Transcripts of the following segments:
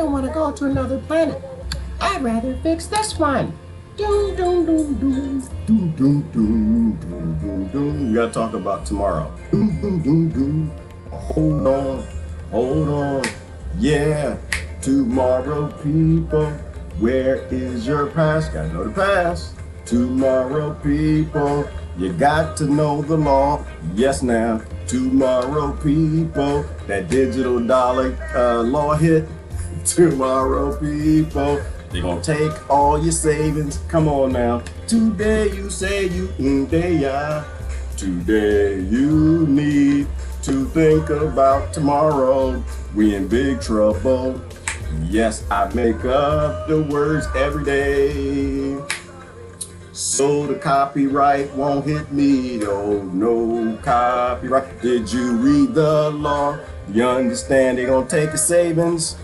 don't want to go to another planet. I'd rather fix this one. Doom, doom, doom, doom. Doom, doom, doom, doom, doom, doom. We gotta talk about tomorrow. Doom, doom, doom, doom. Hold on. Yeah, tomorrow, people. Where is your past? Gotta know the past. Tomorrow, people. You got to know the law. Yes, now. Tomorrow, people. That digital dollar law hit. Tomorrow, people. They're gonna take all your savings. Come on now. Today you say you Today you need to think about tomorrow. We in big trouble. Yes, I make up the words every day. So the copyright won't hit me. Oh, no copyright. Did you read the law? You understand they gonna take your savings?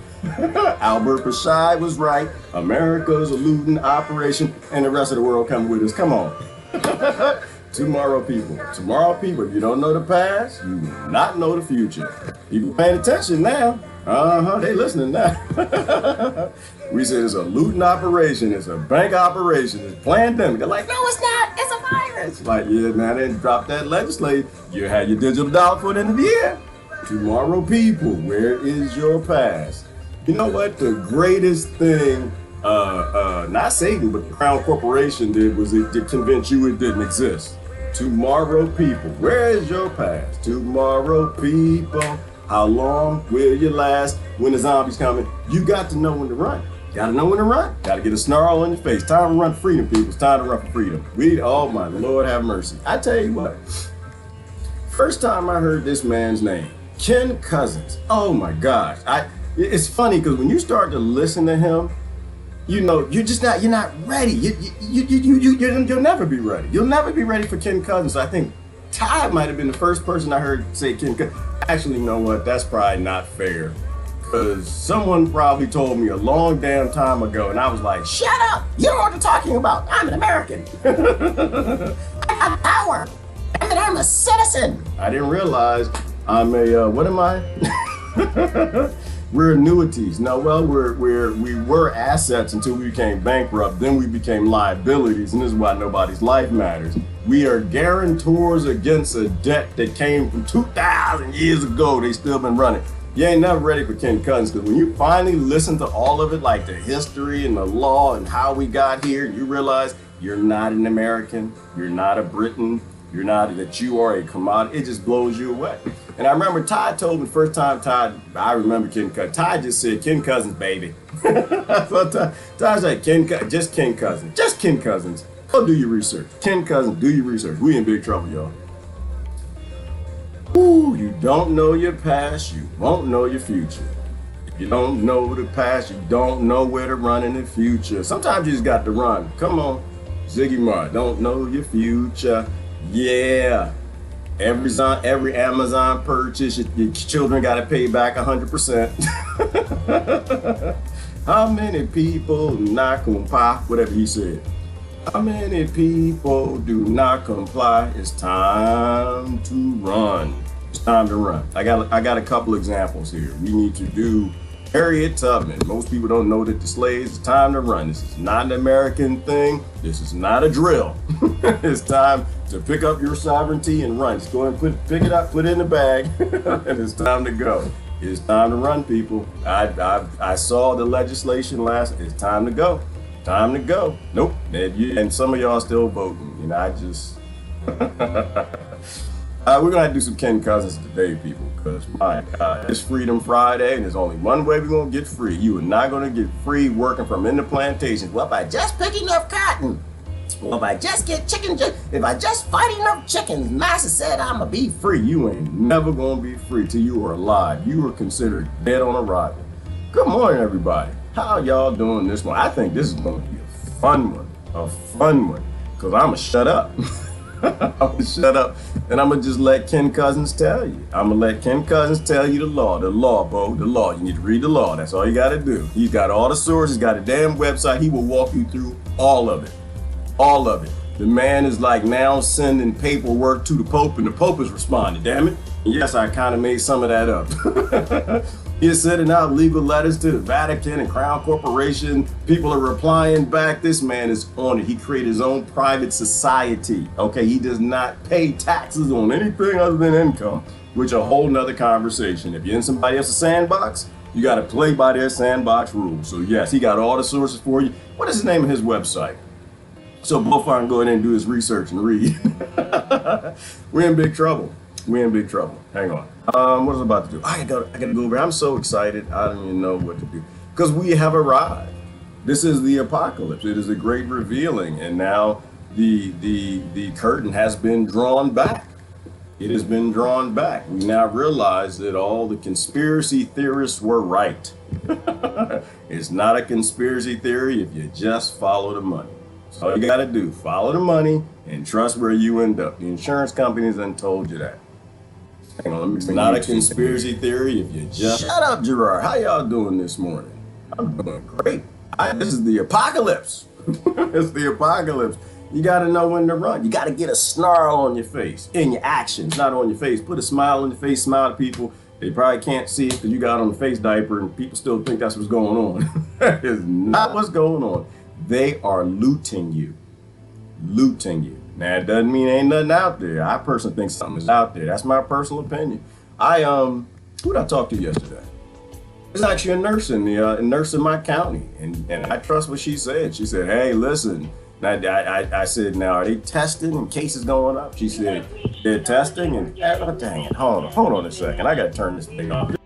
Albert Bashai was right. America's a looting operation, and the rest of the world come with us. Come on. Tomorrow, people. Tomorrow, people. If you don't know the past, you will not know the future. People paying attention now. They listening now. We said it's a looting operation. It's a bank operation. It's pandemic. They're like, no, it's not. It's a virus. Like, yeah, man, they dropped that legislation. You had your digital dollar for the end of the year. Tomorrow, people. Where is your past? You know what? The greatest thing, not Satan, but the Crown Corporation did was it to convince you it didn't exist. Tomorrow, people, where is your past? Tomorrow, people, how long will you last when the zombies coming? You got to know when to run. Got to know when to run. Got to get a snarl on your face. Time to run for freedom, people. It's time to run for freedom. Oh my Lord, have mercy. I tell you what, first time I heard this man's name, Ken Cousens. Oh my gosh. It's funny because when you start to listen to him, you know, you're not ready. You'll never be ready. You'll never be ready for Ken Cousens. So I think Ty might have been the first person I heard say Ken Cousens. Actually, you know what? That's probably not fair. Because someone probably told me a long damn time ago, and I was like, shut up! You don't know what you're talking about. I'm an American. I have power. And I'm a citizen. I didn't realize I'm a, what am I? We're annuities. Now, well, we were assets until we became bankrupt. Then we became liabilities, and this is why nobody's life matters. We are guarantors against a debt that came from 2,000 years ago. They still been running. You ain't never ready for Ken Cousens, because when you finally listen to all of it, like the history and the law and how we got here, you realize you're not an American, you're not a Briton, you're not, that you are a commodity. It just blows you away. And I remember Ty told me the first time I remember Ken Cousens. Ty just said, Ken Cousens, baby. So Ty said, just Ken Cousens. Just Ken Cousens. Go do your research. Ken Cousens, do your research. We in big trouble, y'all. Ooh, you don't know your past, you won't know your future. If you don't know the past, you don't know where to run in the future. Sometimes you just got to run. Come on. Ziggy Marley, don't know your future. Yeah. Every Amazon purchase, your children got to pay back 100%. How many people not comply? Whatever he said. How many people do not comply? It's time to run. It's time to run. I got a couple examples here. We need to do Harriet Tubman. Most people don't know that the slaves, it's time to run. This is not an American thing. This is not a drill. It's time to pick up your sovereignty and run. Just go and pick it up, put it in the bag, and it's time to go. It's time to run, people. I saw the legislation last. It's time to go. Time to go. Nope. And some of y'all still voting. You know, I just. We're gonna have to do some Ken Cousens today, people, because my God, it's Freedom Friday, and there's only one way we're gonna get free. You are not gonna get free working from in the plantations. Well, if I just pick enough cotton. Well, if I just get chicken, if I just fight enough chickens, Master said I'm gonna be free. You ain't never gonna be free till you are alive. You are considered dead on arrival. Good morning, everybody. How y'all doing this morning? I think this is gonna be a fun one, because I'm gonna shut up. I'm gonna shut up, and I'm gonna just let Ken Cousens tell you. I'm gonna let Ken Cousens tell you the law, Bo, the law. You need to read the law. That's all you gotta do. He's got all the sources, got a damn website. He will walk you through all of it. All of it. The man is like now sending paperwork to the Pope, and the Pope is responding, damn it. And yes, I kind of made some of that up. He is sending out legal letters to the Vatican and Crown Corporation. People are replying back. This man is on it. He created his own private society. Okay, he does not pay taxes on anything other than income, which is a whole nother conversation. If you're in somebody else's sandbox, you got to play by their sandbox rules. So yes, he got all the sources for you. What is the name of his website? So Bullfire can go in and do his research and read. We're in big trouble. We're in big trouble. Hang on. What was I about to do? I gotta go over. I'm so excited. I don't even know what to do. Because we have arrived. This is the apocalypse. It is a great revealing. And now the curtain has been drawn back. It has been drawn back. We now realize that all the conspiracy theorists were right. It's not a conspiracy theory if you just follow the money. So all you gotta do, follow the money and trust where you end up. The insurance companies done told you that. Hang on, it's not a conspiracy theory if you just... Shut up, Gerard. How y'all doing this morning? I'm doing great. This is the apocalypse. It's the apocalypse. You gotta know when to run. You gotta get a snarl on your face, in your actions, not on your face. Put a smile on your face, smile at people. They probably can't see it because you got on the face diaper and people still think that's what's going on. That is not what's going on. They are looting you. Looting you. Now, it doesn't mean ain't nothing out there. I personally think something is out there. That's my personal opinion. Who did I talk to yesterday? It's actually a nurse a nurse in my county, and I trust what she said. She said, "Hey, listen." I said, "Now are they testing and cases going up?" She said, "They're testing and oh, dang it, hold on a second. I got to turn this thing off."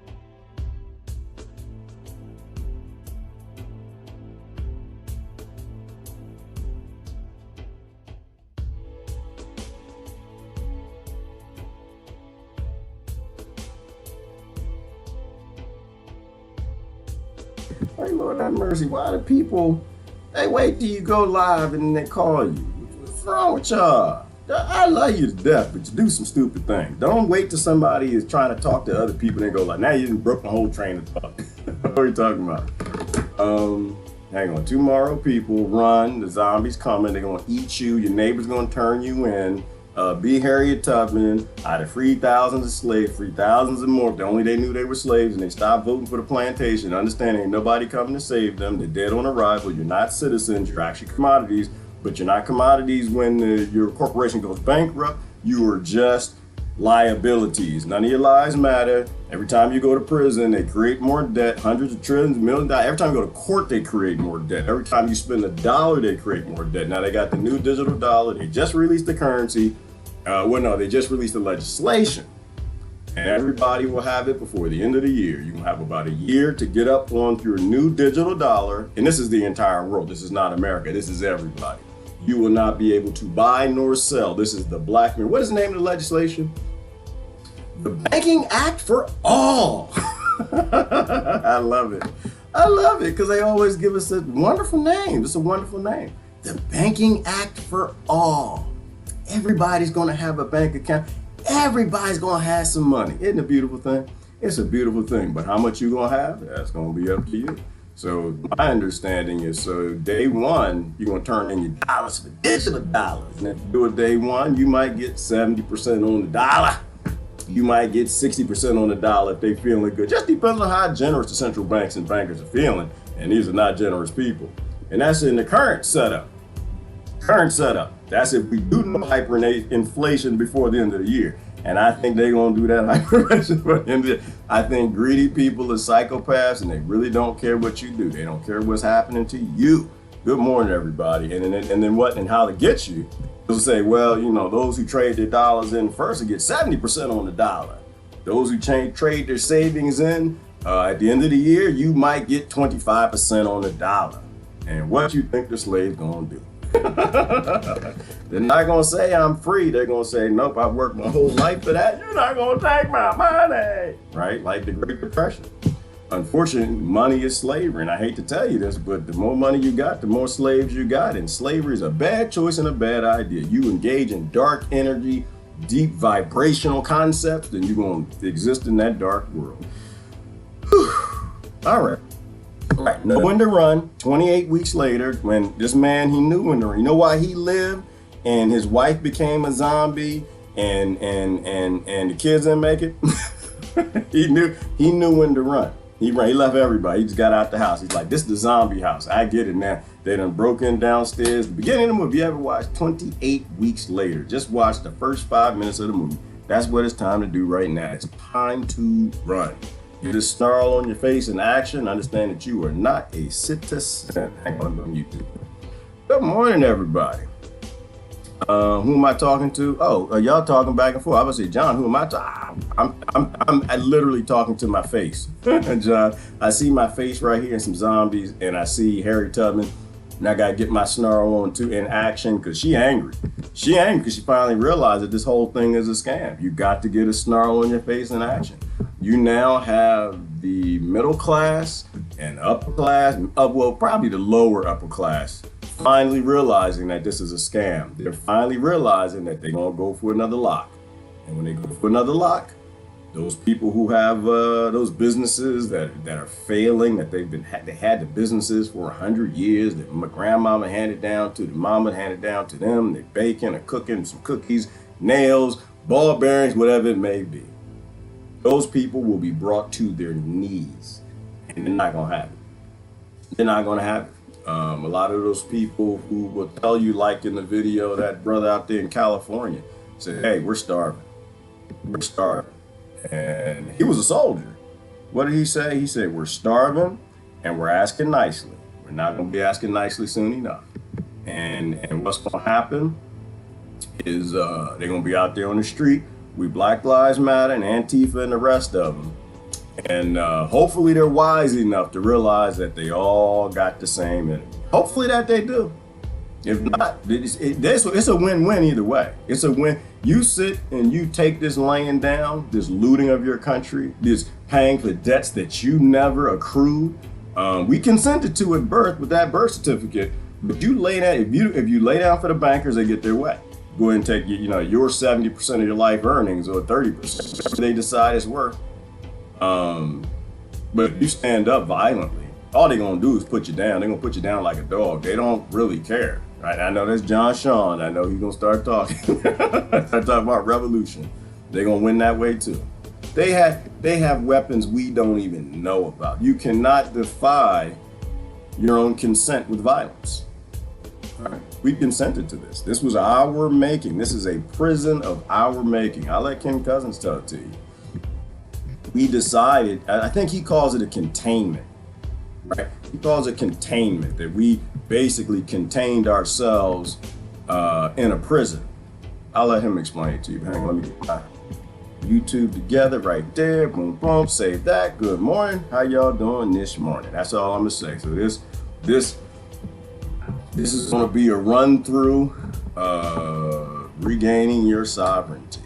Hey, Lord have mercy. Why do people, they wait till you go live and then they call you? What's wrong with y'all? I love you to death, but you do some stupid things. Don't wait till somebody is trying to talk to other people and they go like, now you done broke the whole train of thought. What are you talking about? Hang on. Tomorrow people run. The zombies coming. They're going to eat you. Your neighbor's going to turn you in. B. Harriet Tubman, I'd have freed thousands of slaves, freed thousands and more. If only they knew they were slaves and they stopped voting for the plantation, understanding ain't nobody coming to save them. They're dead on arrival. You're not citizens. You're actually commodities, but you're not commodities when your corporation goes bankrupt. You are just liabilities. None of your lives matter. Every time you go to prison, they create more debt, hundreds of trillions, millions of dollars. Every time you go to court, they create more debt. Every time you spend a dollar, they create more debt. Now they got the new digital dollar. They just released the currency. They just released the legislation, and everybody will have it before the end of the year. You can have about a year to get up on your new digital dollar, and this is the entire world. This is not America. This is everybody. You will not be able to buy nor sell. This is the black man. What is the name of the legislation? The Banking Act for All. I love it. I love it because they always give us a wonderful name. It's a wonderful name. The Banking Act for All. Everybody's going to have a bank account. Everybody's going to have some money. Isn't it a beautiful thing? It's a beautiful thing. But how much you going to have? That's going to be up to you. So my understanding is, so day one, you're going to turn in your dollars for digital dollars. And if you do it day one, you might get 70% on the dollar. You might get 60% on the dollar if they're feeling good. Just depends on how generous the central banks and bankers are feeling. And these are not generous people. And that's in the current setup. That's if we do no hyperinflation before the end of the year. And I think they're going to do that hyperinflation before the end of the year. I think greedy people are psychopaths and they really don't care what you do. They don't care what's happening to you. Good morning, everybody. And then what and how to get you. They'll say, well, you know, those who trade their dollars in first will get 70% on the dollar. Those who trade their savings in, at the end of the year, you might get 25% on the dollar. And what you think the slave's going to do? They're not going to say I'm free. They're going to say, nope, I've worked my whole life for that. You're not going to take my money. Right? Like the Great Depression. Unfortunately, money is slavery. And I hate to tell you this, but the more money you got, the more slaves you got. And slavery is a bad choice and a bad idea. You engage in dark energy, deep vibrational concepts, then you're going to exist in that dark world. Whew. All right. Right, know when to run. 28 weeks later, when this man, he knew when to run. You know why he lived and his wife became a zombie and the kids didn't make it? He knew when to run. He left everybody. He just got out the house. He's like, this is the zombie house. I get it now. They done broke in downstairs. The beginning of the movie, you ever watched 28 weeks later? Just watch the first 5 minutes of the movie. That's what it's time to do right now. It's time to run. You just snarl on your face in action. Understand that you are not a citizen. Hang on, I'm YouTube. Good morning, everybody. Who am I talking to? Oh, y'all talking back and forth. I was say, John, who am I talking? I'm literally talking to my face. John, I see my face right here in some zombies, and I see Harry Tubman, and I gotta get my snarl on too in action because she angry. She angry because she finally realized that this whole thing is a scam. You got to get a snarl on your face in action. You now have the middle class and upper class, well, probably the lower upper class, finally realizing that this is a scam. They're finally realizing that they're gonna go for another lock. And when they go for another lock, those people who have those businesses that are failing, that they had the businesses for 100 years, that my grandmama handed down to the mama, handed down to them, they're baking or cooking some cookies, nails, ball bearings, whatever it may be. Those people will be brought to their knees, and they're not gonna have it. They're not gonna have it. A lot of those people who will tell you, like in the video, that brother out there in California said, hey, we're starving. We're starving. And he was a soldier. What did he say? He said, we're starving and we're asking nicely. We're not going to be asking nicely soon enough. And what's going to happen is they're going to be out there on the street. We Black Lives Matter and Antifa and the rest of them. And hopefully they're wise enough to realize that they all got the same enemy. Hopefully that they do. If not, it's a win-win either way. It's a win. You sit and you take this laying down, this looting of your country, this paying for debts that you never accrued. We consented to at birth with that birth certificate, but you lay that, if you lay down for the bankers, they get their way. Go ahead and take your 70% of your life earnings or 30%, whatever they decide it's worth. But if you stand up violently, all they're gonna do is put you down. They're gonna put you down like a dog. They don't really care, right? I know that's John Sean. I know he's gonna start talking. Start talking about revolution. They're gonna win that way too. They have weapons we don't even know about. You cannot defy your own consent with violence. All right. We consented to this. This was our making. This is a prison of our making. I'll let Ken Cousens tell it to you. We decided, I think he calls it a containment, right? He calls it containment, that we basically contained ourselves in a prison. I'll let him explain it to you. Hang on, let me get my YouTube together right there. Boom, boom, save that. Good morning. How y'all doing this morning? That's all I'm gonna say. So this is gonna be a run through regaining your sovereignty.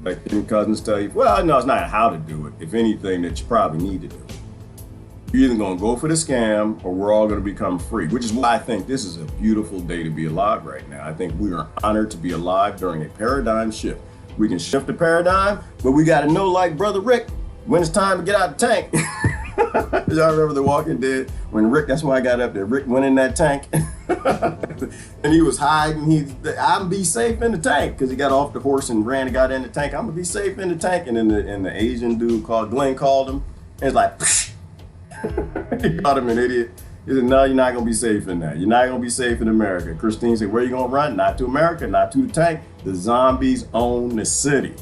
Like Ken Cousens tell you, well, no, it's not how to do it. If anything, that you probably need to do. You're either gonna go for the scam or we're all gonna become free, which is why I think this is a beautiful day to be alive right now. I think we are honored to be alive during a paradigm shift. We can shift the paradigm, but we gotta know, like Brother Rick, when it's time to get out the tank. Y'all remember The Walking Dead? When Rick, that's why I got up there, Rick went in that tank and he was hiding. I'm be safe in the tank, because he got off the horse and ran and got in the tank. I'm gonna be safe in the tank. And then the Asian dude called Glenn called him, and it's like, he called him an idiot. He said, no, you're not gonna be safe in that. You're not gonna be safe in America. Christine said, where are you gonna run? Not to America, not to the tank. The zombies own the city.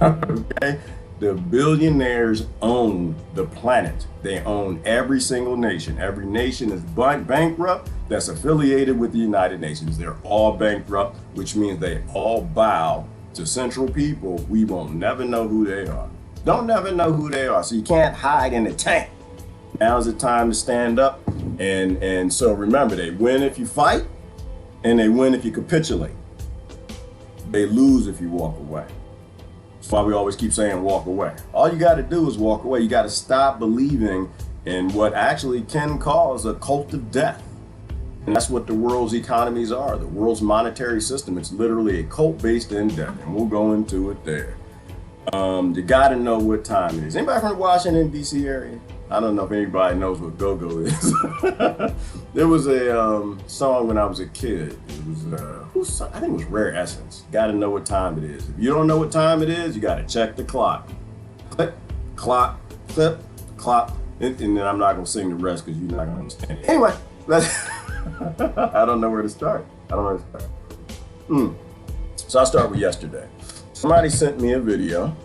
Okay? The billionaires own the planet. They own every single nation. Every nation is bankrupt that's affiliated with the United Nations. They're all bankrupt, which means they all bow to central people. We won't never know who they are. Don't never know who they are. So you can't hide in the tank. Now's the time to stand up. And so remember, they win if you fight, and they win if you capitulate. They lose if you walk away. That's why we always keep saying walk away. All you got to do is walk away. You got to stop believing in what actually can cause a cult of death. And that's what the world's economies are. The world's monetary system. It's literally a cult based in death. And we'll go into it there. You got to know what time it is. Anybody from the Washington, D.C. area? I don't know if anybody knows what go-go is. There was a song when I was a kid. It was, I think it was Rare Essence. Got to know what time it is. If you don't know what time it is, you got to check the clock. Click, clock, clip, clock, and then I'm not gonna sing the rest because you're not gonna understand it. Anyway, I don't know where to start. So I'll start with yesterday. Somebody sent me a video.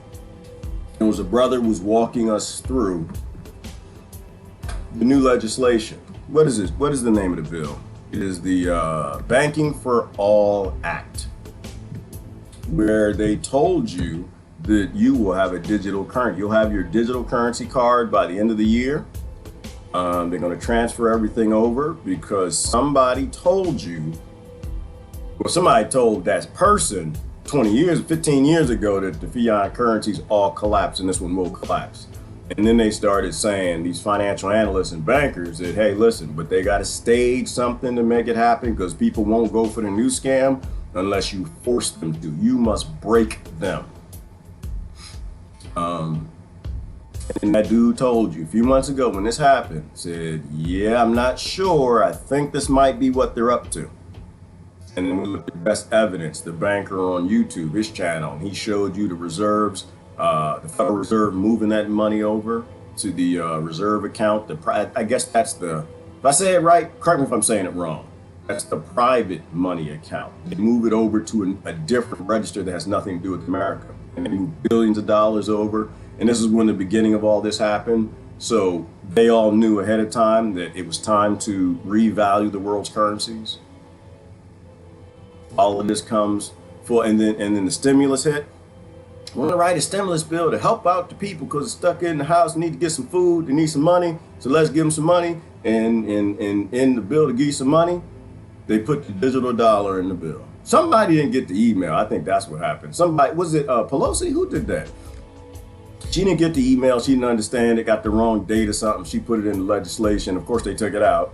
It was a brother who was walking us through the new legislation. What is this? What is the name of the bill? It is the Banking for All Act, where they told you that you will have a digital currency. You'll have your digital currency card by the end of the year. They're going to transfer everything over because somebody told you, well, somebody told that person 15 years ago that the fiat currencies all collapsed and this one will collapse. And then they started saying, these financial analysts and bankers, that, hey, listen, but they got to stage something to make it happen because people won't go for the new scam unless you force them to. You must break them. And that dude told you a few months ago when this happened, said, yeah, I'm not sure. I think this might be what they're up to. And then we looked at best evidence, the banker on YouTube, his channel, he showed you the reserves, the Federal Reserve moving that money over to the reserve account. I guess that's the, if I say it right, correct me if I'm saying it wrong. That's the private money account. They move it over to a different register that has nothing to do with America. And they move billions of dollars over. And this is when the beginning of all this happened. So they all knew ahead of time that it was time to revalue the world's currencies. All of this comes for, and then the stimulus hit. I want to write a stimulus bill to help out the people because they're stuck in the house, need to get some food, they need some money. So let's give them some money. And in the bill to give you some money, they put the digital dollar in the bill. Somebody didn't get the email. I think that's what happened. Somebody, was it Pelosi? Who did that? She didn't get the email. She didn't understand. It got the wrong date or something. She put it in the legislation. Of course, they took it out.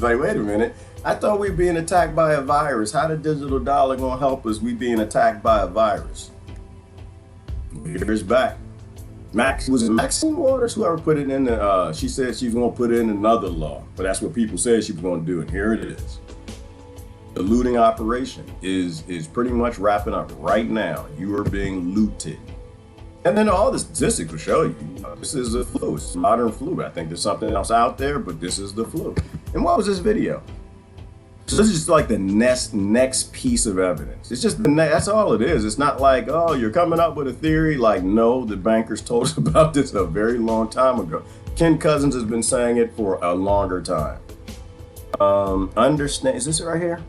Like, wait a minute. I thought we were being attacked by a virus. How the digital dollar gonna help us? We being attacked by a virus. Here's back. Was it Maxine Waters? Whoever put it in the, she said she was gonna put in another law, but that's what people said she was gonna do, and here it is. The looting operation is pretty much wrapping up right now. You are being looted. And then all the statistics will show you, this is the flu, it's modern flu. I think there's something else out there, but this is the flu. And what was this video? So this is just like the next piece of evidence. It's just that's all it is. It's not like, oh, you're coming up with a theory. Like, no, the bankers told us about this a very long time ago. Ken Cousens has been saying it for a longer time. Understand, is this right here?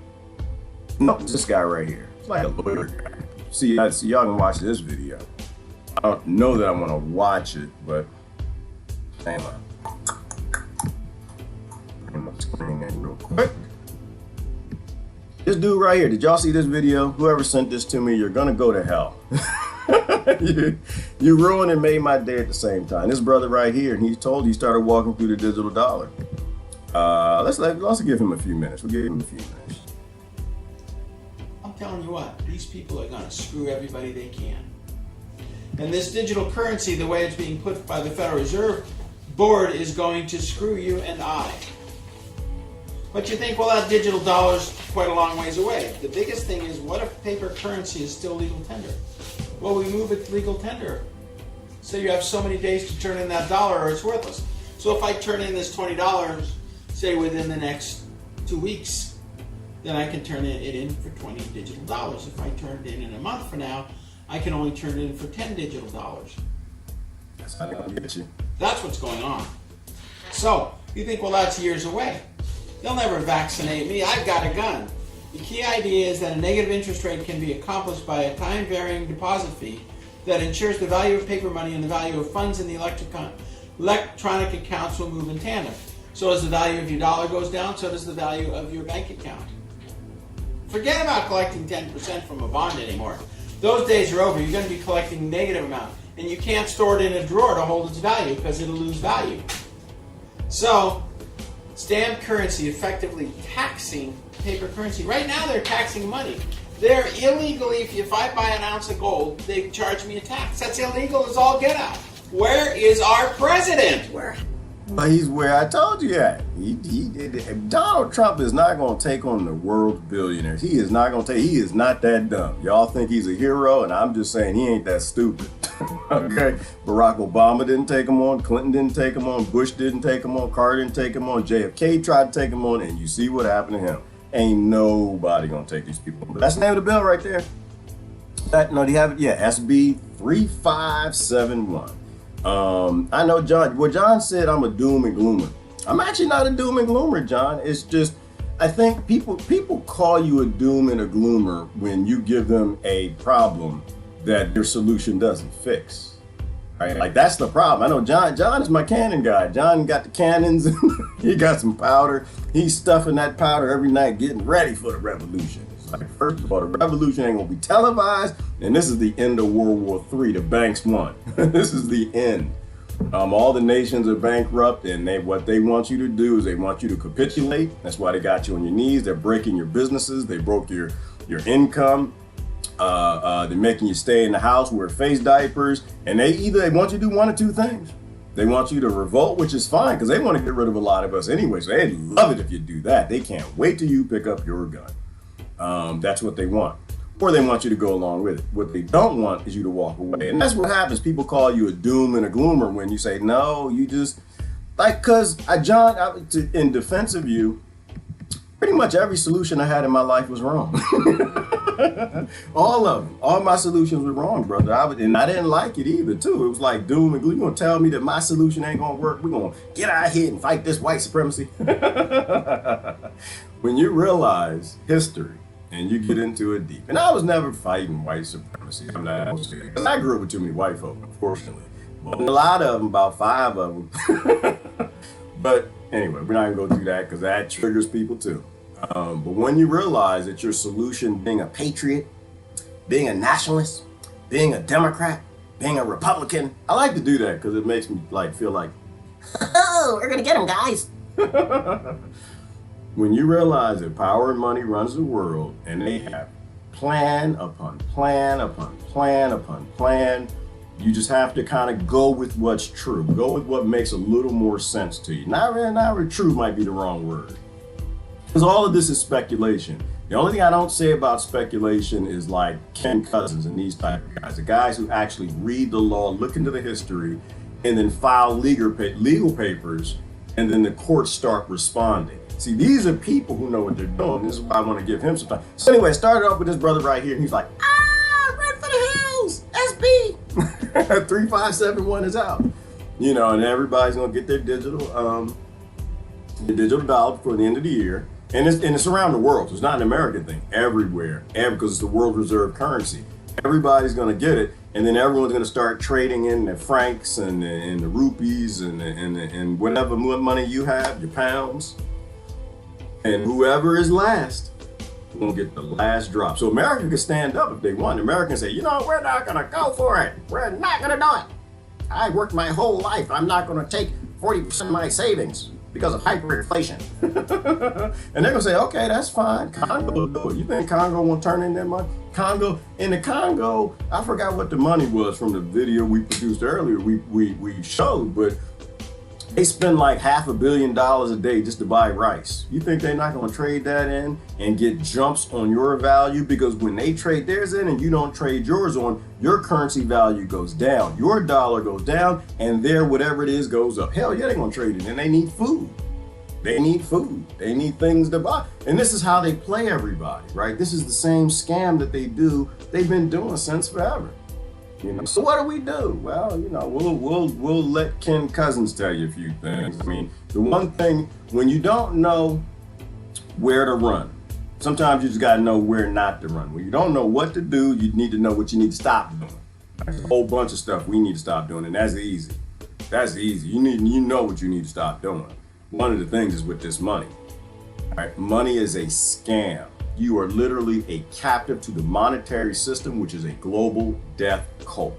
No, it's this guy right here. It's like a lawyer guy. See, y'all can watch this video. I don't know that I want to watch it, but hang on. Bring my screen in real quick. This dude right here, did y'all see this video? Whoever sent this to me, you're gonna go to hell. You ruined and made my day at the same time. This brother right here, and he started walking through the digital dollar. Let's give him a few minutes. We'll give him a few minutes. I'm telling you what, these people are gonna screw everybody they can. And this digital currency, the way it's being put by the Federal Reserve Board, is going to screw you and I. But you think, well, that digital dollar's quite a long ways away. The biggest thing is, what if paper currency is still legal tender? Well, we move it to legal tender. So you have so many days to turn in that dollar or it's worthless. So if I turn in this $20, say within the next 2 weeks, then I can turn it in for 20 digital dollars. If I turn it in a month from now, I can only turn it in for 10 digital dollars. That's how they'll get you. That's what's going on. So you think, well, that's years away. They'll never vaccinate me. I've got a gun. The key idea is that a negative interest rate can be accomplished by a time-varying deposit fee that ensures the value of paper money and the value of funds in the electronic accounts will move in tandem. So as the value of your dollar goes down, so does the value of your bank account. Forget about collecting 10% from a bond anymore. Those days are over. You're going to be collecting negative amount. And you can't store it in a drawer to hold its value because it'll lose value. So, stamped currency effectively taxing paper currency. Right now they're taxing money. They're illegally, if I buy an ounce of gold, they charge me a tax. That's illegal as all get out. Where is our president? Where? Well, he's where I told you that. Donald Trump is not going to take on the world's billionaires. He is not going to take, he is not that dumb. Y'all think he's a hero, and I'm just saying he ain't that stupid. Okay, Barack Obama didn't take them on, Clinton didn't take them on, Bush didn't take them on, Carter didn't take them on, JFK tried to take them on, and you see what happened to him. Ain't nobody gonna take these people. But that's the name of the bill right there. No, do you have it? Yeah, SB 3571. I know John. Well, John said I'm a doom and gloomer. I'm actually not a doom and gloomer, John. It's just I think people call you a doom and a gloomer when you give them a problem that their solution doesn't fix. Right? Like that's the problem. I know John is my cannon guy. John got the cannons. He got some powder. He's stuffing that powder every night, getting ready for the revolution. It's like, first of all, the revolution ain't gonna be televised, and this is the end of World War III. The banks won. This is the end. All the nations are bankrupt, and what they want you to do is they want you to capitulate. That's why they got you on your knees. They're breaking your businesses. They broke your income. They're making you stay in the house, wear face diapers, and they want you to do one or two things. They want you to revolt, which is fine because they want to get rid of a lot of us anyway. So they love it if you do that. They can't wait till you pick up your gun. That's what they want. Or they want you to go along with it. What they don't want is you to walk away. And that's what happens. People call you a doom and a gloomer when you say, no, you just, like, because John, in defense of you, pretty much every solution I had in my life was wrong. All of them. All my solutions were wrong, brother. And I didn't like it either, too. It was like doom and gloom. You're going to tell me that my solution ain't going to work? We're going to get out here and fight this white supremacy. When you realize history, and you get into it deep. And I was never fighting white supremacy. I'm not going to say that. I grew up with too many white folk, unfortunately. But a lot of them, about 5 of them. But anyway, we're not going to go through that because that triggers people too. But when you realize that your solution, being a patriot, being a nationalist, being a Democrat, being a Republican, I like to do that because it makes me feel like, oh, we're going to get them, guys. When you realize that power and money runs the world and they have plan upon plan upon plan upon plan, you just have to kind of go with what's true. Go with what makes a little more sense to you. Not really true might be the wrong word. Because all of this is speculation. The only thing I don't say about speculation is like Ken Cousens and these type of guys. The guys who actually read the law, look into the history, and then file legal papers, and then the courts start responding. See, these are people who know what they're doing. This is why I want to give him some time. So anyway, I started off with this brother right here. And he's like, run for the hills, SB. 3571 is out. You know, and everybody's going to get their digital dollar before the end of the year. And it's around the world. So it's not an American thing. Everywhere. Because it's the world reserve currency. Everybody's going to get it. And then everyone's going to start trading in the francs and the rupees and whatever money you have, your pounds. And whoever is last will get the last drop. So America can stand up if they want. America can say, you know, we're not going to go for it. We're not going to do it. I worked my whole life. I'm not going to take 40% of my savings because of hyperinflation. And they're going to say, okay, that's fine. Congo will do it. You think Congo won't turn in their money? In the Congo, I forgot what the money was from the video we produced earlier. We showed, but they spend like $500 million a day just to buy rice. You think they're not going to trade that in and get jumps on your value? Because when they trade theirs in and you don't trade yours on, your currency value goes down. Your dollar goes down and their whatever it is goes up. Hell yeah, they're going to trade it in. They need food. They need food. They need things to buy. And this is how they play everybody, right? This is the same scam that they've been doing since forever. You know, so what do we do? Well, you know, we'll let Ken Cousens tell you a few things. I mean, the one thing, when you don't know where to run, sometimes you just got to know where not to run. When you don't know what to do, you need to know what you need to stop doing. There's a whole bunch of stuff we need to stop doing, and that's easy. That's easy. You know what you need to stop doing. One of the things is with this money. All right, money is a scam. You are literally a captive to the monetary system, which is a global death cult.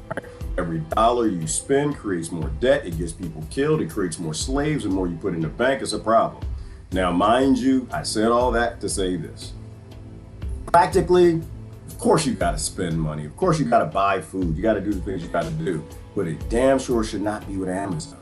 Right? Every dollar you spend creates more debt. It gets people killed. It creates more slaves. The more you put in the bank, it's a problem. Now, mind you, I said all that to say this. Practically, of course you got to spend money. Of course you got to buy food. You got to do the things you got to do. But it damn sure should not be with Amazon.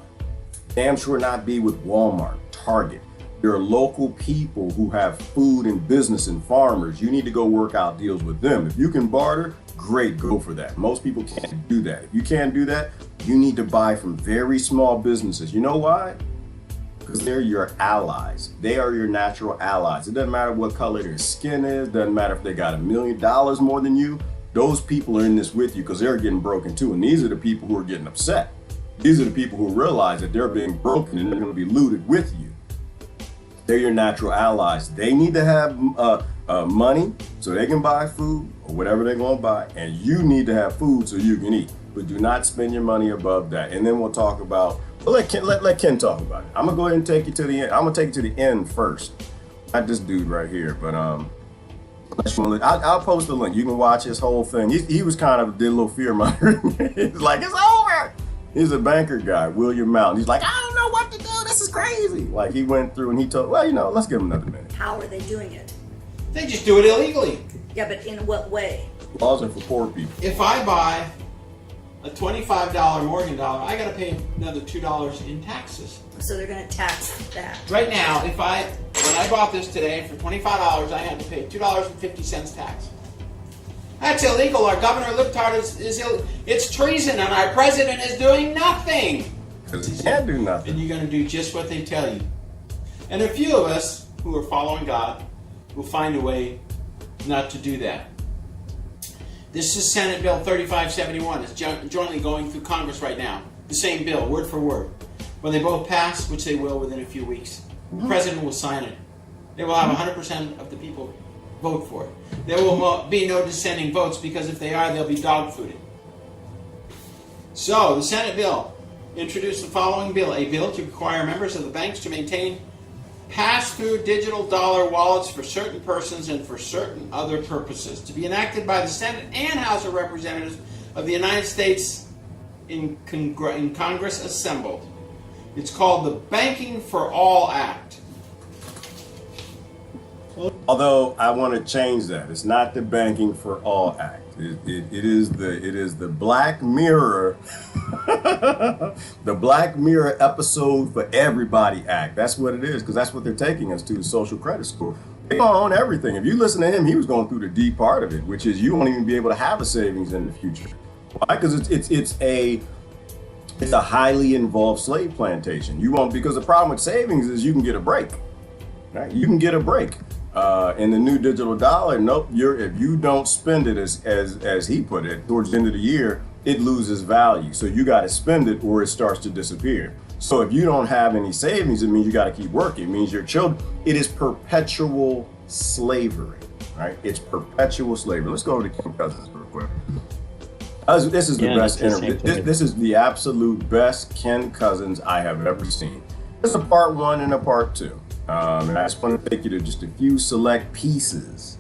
Damn sure not be with Walmart, Target. There are local people who have food and business and farmers. You need to go work out deals with them. If you can barter, great, go for that. Most people can't do that. If you can't do that, you need to buy from very small businesses. You know why? Because they're your allies. They are your natural allies. It doesn't matter what color their skin is. Doesn't matter if they got $1 million more than you. Those people are in this with you because they're getting broken too. And these are the people who are getting upset. These are the people who realize that they're being broken and they're going to be looted with you. They're your natural allies. They need to have money so they can buy food or whatever they're going to buy. And you need to have food so you can eat. But do not spend your money above that. And then we'll talk about, well, let Ken talk about it. I'm going to go ahead and take you to the end. I'm going to take you to the end first. Not this dude right here, but I'll post the link. You can watch his whole thing. He was kind of did a little fear mongering. He's like, it's over. He's a banker guy, William Mountain. He's like, I don't know what to do. This is crazy. Like he went through and he told, well, let's give him another minute. How are they doing it? They just do it illegally. Yeah, but in what way? Laws are for poor people. If I buy a $25 Morgan dollar, I got to pay another $2 in taxes. So they're going to tax that. Right now, when I bought this today for $25, I had to pay $2.50 tax. That's illegal. Our governor libtard it's treason, and our president is doing nothing. Because he can't do nothing. And you're going to do just what they tell you. And a few of us who are following God will find a way not to do that. This is Senate Bill 3571. It's jointly going through Congress right now. The same bill, word for word. When they both pass, which they will within a few weeks, the president will sign it. They will have 100% of the people vote for it. There will be no dissenting votes because if they are, they'll be dog-fooded. So, the Senate bill introduced the following bill. A bill to require members of the banks to maintain pass-through digital dollar wallets for certain persons and for certain other purposes. To be enacted by the Senate and House of Representatives of the United States in Congress assembled. It's called the Banking for All Act. Although I want to change that. It's not the Banking for All Act. It is the Black Mirror, the Black Mirror episode for everybody act. That's what it is, because that's what they're taking us to, social credit score. They own everything. If you listen to him, he was going through the deep part of it, which is you won't even be able to have a savings in the future. Why? Because it's a highly involved slave plantation. You won't, because the problem with savings is you can get a break. Right? You can get a break. In the new digital dollar, nope. If you don't spend it as he put it, towards the end of the year, it loses value. So you got to spend it or it starts to disappear. So if you don't have any savings, it means you got to keep working. It means your children. It is perpetual slavery, right? It's perpetual slavery. Let's go over to Ken Cousens real quick. This is the best interview. This is the absolute best Ken Cousens I have ever seen. There's a part one and a part two. And I just want to take you to just a few select pieces,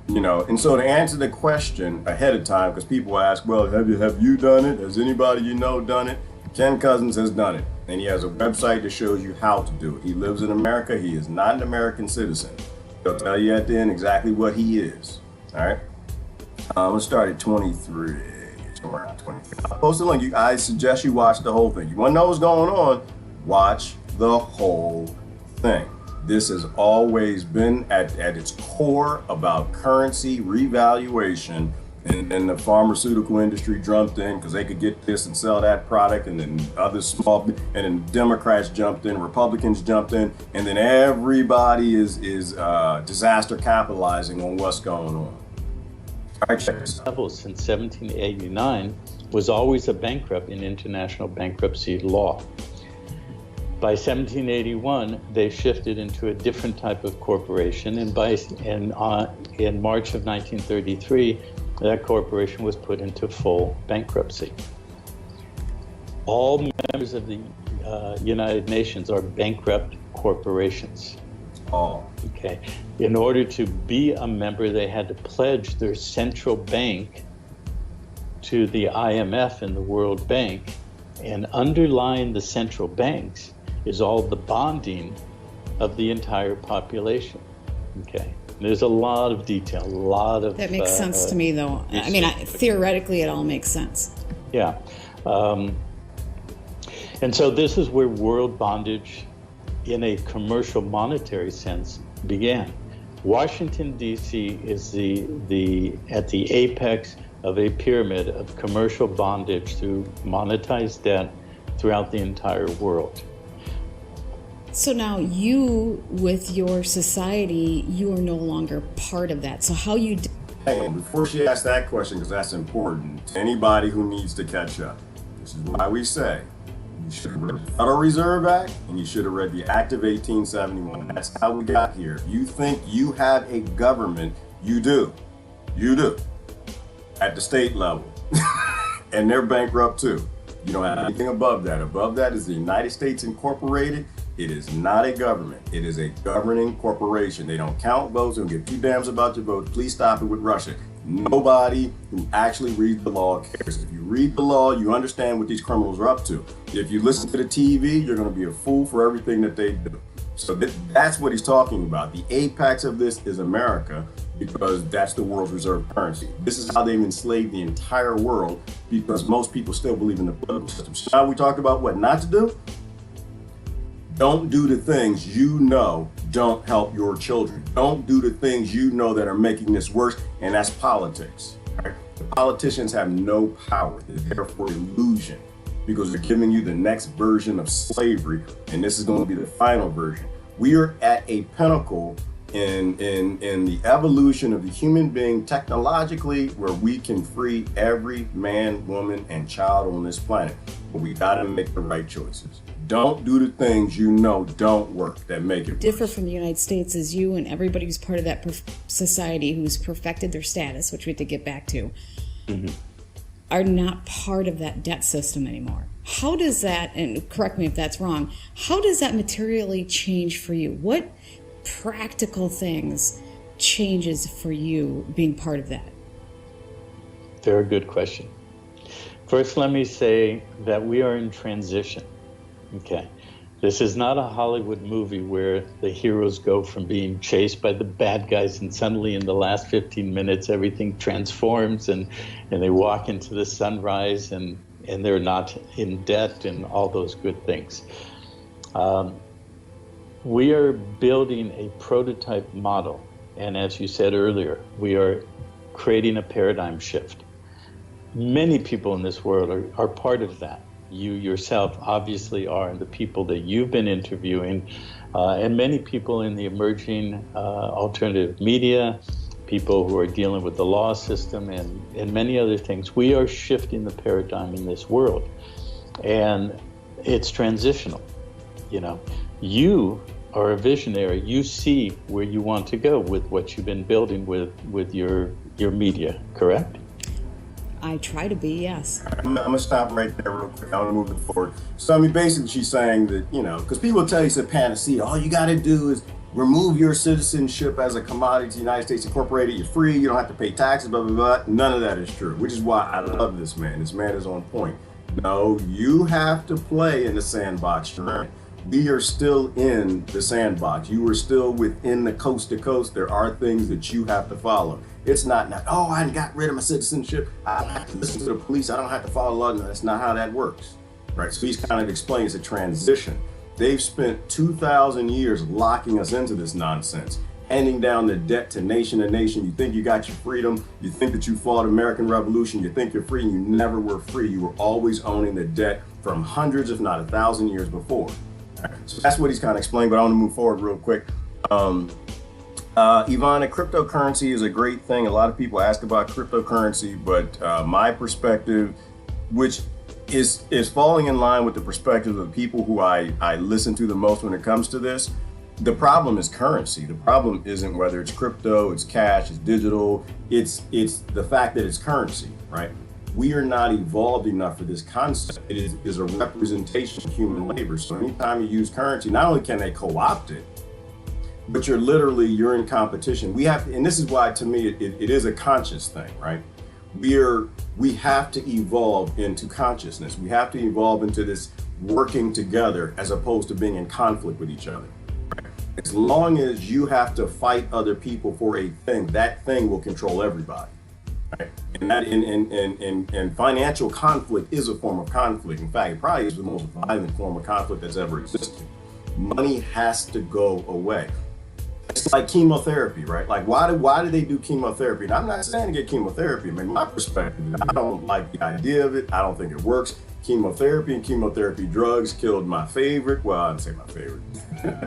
And so to answer the question ahead of time, because people ask, well, have you done it? Has anybody done it? Ken Cousens has done it. And he has a website that shows you how to do it. He lives in America. He is not an American citizen. He'll tell you at the end exactly what he is. All right. Let's start at 23. Somewhere around 23. I'll post a link. I suggest you watch the whole thing. You want to know what's going on? Watch the whole thing. This has always been at its core about currency revaluation, and then the pharmaceutical industry jumped in because they could get this and sell that product, and then other and then Democrats jumped in, Republicans jumped in, and then everybody is disaster capitalizing on what's going on. All right, check this out. Level since 1789 was always a bankrupt in international bankruptcy law. By 1781, they shifted into a different type of corporation, and in March of 1933, that corporation was put into full bankruptcy. All members of the United Nations are bankrupt corporations. All. Okay. In order to be a member, they had to pledge their central bank to the IMF and the World Bank, and underlying the central banks is all the bonding of the entire population. Okay, there's a lot of detail, a lot of that makes sense to me, though. I mean, theoretically, it all makes sense. Yeah, and so this is where world bondage in a commercial monetary sense began. Washington, D.C. is at the apex of a pyramid of commercial bondage through monetized debt throughout the entire world. So now you, with your society, you are no longer part of that. So how you... Hey, and before she asks that question, because that's important to anybody who needs to catch up, this is why we say you should have read the Federal Reserve Act and you should have read the Act of 1871. That's how we got here. If you think you have a government, you do. You do. At the state level. And they're bankrupt too. You don't have anything above that. Above that is the United States Incorporated. It is not a government. It is a governing corporation. They don't count votes. They don't give two damns about your vote. Please stop it with Russia. Nobody who actually reads the law cares. If you read the law, you understand what these criminals are up to. If you listen to the TV, you're going to be a fool for everything that they do. So that's what he's talking about. The apex of this is America, because that's the world's reserve currency. This is how they've enslaved the entire world, because most people still believe in the political system. So now we talked about what not to do. Don't do the things you know don't help your children. Don't do the things you know that are making this worse, and that's politics. Right? The politicians have no power. They're there for illusion, because they're giving you the next version of slavery, and this is going to be the final version. We are at a pinnacle in the evolution of the human being technologically, where we can free every man, woman, and child on this planet. But we got to make the right choices. Don't do the things you know don't work, that make it differ worse. from the United States is you and everybody who's part of that society who's perfected their status, which we have to get back to, are not part of that debt system anymore. How does that, and correct me if that's wrong, how does that materially change for you? What practical things changes for you being part of that? Very good question. First, let me say that we are in transition. Okay. This is not a Hollywood movie where the heroes go from being chased by the bad guys and suddenly in the last 15 minutes everything transforms and they walk into the sunrise and they're not in debt and all those good things. We are building a prototype model, and as you said earlier, we are creating a paradigm shift. Many people in this world are part of that. You yourself obviously are, and the people that you've been interviewing, and many people in the emerging alternative media, people who are dealing with the law system and many other things. We are shifting the paradigm in this world, and it's transitional. You know, you are a visionary. You see where you want to go with what you've been building with your media, correct? I try to be, yes. I'm going to stop right there real quick. I'm going to move it forward. So, I mean, basically she's saying that, you know, because people tell you it's a panacea. All you got to do is remove your citizenship as a commodity to the United States Incorporated. You're free. You don't have to pay taxes, blah, blah, blah. None of that is true, which is why I love this man. This man is on point. No, you have to play in the sandbox you're in. We are still in the sandbox. You are still within the coast to coast. There are things that you have to follow. It's not, oh, I got rid of my citizenship. I don't have to listen to the police. I don't have to follow law. No, that's not how that works, right? So he's kind of explaining it's a transition. They've spent 2,000 years locking us into this nonsense, handing down the debt to nation to nation. You think you got your freedom. You think that you fought American Revolution. You think you're free, and you never were free. You were always owning the debt from hundreds, if not 1,000 years before. So that's what he's kind of explaining, but I want to move forward real quick. Ivana, cryptocurrency is a great thing. A lot of people ask about cryptocurrency, but my perspective, which is falling in line with the perspective of the people who I listen to the most when it comes to this, the problem is currency. The problem isn't whether it's crypto, it's cash, it's digital. It's the fact that it's currency, right? We are not evolved enough for this concept. It is a representation of human labor. So anytime you use currency, not only can they co-opt it, but you're in competition. We have, and this is why to me it is a conscious thing, right? We have to evolve into consciousness. We have to evolve into this working together as opposed to being in conflict with each other. As long as you have to fight other people for a thing, that thing will control everybody. Right? And that and financial conflict is a form of conflict. In fact, it probably is the most violent form of conflict that's ever existed. Money has to go away. It's like chemotherapy, right? Like, why do they do chemotherapy? And I'm not saying to get chemotherapy. I mean, my perspective, I don't like the idea of it. I don't think it works. Chemotherapy and chemotherapy drugs killed my favorite. Well, I didn't say my favorite.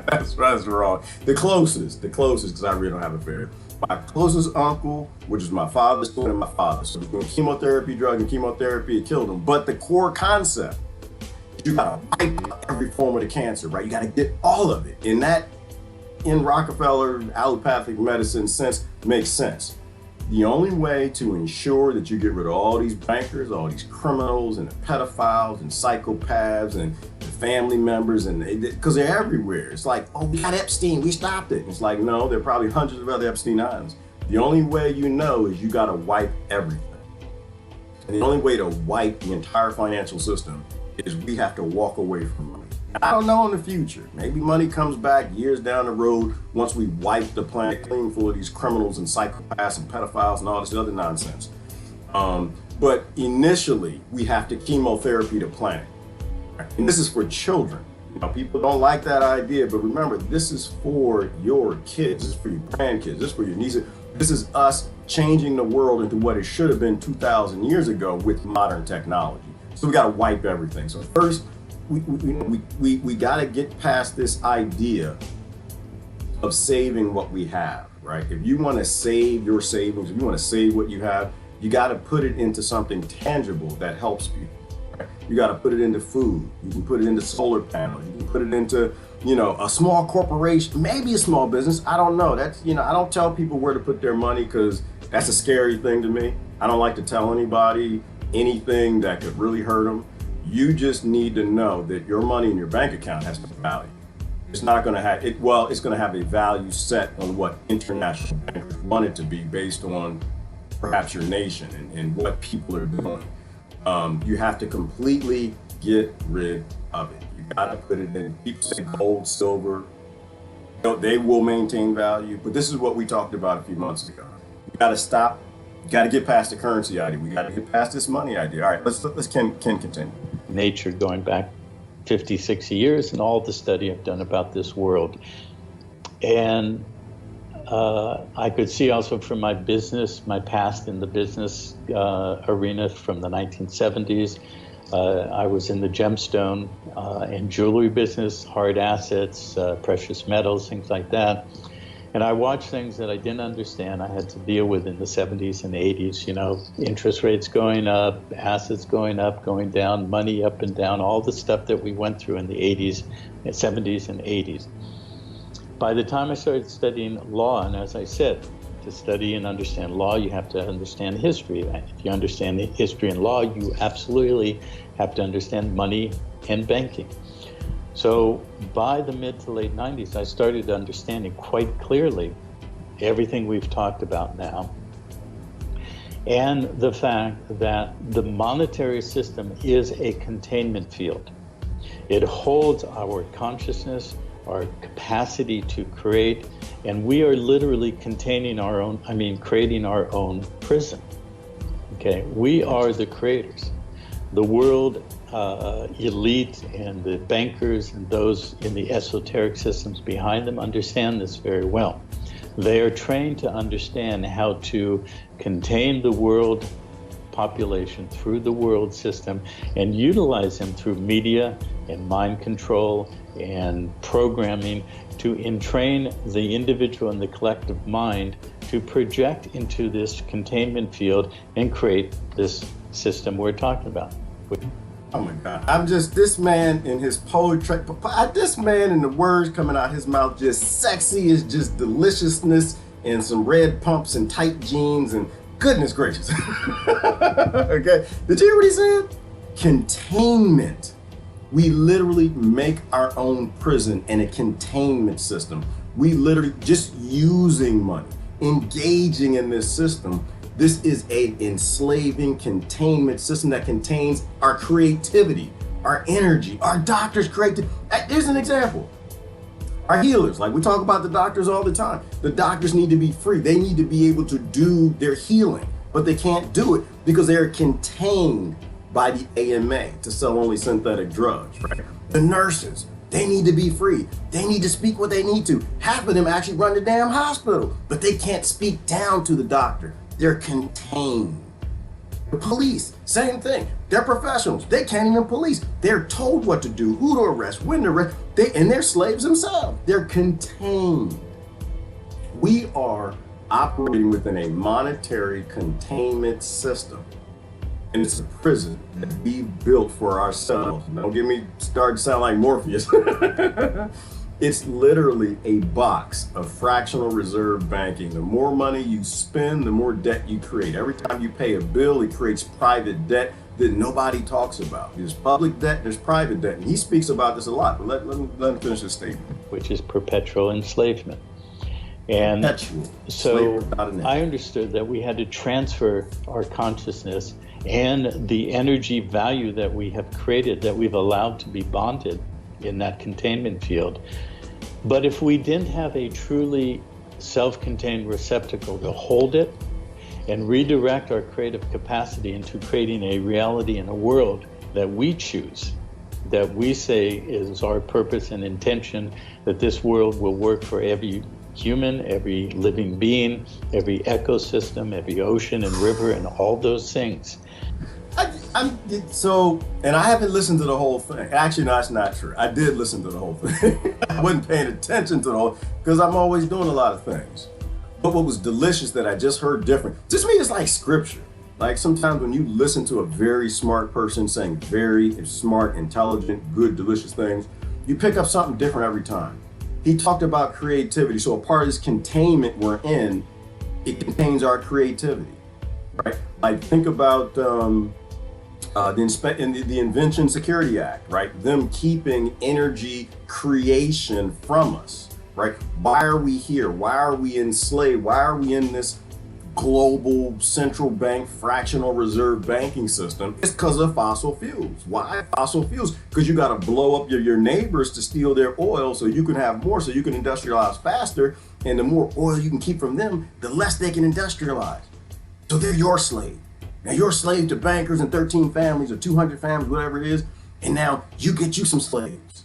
that's wrong. The closest, because I really don't have a favorite. My closest uncle, which is my father's son and my father. So between chemotherapy drug and chemotherapy, it killed him. But the core concept, you gotta wipe out every form of the cancer, right? You gotta get all of it. And that, in Rockefeller allopathic medicine sense, makes sense. The only way to ensure that you get rid of all these bankers, all these criminals and the pedophiles and psychopaths and the family members, and because they're everywhere. It's like, oh, we got Epstein, we stopped it. It's like, no, there are probably hundreds of other Epstein Islands. The only way you know is you got to wipe everything. And the only way to wipe the entire financial system is we have to walk away from money. I don't know in the future. Maybe money comes back years down the road once we wipe the planet clean full of these criminals and psychopaths and pedophiles and all this other nonsense. But initially, we have to chemotherapy the planet. And this is for children. You know, people don't like that idea, but remember, this is for your kids. This is for your grandkids. This is for your nieces. This is us changing the world into what it should have been 2,000 years ago with modern technology. So we got to wipe everything. So first, we got to get past this idea of saving what we have, right? If you want to save your savings, if you want to save what you have, you got to put it into something tangible that helps people. Right? You got to put it into food. You can put it into solar panels. You can put it into, you know, a small corporation, maybe a small business. I don't know. That's, you know, I don't tell people where to put their money because that's a scary thing to me. I don't like to tell anybody anything that could really hurt them. You just need to know that your money in your bank account has no value. It's not going to have it. Well, it's going to have a value set on what international bankers want it to be based on perhaps your nation and what people are doing. You have to completely get rid of it. You got to put it in. People say gold, silver, you know, they will maintain value. But this is what we talked about a few months ago. You got to stop. You got to get past the currency idea. We got to get past this money idea. All right, let's Ken continue. Nature going back 50, 60 years and all the study I've done about this world. And I could see also from my business, my past in the business arena from the 1970s. I was in the gemstone and jewelry business, hard assets, precious metals, things like that. And I watched things that I didn't understand I had to deal with in the 70s and 80s, you know, interest rates going up, assets going up, going down, money up and down, all the stuff that we went through in the 80s, 70s and 80s. By the time I started studying law, and as I said, to study and understand law, you have to understand history. If you understand the history and law, you absolutely have to understand money and banking. So by the mid to late 90s, I started understanding quite clearly everything we've talked about now, and the fact that the monetary system is a containment field. It holds our consciousness, our capacity to create, and we are literally creating our own prison. Okay, we are the creators. The world elite and the bankers and those in the esoteric systems behind them understand this very well. They are trained to understand how to contain the world population through the world system and utilize them through media and mind control and programming to entrain the individual and the collective mind to project into this containment field and create this system we're talking about. Oh my God, I'm just, this man in his poetry, this man and the words coming out his mouth, just sexy as just deliciousness and some red pumps and tight jeans and goodness gracious. Okay, did you hear what he said? Containment. We literally make our own prison and a containment system. We literally just using money, engaging in this system. This is an enslaving containment system that contains our creativity, our energy, our doctors' creativity. Here's an example. Our healers, like we talk about the doctors all the time. The doctors need to be free. They need to be able to do their healing, but they can't do it because they're contained by the AMA to sell only synthetic drugs, right? The nurses, They need to be free. They need to speak what they need to. Half of them actually run the damn hospital, but they can't speak down to the doctor. They're contained. The police, same thing. They're professionals. They can't even police. They're told what to do, who to arrest, when to arrest. And they're slaves themselves. They're contained. We are operating within a monetary containment system. And it's a prison that we built for ourselves. Don't get me started to sound like Morpheus. It's literally a box of fractional reserve banking. The more money you spend, the more debt you create. Every time you pay a bill, it creates private debt that nobody talks about. There's public debt, there's private debt. And he speaks about this a lot, but let him finish his statement. Which is perpetual enslavement. And perpetual. So I understood that we had to transfer our consciousness and the energy value that we have created, that we've allowed to be bonded in that containment field. But if we didn't have a truly self-contained receptacle to hold it and redirect our creative capacity into creating a reality and a world that we choose, that we say is our purpose and intention, that this world will work for every human, every living being, every ecosystem, every ocean and river and all those things. And I haven't listened to the whole thing. Actually, no, that's not true. I did listen to the whole thing. I wasn't paying attention to the whole, because I'm always doing a lot of things. But what was delicious that I just heard different, just me, it's like scripture. Like sometimes when you listen to a very smart person saying very smart, intelligent, good, delicious things, you pick up something different every time. He talked about creativity. So a part of this containment we're in, it contains our creativity, right? Like think about the Invention Security Act, right? Them keeping energy creation from us, right? Why are we here? Why are we enslaved? Why are we in this global central bank fractional reserve banking system? It's because of fossil fuels. Why fossil fuels? Because you got to blow up your neighbors to steal their oil so you can have more, so you can industrialize faster. And the more oil you can keep from them, the less they can industrialize. So they're your slave. Now you're a slave to bankers and 13 families or 200 families, whatever it is. And now you get you some slaves.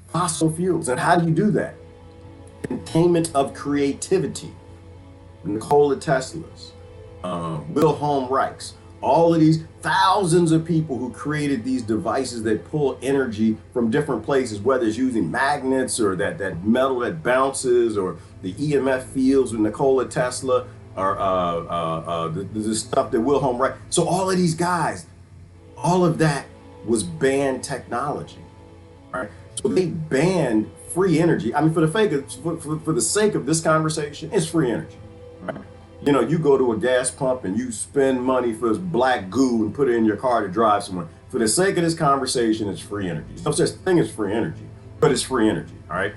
Fossil fuels. And how do you do that? Containment of creativity. Nikola Tesla's, Wilhelm Reich's, all of these thousands of people who created these devices that pull energy from different places, whether it's using magnets or that metal that bounces or the EMF fields with Nikola Tesla or the stuff that Wilhelm Reich. So all of these guys, all of that was banned technology, right? So they banned free energy. I mean, for the sake of this conversation, it's free energy. Right. You know, you go to a gas pump and you spend money for this black goo and put it in your car to drive somewhere. For the sake of this conversation, it's free energy. No such thing as free energy, but it's free energy, all right?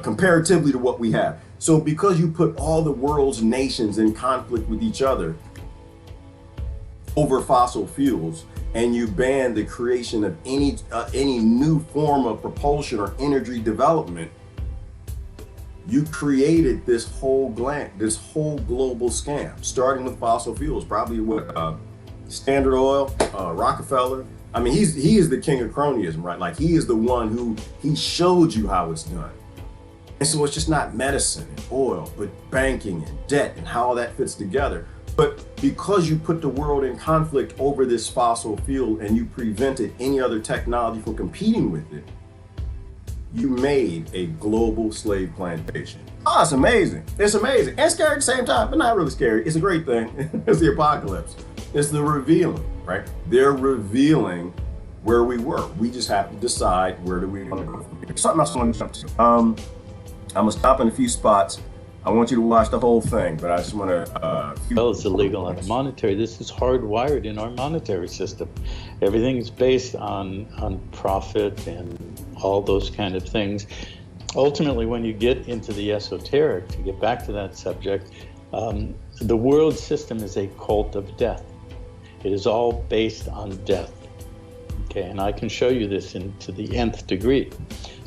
Comparatively to what we have. So because you put all the world's nations in conflict with each other over fossil fuels, and you ban the creation of any new form of propulsion or energy development, you created this whole global scam, starting with fossil fuels. Probably what Standard Oil, Rockefeller. I mean, he is the king of cronyism, right? Like he is the one who he showed you how it's done. And so it's just not medicine and oil, but banking and debt and how all that fits together. But because you put the world in conflict over this fossil fuel and you prevented any other technology from competing with it, you made a global slave plantation. Oh, it's amazing. It's amazing. And scary at the same time, but not really scary. It's a great thing. It's the apocalypse. It's the revealing, right? They're revealing where we were. We just have to decide where do we want to go from here. Something else I want to jump to. I'm going to stop in a few spots. I want you to watch the whole thing, but I just want to... Well, it's illegal on the monetary. This is hardwired in our monetary system. Everything is based on profit and all those kind of things. Ultimately, when you get into the esoteric, to get back to that subject, the world system is a cult of death. It is all based on death. Okay, and I can show you this to the nth degree.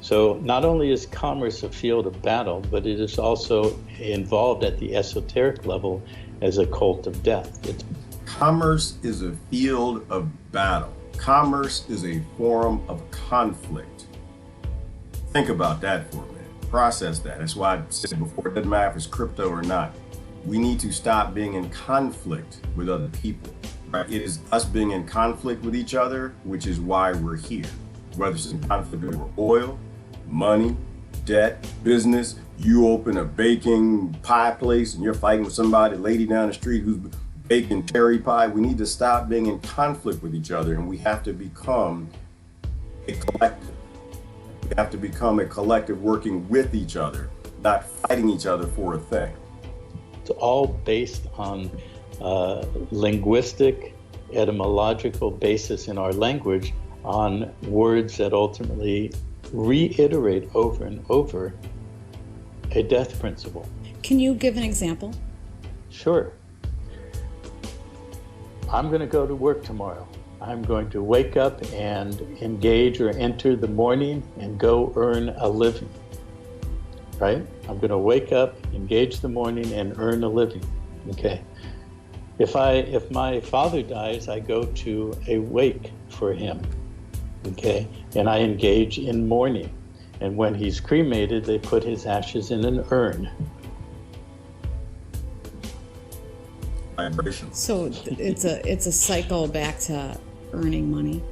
So not only is commerce a field of battle, but it is also involved at the esoteric level as a cult of death. Commerce is a field of battle. Commerce is a form of conflict. Think about that for a minute. Process that. That's why I said before, it doesn't matter if it's crypto or not. We need to stop being in conflict with other people. Right? It is us being in conflict with each other, which is why we're here. Whether it's in conflict over oil, money, debt, business, you open a baking pie place and you're fighting with somebody, lady down the street who's baking cherry pie. We need to stop being in conflict with each other, and we have to become a collective. We have to become a collective working with each other, not fighting each other for a thing. It's all based on linguistic, etymological basis in our language on words that ultimately reiterate over and over a death principle. Can you give an example? Sure. I'm going to go to work tomorrow. I'm going to wake up and engage or enter the morning and go earn a living. Right? I'm going to wake up, engage the morning, and earn a living. Okay. If my father dies, I go to a wake for him. Okay. And I engage in mourning. And when he's cremated, they put his ashes in an urn. Vibration. So it's a cycle back to earning money.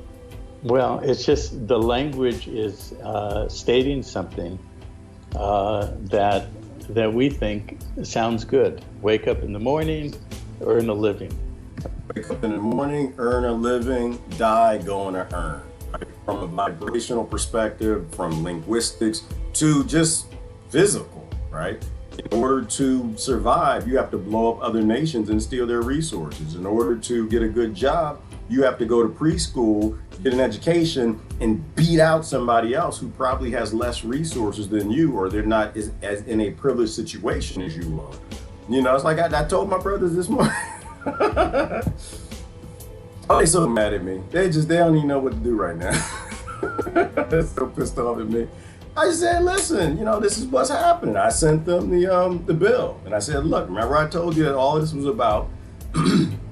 Well, it's just the language is stating something that we think sounds good. Wake up in the morning, earn a living. Wake up in the morning, earn a living, die going to earn. Right? From a vibrational perspective, from linguistics to just physical, right? In order to survive, you have to blow up other nations and steal their resources. In order to get a good job, you have to go to preschool, get an education, and beat out somebody else who probably has less resources than you, or they're not as in a privileged situation as you are. You know, it's like I told my brothers this morning. Oh, they so mad at me. They don't even know what to do right now. They're so pissed off at me. I said, listen, this is what's happening. I sent them the bill. And I said, look, remember I told you that all this was about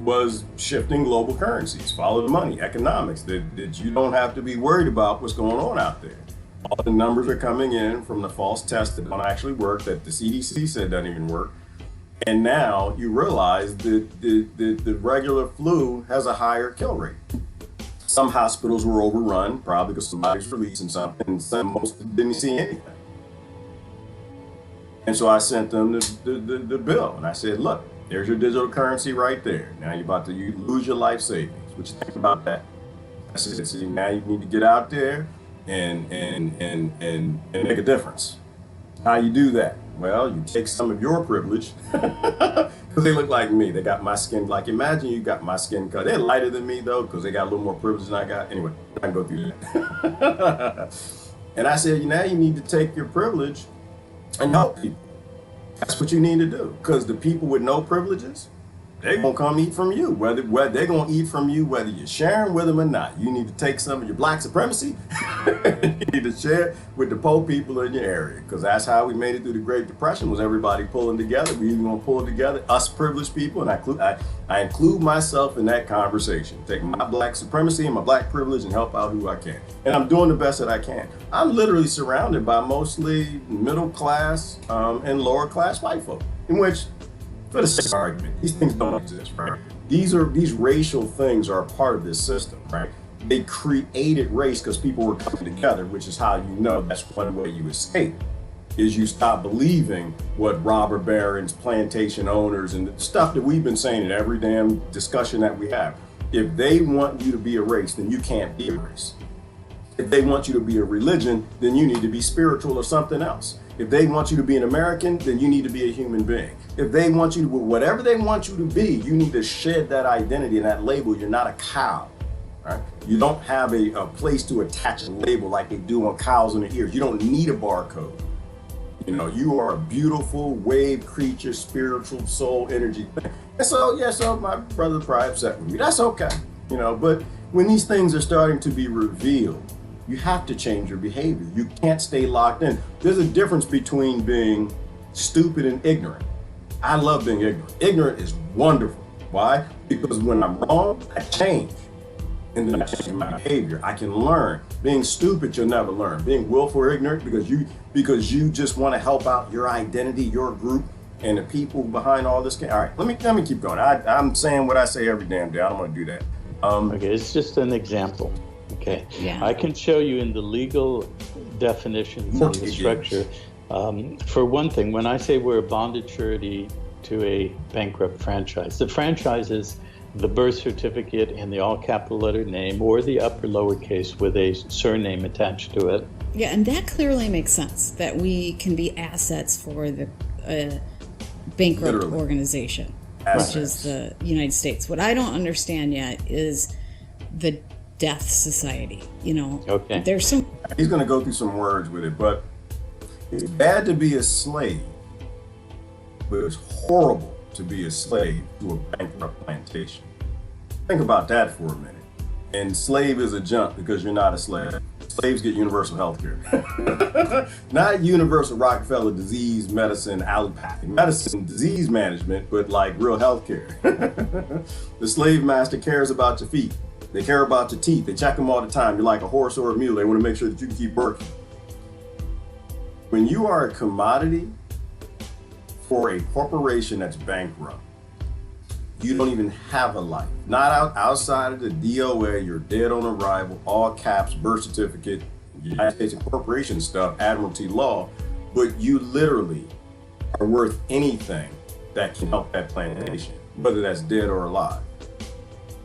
was shifting global currencies, follow the money, economics, that you don't have to be worried about what's going on out there. All the numbers are coming in from the false tests that don't actually work, that the CDC said doesn't even work. And now you realize that the regular flu has a higher kill rate. Some hospitals were overrun, probably because somebody's releasing something, and most didn't see anything. And so I sent them the bill, and I said, look, there's your digital currency right there. Now you're about to lose your life savings. What you think about that? I said, see, now you need to get out there and make a difference. How you do that? Well, you take some of your privilege, because they look like me. They got my skin, like imagine you got my skin color. They're lighter than me though, because they got a little more privilege than I got. Anyway, I can go through that. And I said, now you need to take your privilege and help people. That's what you need to do, because the people with no privileges, they're gonna come eat from you. Whether they're gonna eat from you, whether you're sharing with them or not. You need to take some of your black supremacy. You need to share it with the poor people in your area, because that's how we made it through the Great Depression. Was everybody pulling together? We even gonna pull together, us privileged people, and I include myself in that conversation. Take my black supremacy and my black privilege and help out who I can. And I'm doing the best that I can. I'm literally surrounded by mostly middle class and lower class white folk, in which, for the sake of argument, these things don't exist, right? These racial things are a part of this system, right? They created race because people were coming together, which is how you know that's one way you escape, is you stop believing what robber barons, plantation owners, and the stuff that we've been saying in every damn discussion that we have. If they want you to be a race, then you can't be a race. If they want you to be a religion, then you need to be spiritual or something else. If they want you to be an American, then you need to be a human being. If they want you to, whatever they want you to be, you need to shed that identity and that label. You're not a cow, right? You don't have a place to attach a label like they do on cows in the ears. You don't need a barcode. You are a beautiful wave creature, spiritual soul energy thing. And so my brother probably upset with me. That's okay, but when these things are starting to be revealed, you have to change your behavior. You can't stay locked in. There's a difference between being stupid and ignorant. I love being ignorant. Ignorant is wonderful. Why? Because when I'm wrong, I change. and then I change my behavior. I can learn. Being stupid, you'll never learn. Being willful or ignorant because you just want to help out your identity, your group, and the people behind all this. All right, let me keep going. I'm saying what I say every damn day. I don't want to do that. Okay, it's just an example. Okay, Yeah. I can show you in the legal definitions and the structure. For one thing, when I say we're a bonded surety to a bankrupt franchise, the franchise is the birth certificate and the all capital letter name or the upper lowercase with a surname attached to it. Yeah, and that clearly makes sense, that we can be assets for the bankrupt Literally. organization, Assets. which is the United States. What I don't understand yet is the death society. Okay. There's some. He's going to go through some words with it, but it's bad to be a slave, but it's horrible to be a slave to a bankrupt plantation. Think about that for a minute. And slave is a jump because you're not a slave. Slaves get universal health care. Not universal Rockefeller disease medicine, allopathic medicine, disease management, but like real health care. The slave master cares about your feet. They care about your teeth. They check them all the time. You're like a horse or a mule. They want to make sure that you can keep working. When you are a commodity for a corporation that's bankrupt, you don't even have a life. Not outside of the DOA, you're dead on arrival, all caps, birth certificate, United States Incorporation stuff, Admiralty law, but you literally are worth anything that can help that plantation, whether that's dead or alive.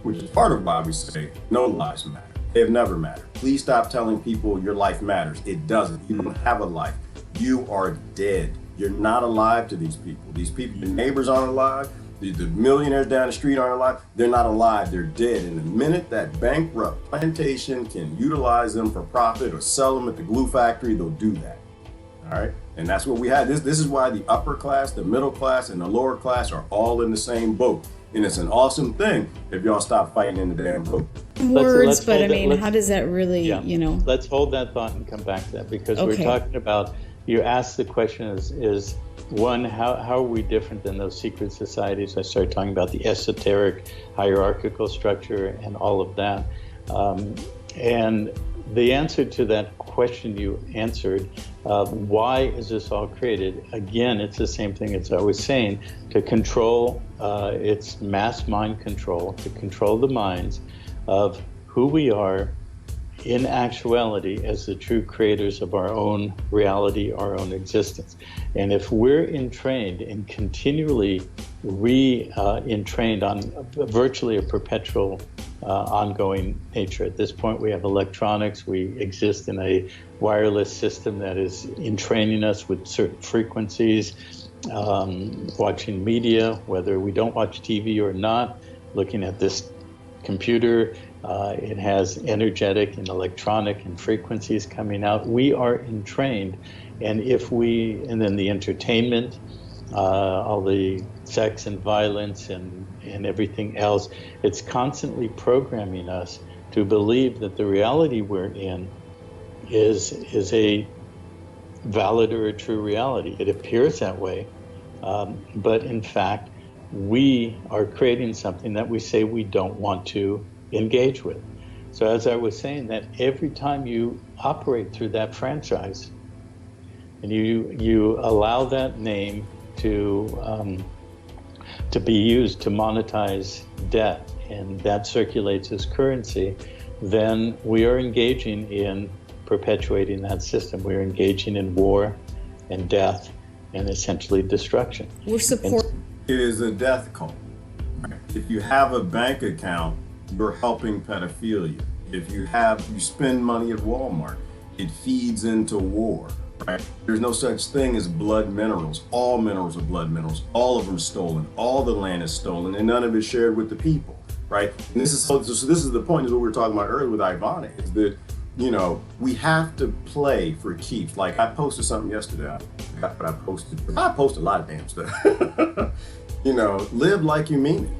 Which is part of why we say no lives matter. They have never mattered. Please stop telling people your life matters. It doesn't. You don't have a life. You are dead. You're not alive to these people. These people, your neighbors aren't alive. The millionaires down the street aren't alive. They're not alive. They're dead. And the minute that bankrupt plantation can utilize them for profit or sell them at the glue factory, they'll do that. All right. And that's what we had. This is why the upper class, the middle class, and the lower class are all in the same boat. And it's an awesome thing if y'all stop fighting in the damn boat. Words, but I mean, how does that really, Let's hold that thought and come back to that, because Okay. we're talking about, you asked the question is one, how are we different than those secret societies? I started talking about the esoteric hierarchical structure and all of that. And the answer to that question you answered, why is this all created? Again, it's the same thing as I was saying, to control, it's mass mind control, to control the minds of who we are in actuality as the true creators of our own reality, our own existence. And if we're entrained and continually entrained on virtually a perpetual ongoing nature. At this point, we have electronics. We exist in a wireless system that is entraining us with certain frequencies, watching media, whether we don't watch TV or not, looking at this computer, it has energetic and electronic and frequencies coming out. We are entrained, and and then the entertainment, all the sex and violence and everything else, it's constantly programming us to believe that the reality we're in is a valid or a true reality. It appears that way, but in fact, we are creating something that we say we don't want to engage with. So as I was saying, that every time you operate through that franchise and you allow that name to be used to monetize debt, and that circulates as currency, then we are engaging in perpetuating that system. We're engaging in war and death and essentially destruction. We're supporting. It is a death cult. If you have a bank account, you're helping pedophilia. If you spend money at Walmart, it feeds into war. Right? There's no such thing as blood minerals. All minerals are blood minerals. All of them are stolen. All the land is stolen, and none of it is shared with the people. Right? And this is the point of what we were talking about earlier with Ivana, is that we have to play for keeps. Like I posted something yesterday. I forgot what I posted. I post a lot of damn stuff. Live like you mean it.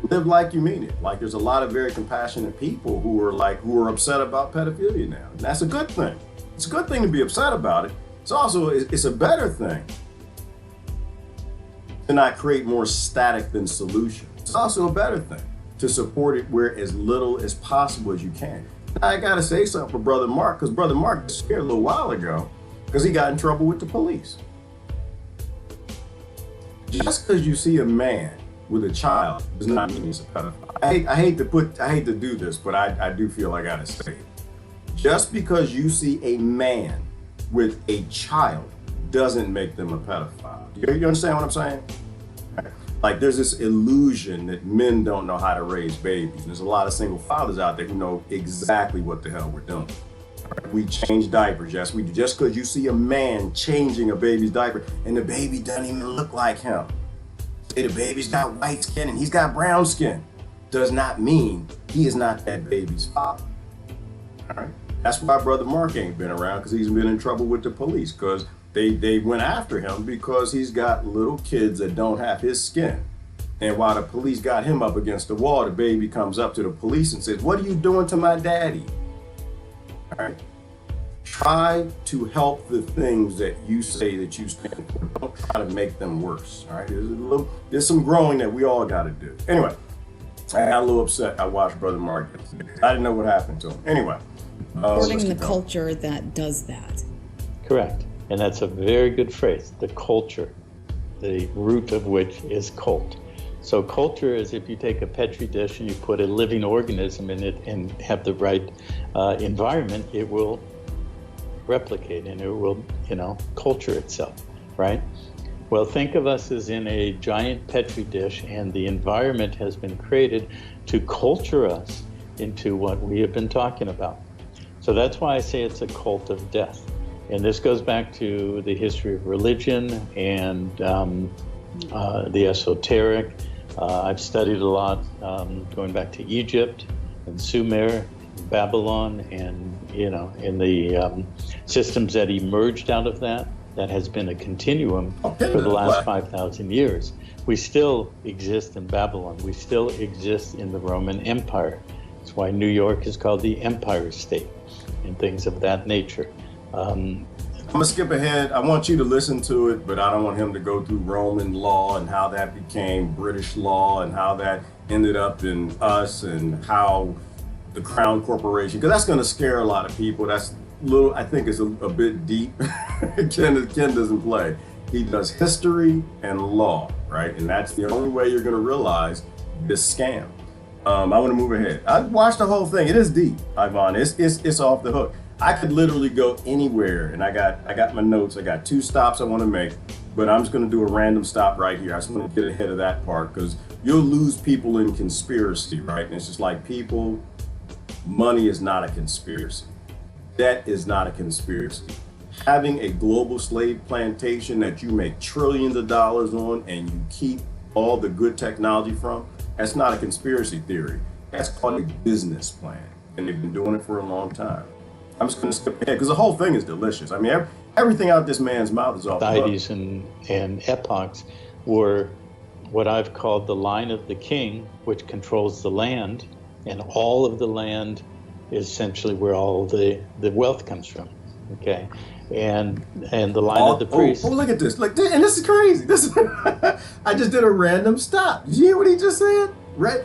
Live like you mean it. Like there's a lot of very compassionate people who are upset about pedophilia now. And that's a good thing. It's a good thing to be upset about it. It's a better thing to not create more static than solution. It's also a better thing. to support it where as little as possible as you can. I gotta say something for Brother Mark, because Brother Mark was scared a little while ago because he got in trouble with the police. Just because you see a man with a child does not mean he's a pedophile. I hate to do this, but I do feel I gotta say it. Just because you see a man with a child doesn't make them a pedophile. You understand what I'm saying? Like, there's this illusion that men don't know how to raise babies. There's a lot of single fathers out there who know exactly what the hell we're doing. We change diapers, yes, we do. Just because you see a man changing a baby's diaper and the baby doesn't even look like him. Say the baby's got white skin and he's got brown skin, does not mean he is not that baby's father. All right? That's why Brother Mark ain't been around, because he's been in trouble with the police, because they went after him because he's got little kids that don't have his skin. And while the police got him up against the wall, the baby comes up to the police and says, "What are you doing to my daddy?" All right. Try to help the things that you say that you stand for. Don't try to make them worse. All right. There's some growing that we all got to do. Anyway, I got a little upset. I watched Brother Mark. I didn't know what happened to him. Anyway. Supporting the culture that does that. Correct. And that's a very good phrase, the culture, the root of which is cult. So culture is if you take a Petri dish and you put a living organism in it and have the right environment, it will replicate and it will, culture itself, right? Well, think of us as in a giant Petri dish, and the environment has been created to culture us into what we have been talking about. So that's why I say it's a cult of death. And this goes back to the history of religion and the esoteric. I've studied a lot going back to Egypt and Sumer, Babylon, and in the systems that emerged out of that has been a continuum for the last 5,000 years. We still exist in Babylon. We still exist in the Roman Empire. That's why New York is called the Empire State and things of that nature. I'm gonna skip ahead. I want you to listen to it, but I don't want him to go through Roman law and how that became British law and how that ended up in us and how the Crown Corporation, because that's gonna scare a lot of people. That's I think it's a bit deep. Ken doesn't play. He does history and law, right? And that's the only way you're gonna realize this scam. I want to move ahead. I watched the whole thing. It is deep, Ivan. It's off the hook. I could literally go anywhere, and I got my notes. I got 2 stops I want to make, but I'm just going to do a random stop right here. I just want to get ahead of that part, because you'll lose people in conspiracy, right? And it's just like, people, money is not a conspiracy. Debt is not a conspiracy. Having a global slave plantation that you make trillions of dollars on and you keep all the good technology from, that's not a conspiracy theory. That's called a business plan, and they've been doing it for a long time. I'm just going to skip ahead because the whole thing is delicious. I mean, everything out this man's mouth is off the hook. Societies and epochs were what I've called the line of the king, which controls the land, and all of the land is essentially where all the wealth comes from. Okay, and the line of the priest. Oh, look at this! Like, and this is crazy. I just did a random stop. Did you hear what he just said? Right?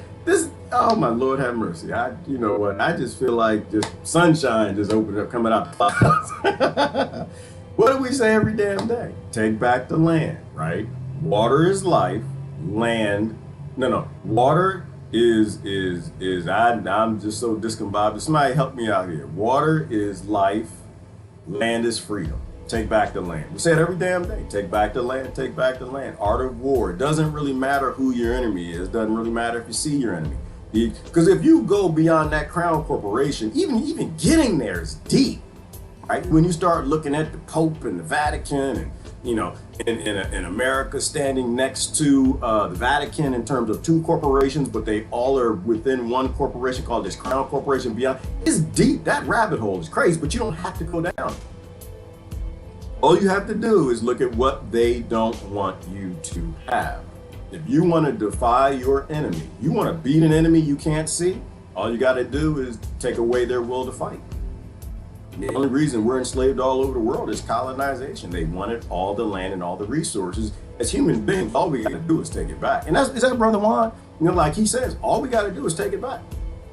Oh my Lord, have mercy. You know what? I just feel like just sunshine just opened up, coming out the clouds. What do we say every damn day? Take back the land, right? Water is life. Land, no. Water is I'm just so discombobulated. Somebody help me out here. Water is life. Land is freedom. Take back the land. We say it every damn day. Take back the land, take back the land. Art of war. It doesn't really matter who your enemy is. It doesn't really matter if you see your enemy. Because if you go beyond that Crown Corporation, even getting there is deep, right? When you start looking at the Pope and the Vatican and, in America standing next to the Vatican in terms of 2 corporations, but they all are within one corporation called this Crown Corporation beyond, it's deep. That rabbit hole is crazy, but you don't have to go down. All you have to do is look at what they don't want you to have. If you want to defy your enemy, you want to beat an enemy you can't see, all you got to do is take away their will to fight. The only reason we're enslaved all over the world is colonization. They wanted all the land and all the resources, As human beings, all we got to do is take it back. And is that Brother Juan? You know, like he says, all we got to do is take it back.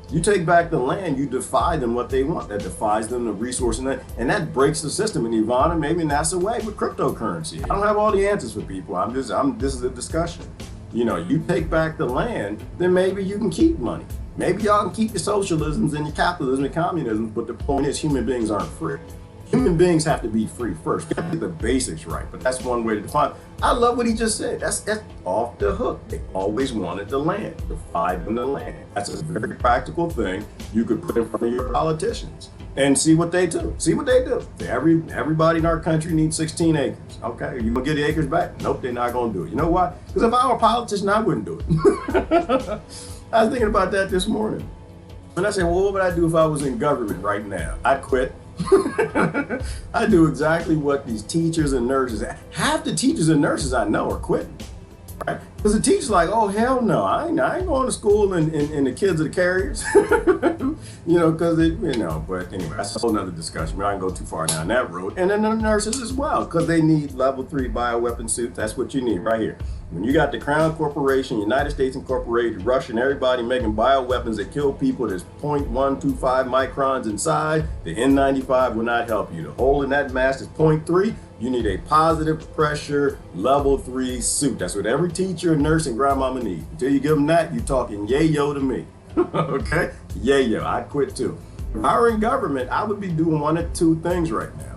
You take back the land, you defy them what they want. That defies them the resource, and that breaks the system. And Ivana, maybe that's the way with cryptocurrency. I don't have all the answers for people. This is a discussion. You know, you take back the land, then maybe you can keep money. Maybe y'all can keep your socialisms and your capitalism and communism, but the point is human beings aren't free. Human beings have to be free first. You gotta get the basics right, but that's one way to define it. I love what he just said. That's off the hook. They always wanted the land, defy them the land. That's a very practical thing you could put in front of your politicians and see what they do. See what they do. Everybody in our country needs 16 acres. Okay, you gonna get the acres back? Nope, they're not gonna do it. You know why? Because if I were a politician, I wouldn't do it. I was thinking about that this morning. And I said, well, what would I do if I was in government right now? I'd quit. I do exactly what these teachers and nurses, half the teachers and nurses I know are quitting, right? Because the teacher's like, oh, hell no, I ain't going to school and the kids are the carriers, you know, because but anyway, that's a whole nother discussion. But I can go too far down that road. And then the nurses as well, because they need level 3 bioweapon suits. That's what you need right here. When you got the Crown Corporation, United States Incorporated, Russia, and everybody making bioweapons that kill people that's 0.125 microns inside, the N95 will not help you. The hole in that mask is 0.3. You need a positive pressure level 3 suit. That's what every teacher, nurse, and grandmama need. Until you give them that, you're talking yayo to me. Okay? Yayo. I'd quit too. If I were in government, I would be doing one of two things right now.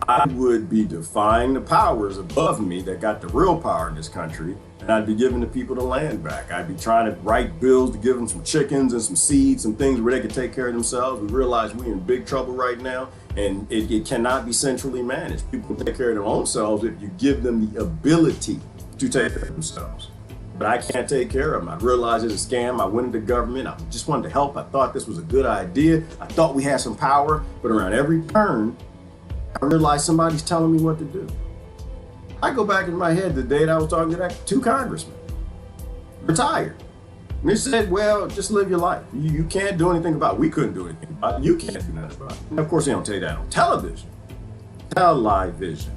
I would be defying the powers above me that got the real power in this country, and I'd be giving the people the land back. I'd be trying to write bills to give them some chickens and some seeds, some things where they could take care of themselves. We realize we're in big trouble right now, and it cannot be centrally managed. People can take care of their own selves if you give them the ability to take care of themselves. But I can't take care of them. I realized it's a scam. I went into government. I just wanted to help. I thought this was a good idea. I thought we had some power, but around every turn, I realized somebody's telling me what to do. I go back in my head the day that I was talking to that 2 congressmen, retired. And they said, well, just live your life. You can't do anything about it. We couldn't do anything about it. You can't do nothing about it. And of course, they don't tell you that on television. Television.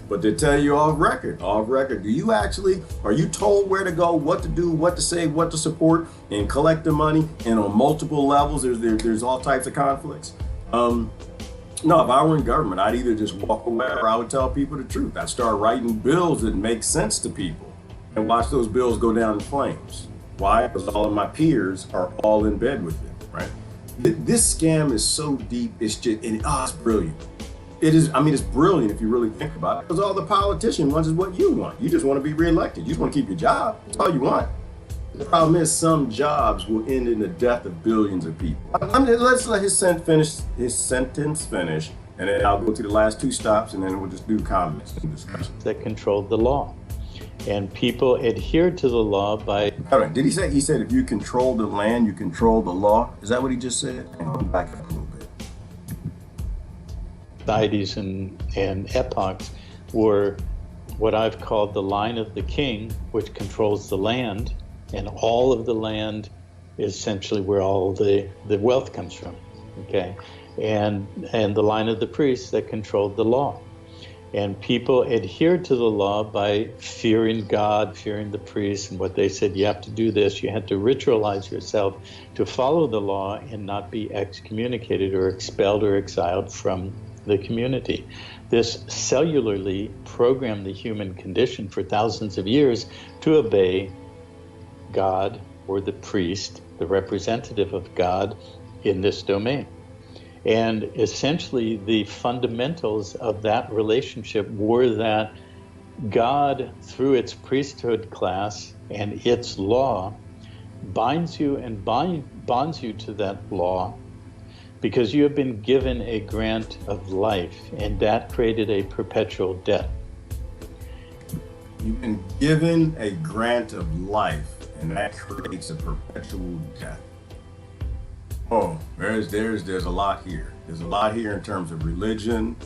But they tell you off record. Are you told where to go, what to do, what to say, what to support, and collect the money? And on multiple levels, there's all types of conflicts. No, if I were in government, I'd either just walk away or I would tell people the truth. I'd start writing bills that make sense to people and watch those bills go down in flames. Why? Because all of my peers are all in bed with it, right? This scam is so deep, it's brilliant. It's brilliant if you really think about it, because all the politician wants is what you want. You just want to be reelected. You just want to keep your job. That's all you want. The problem is some jobs will end in the death of billions of people. Let's let his sentence finish, and then I'll go to the last 2 stops, and then we'll just do comments and discussion. That controlled the law. And people adhered to the law by... All right, he said if you control the land, you control the law? Is that what he just said? I'll back up a little bit. Societies and epochs were what I've called the line of the king, which controls the land. And all of the land is essentially where all the wealth comes from, okay? And the line of the priests that controlled the law. And people adhered to the law by fearing God, fearing the priests, and what they said, you have to do this, you had to ritualize yourself to follow the law and not be excommunicated or expelled or exiled from the community. This cellularly programmed the human condition for thousands of years to obey God or the priest, the representative of God in this domain. And essentially the fundamentals of that relationship were that God, through its priesthood class and its law, binds you and bonds you to that law because you have been given a grant of life, and that created a perpetual debt. You've been given a grant of life, and that creates a perpetual death. Oh, there's a lot here. There's a lot here in terms of religion,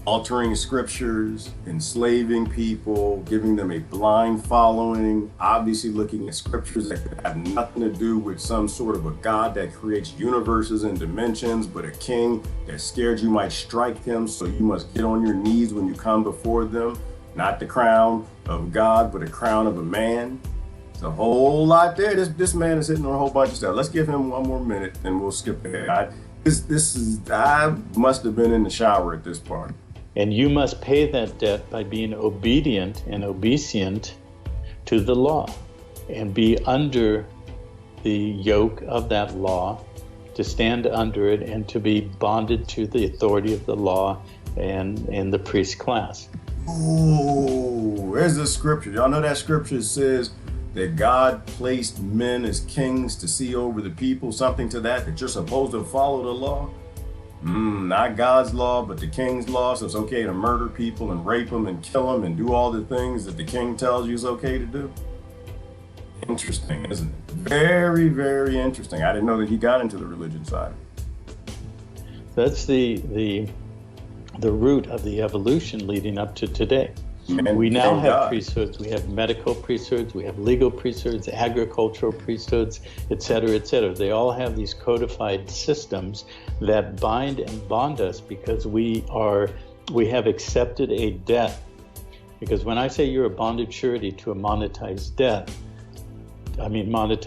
altering scriptures, enslaving people, giving them a blind following, obviously looking at scriptures that could have nothing to do with some sort of a God that creates universes and dimensions, but a king that's scared you might strike him, so you must get on your knees when you come before them. Not the crown of God, but a crown of a man. It's a whole lot there. This man is hitting on a whole bunch of stuff. Let's give him one more minute, and we'll skip ahead. I must have been in the shower at this part. And you must pay that debt by being obedient and obeisant to the law, and be under the yoke of that law, to stand under it, and to be bonded to the authority of the law and the priest class. Oh, where's the scripture? Y'all know that scripture says that God placed men as kings to see over the people, something to that you're supposed to follow the law. Not God's law, but the king's law. So it's okay to murder people and rape them and kill them and do all the things that the king tells you is okay to do. Interesting, isn't it? Very, very interesting. I didn't know that he got into the religion side. That's the root of the evolution leading up to today. We now have priesthoods. We have medical priesthoods. We have legal priesthoods, agricultural priesthoods, et cetera, et cetera. They all have these codified systems that bind and bond us because we have accepted a debt. Because when I say you're a bonded surety to a monetized debt, I mean bonded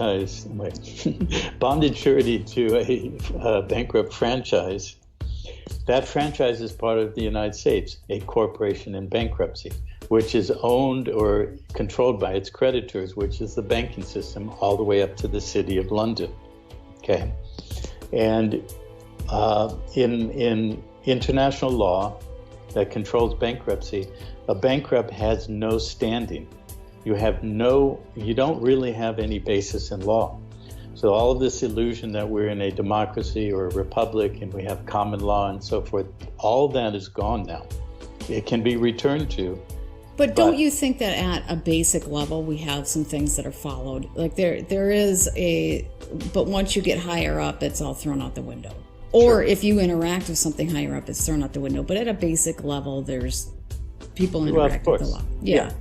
surety to a bankrupt franchise. That franchise is part of the United States, a corporation in bankruptcy, which is owned or controlled by its creditors, which is the banking system all the way up to the City of London. Okay, and in international law that controls bankruptcy, a bankrupt has no standing. You don't really have any basis in law. So all of this illusion that we're in a democracy or a republic and we have common law and so forth, all that is gone now. It can be returned to. But don't you think that at a basic level we have some things that are followed? Like there is but once you get higher up, it's all thrown out the window. Or sure. If you interact with something higher up, it's thrown out the window. But at a basic level, there's people interact with the law. Yeah.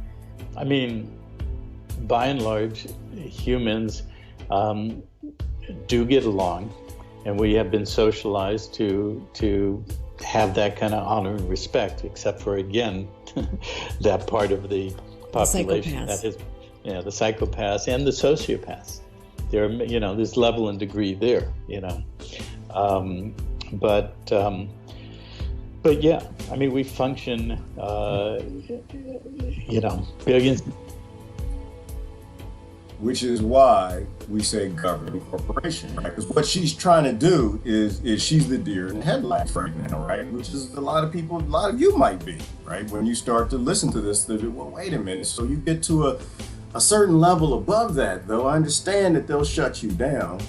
I mean, by and large, humans do get along, and we have been socialized to have that kind of honor and respect, except for, again, that part of the population that is, the psychopaths and the sociopaths. There, there's level and degree there, but yeah, I mean, we function, billions. Which is why we say governing corporation, right? Because what she's trying to do is she's the deer in the headlights right now, right? Which is a lot of you might be, right? When you start to listen to this, well, wait a minute. So you get to a certain level above that, though. I understand that they'll shut you down.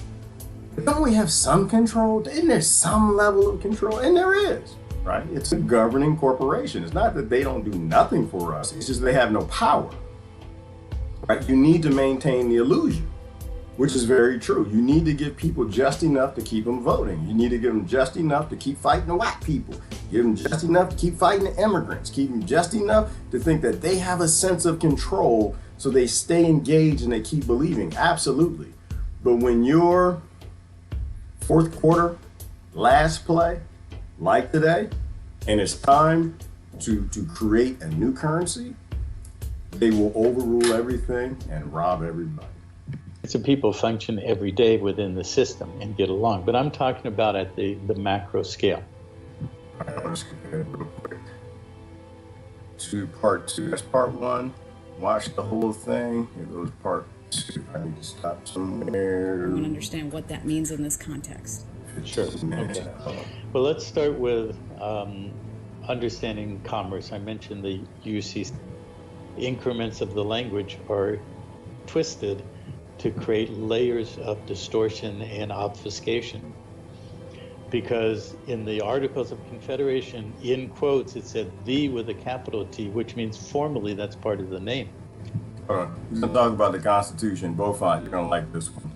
But don't we have some control? Isn't there some level of control? And there is, right? It's a governing corporation. It's not that they don't do nothing for us. It's just they have no power. Right? You need to maintain the illusion, which is very true. You need to give people just enough to keep them voting. You need to give them just enough to keep fighting the white people. Give them just enough to keep fighting the immigrants. Keep them just enough to think that they have a sense of control so they stay engaged and they keep believing. Absolutely. But when your fourth quarter, last play, like today, and it's time to create a new currency, they will overrule everything and rob everybody. So people function every day within the system and get along. But I'm talking about at the macro scale. All right, let's get ahead real quick to part 2. That's part 1. Watch the whole thing. Here goes part 2. I need to stop somewhere. I want to understand what that means in this context. Sure. Okay. Well, let's start with understanding commerce. I mentioned the UC increments of the language are twisted to create layers of distortion and obfuscation. Because in the Articles of Confederation, in quotes, it said "the" with a capital T, which means formally that's part of the name. We're going to talk about the Constitution. Both sides, you're going to like this one.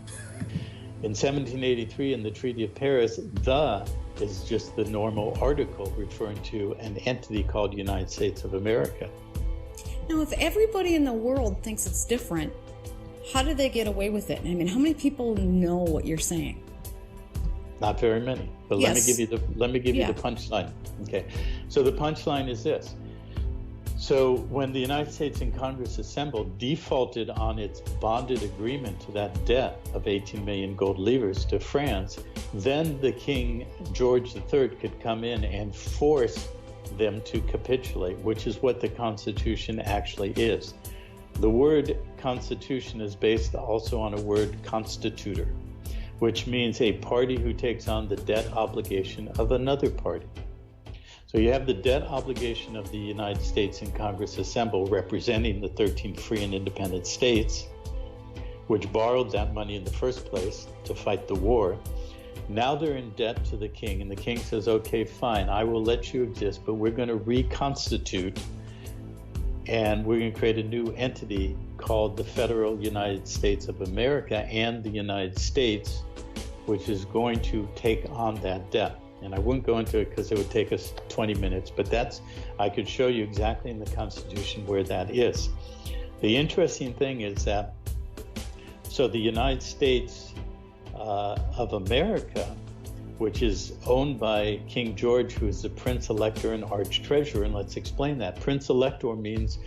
In 1783, in the Treaty of Paris, "the" is just the normal article referring to an entity called United States of America. Now, if everybody in the world thinks it's different, how do they get away with it? I mean, how many people know what you're saying? Not very many. But yes. let me give you the punchline. Okay. So the punchline is this. So when the United States in Congress assembled, defaulted on its bonded agreement to that debt of 18 million gold livres to France, then the King George III could come in and force them to capitulate, which is what the Constitution actually is. The word Constitution is based also on a word constitutor, which means a party who takes on the debt obligation of another party. So you have the debt obligation of the United States in Congress assembled, representing the 13 free and independent states, which borrowed that money in the first place to fight the war. Now they're in debt to the king, and the king says, okay, fine, I will let you exist, but we're going to reconstitute, and we're going to create a new entity called the Federal United States of America and the United States, which is going to take on that debt. And I wouldn't go into it because it would take us 20 minutes, but I could show you exactly in the Constitution where that is. The interesting thing is that, so the United States of America, which is owned by King George, who is the Prince Elector and Arch Treasurer, and let's explain that. Prince Elector means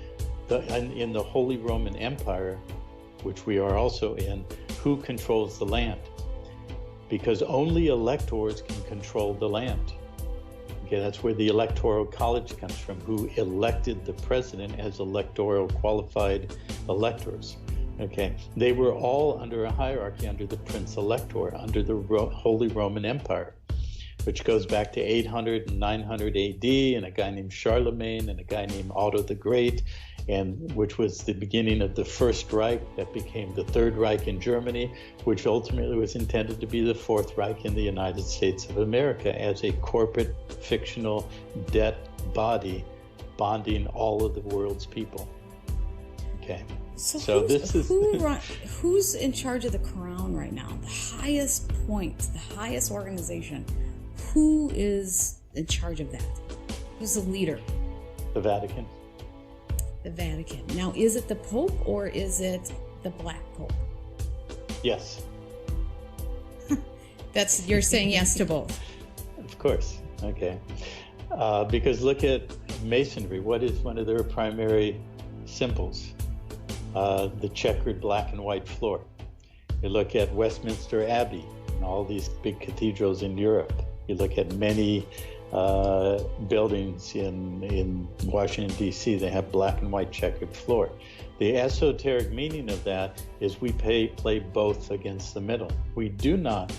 in the Holy Roman Empire, which we are also in, who controls the land. Because only electors can control the land. Okay, that's where the Electoral College comes from, who elected the president as electoral qualified electors. Okay, they were all under a hierarchy under the Prince Elector, under the Holy Roman Empire, which goes back to 800 and 900 AD, and a guy named Charlemagne and a guy named Otto the Great, and which was the beginning of the First Reich that became the Third Reich in Germany, which ultimately was intended to be the Fourth Reich in the United States of America as a corporate fictional debt body bonding all of the world's people. Okay. So who's in charge of the crown right now? The highest point, the highest organization. Who is in charge of that? Who's the leader? The Vatican. The Vatican. Now, is it the Pope or is it the Black Pope? Yes. You're saying yes to both. Of course. Okay. Because look at Masonry. What is one of their primary symbols? The checkered black and white floor. You look at Westminster Abbey and all these big cathedrals in Europe. You look at many buildings in Washington, D.C., they have black and white checkered floor. The esoteric meaning of that is we play both against the middle. We do not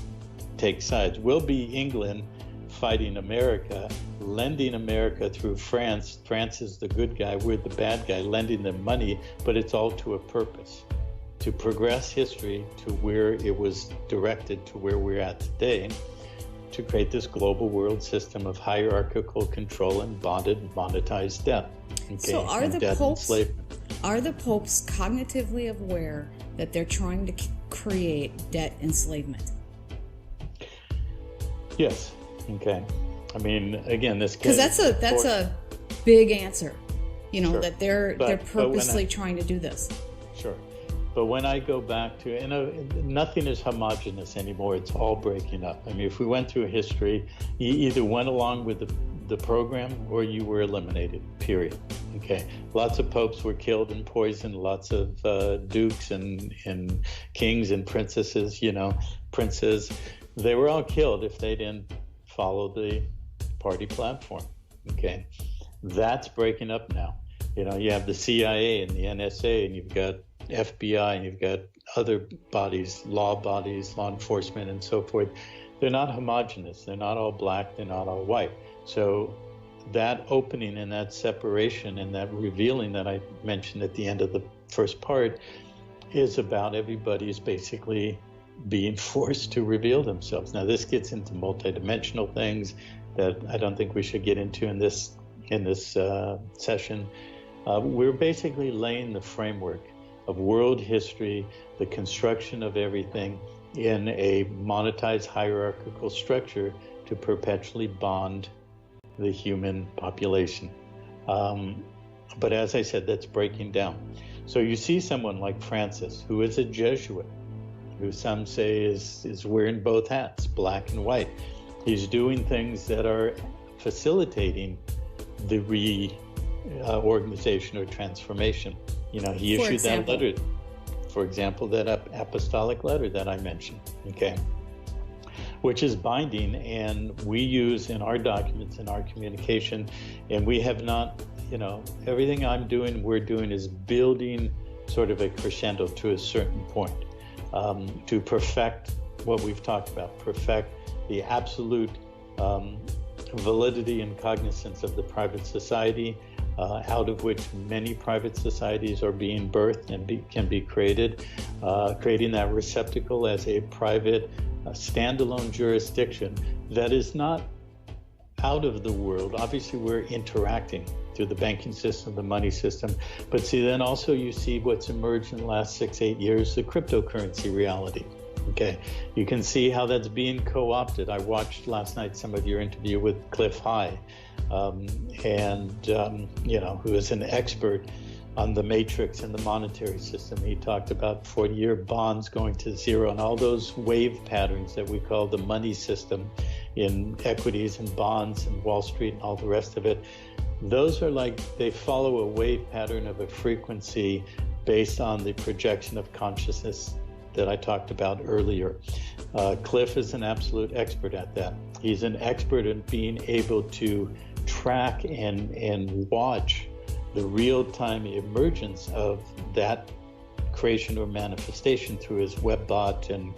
take sides. We'll be England fighting America, lending America through France. France is the good guy, we're the bad guy, lending them money, but it's all to a purpose, to progress history to where it was directed to where we're at today, to create this global world system of hierarchical control and bonded, monetized debt. Okay? So are the popes cognitively aware that they're trying to create debt enslavement? Yes. Okay. I mean, again, this because that's a big answer. You know, sure. that they're purposely trying to do this. Sure. But when I go back to, nothing is homogenous anymore. It's all breaking up. I mean, if we went through history, you either went along with the program or you were eliminated, period. Okay. Lots of popes were killed and poisoned. Lots of dukes and kings and princesses, princes. They were all killed if they didn't follow the party platform. Okay. That's breaking up now. You have the CIA and the NSA, and you've got FBI, and you've got other bodies, law enforcement, and so forth. They're not homogenous. They're not all black. They're not all white. So that opening and that separation and that revealing that I mentioned at the end of the first part is about everybody's basically being forced to reveal themselves. Now, this gets into multidimensional things that I don't think we should get into in this session. We're basically laying the framework of world history, the construction of everything in a monetized hierarchical structure to perpetually bond the human population. But as I said, that's breaking down. So you see someone like Francis, who is a Jesuit, who some say is wearing both hats, black and white. He's doing things that are facilitating the organization or transformation. You know, he issued that letter, for example, that apostolic letter that I mentioned, okay, which is binding, and we use in our documents, in our communication, and we have not, you know, everything we're doing is building sort of a crescendo to a certain point, to perfect what we've talked about, perfect the absolute validity and cognizance of the private society, out of which many private societies are being birthed and can be created, creating that receptacle as a private standalone jurisdiction that is not out of the world. Obviously, we're interacting through the banking system, the money system, but see, then also you see what's emerged in the last 6-8 years, the cryptocurrency reality. Okay, you can see how that's being co-opted. I watched last night some of your interview with Cliff High, you know, who is an expert on the matrix and the monetary system. He talked about 40-year bonds going to zero and all those wave patterns that we call the money system in equities and bonds and Wall Street and all the rest of it. Those are like, they follow a wave pattern of a frequency based on the projection of consciousness that I talked about earlier. Cliff is an absolute expert at that. He's an expert in being able to track and watch the real-time emergence of that creation or manifestation through his WebBot and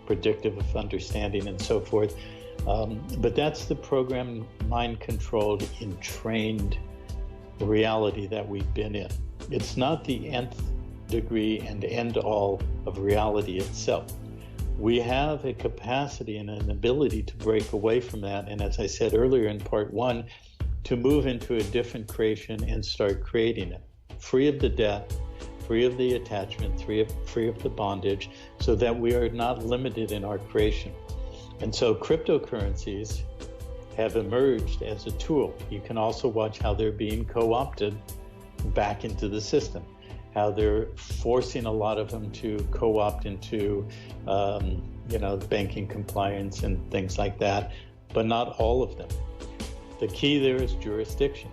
predictive understanding and so forth. But that's the programmed, mind-controlled, entrained reality that we've been in. It's not the nth degree and end all of reality itself. We have a capacity and an ability to break away from that, and as I said earlier in part one, to move into a different creation and start creating it, free of the debt, free of the attachment, free of the bondage, so that we are not limited in our creation. And so cryptocurrencies have emerged as a tool. You can also watch how they're being co-opted back into the system, how they're forcing a lot of them to co-opt into, banking compliance and things like that, but not all of them. The key there is jurisdiction.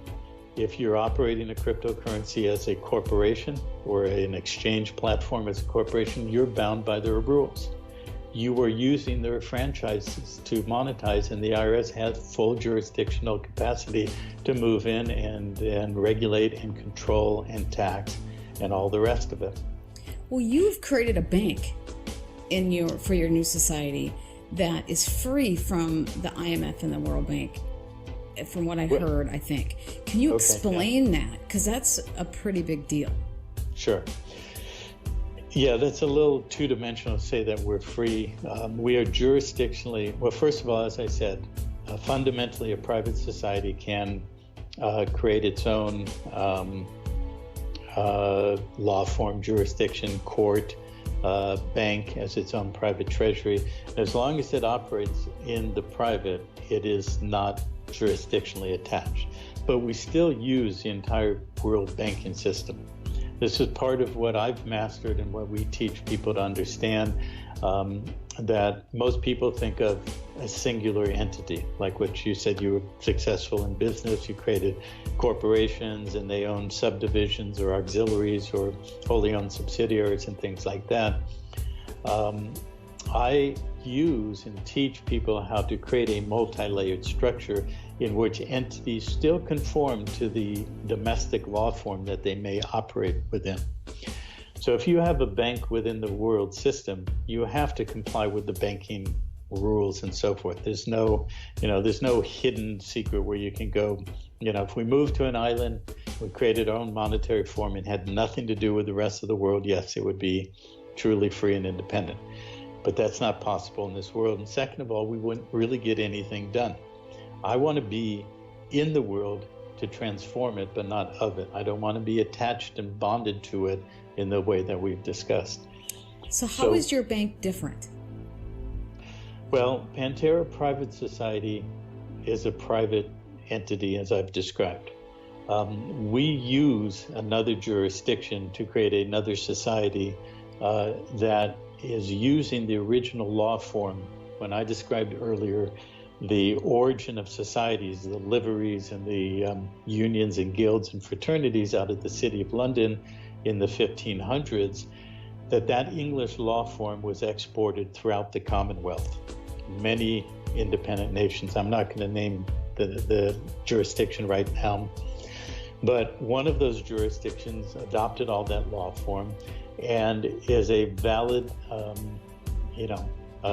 If you're operating a cryptocurrency as a corporation or an exchange platform as a corporation, you're bound by their rules. You are using their franchises to monetize, and the IRS has full jurisdictional capacity to move in and regulate and control and tax and all the rest of it. Well, you've created a bank for your new society that is free from the IMF and the World Bank, from what I heard, I think. Can you explain that? Because that's a pretty big deal. Sure. Yeah, that's a little two-dimensional to say that we're free. We are jurisdictionally, well, first of all, as I said, fundamentally a private society can create its own law form, jurisdiction, court, bank as its own private treasury. As long as it operates in the private, it is not jurisdictionally attached. But we still use the entire world banking system. This is part of what I've mastered and what we teach people to understand, that most people think of a singular entity, like what you said, you were successful in business, you created corporations and they own subdivisions or auxiliaries or wholly owned subsidiaries and things like that. I use and teach people how to create a multi-layered structure in which entities still conform to the domestic law form that they may operate within. So if you have a bank within the world system, you have to comply with the banking rules and so forth. There's no hidden secret where you can go, if we moved to an island, we created our own monetary form and had nothing to do with the rest of the world, yes, it would be truly free and independent. But that's not possible in this world. And second of all, we wouldn't really get anything done. I want to be in the world to transform it, but not of it. I don't want to be attached and bonded to it in the way that we've discussed. So how is your bank different? Well, Pantera Private Society is a private entity, as I've described. We use another jurisdiction to create another society that is using the original law form. When I described earlier the origin of societies, the liveries and the unions and guilds and fraternities out of the city of London in the 1500s, that English law form was exported throughout the Commonwealth. Many independent nations, I'm not going to name the jurisdiction right now, but one of those jurisdictions adopted all that law form and is a valid,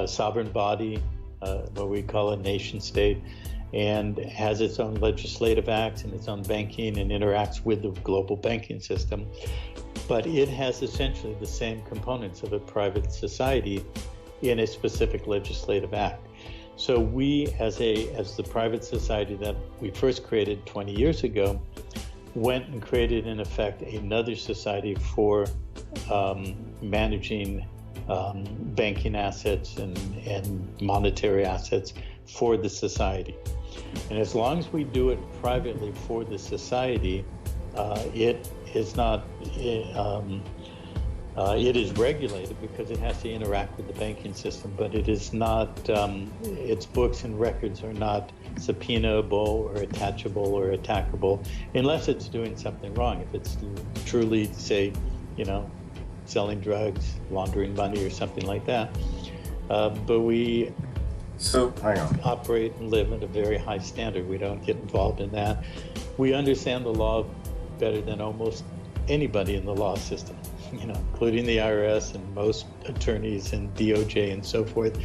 sovereign body, what we call a nation state, and has its own legislative acts and its own banking and interacts with the global banking system. But it has essentially the same components of a private society in a specific legislative act. So we, as the private society that we first created 20 years ago, went and created, in effect, another society for managing banking assets and monetary assets for the society. And as long as we do it privately for the society, it is not, it is regulated because it has to interact with the banking system, but it is not, its books and records are not subpoenaable or attachable or attackable unless it's doing something wrong. If it's truly, say, selling drugs, laundering money or something like that. But we hang on. Operate and live at a very high standard. We don't get involved in that. We understand the law better than almost anybody in the law system, including the IRS and most attorneys and DOJ and so forth.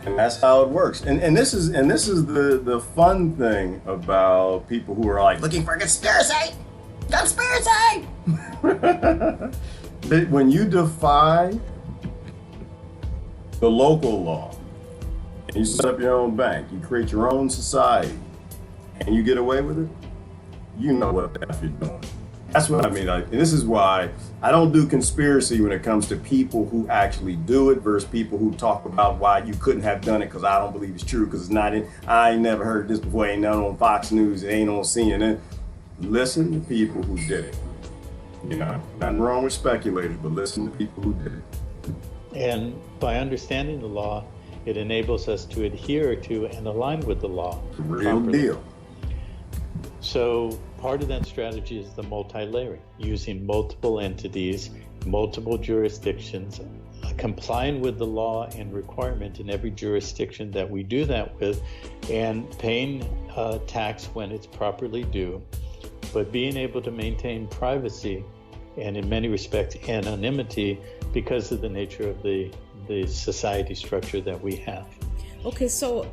And that's how it works. And this is the fun thing about people who are like looking for conspiracy. When you defy the local law, and you set up your own bank, you create your own society, and you get away with it, you know what the F you're doing. That's what I mean. And this is why I don't do conspiracy when it comes to people who actually do it versus people who talk about why you couldn't have done it because I don't believe it's true, because it's not in. I ain't never heard this before. It ain't none on Fox News. It ain't on CNN. Listen to people who did it. Nothing wrong with speculators, but listen to people who did it. And by understanding the law, it enables us to adhere to and align with the law. Real deal. So part of that strategy is the multi-layering, using multiple entities, multiple jurisdictions, complying with the law and requirement in every jurisdiction that we do that with, and paying tax when it's properly due, but being able to maintain privacy and in many respects anonymity because of the nature of the society structure that we have. Okay, so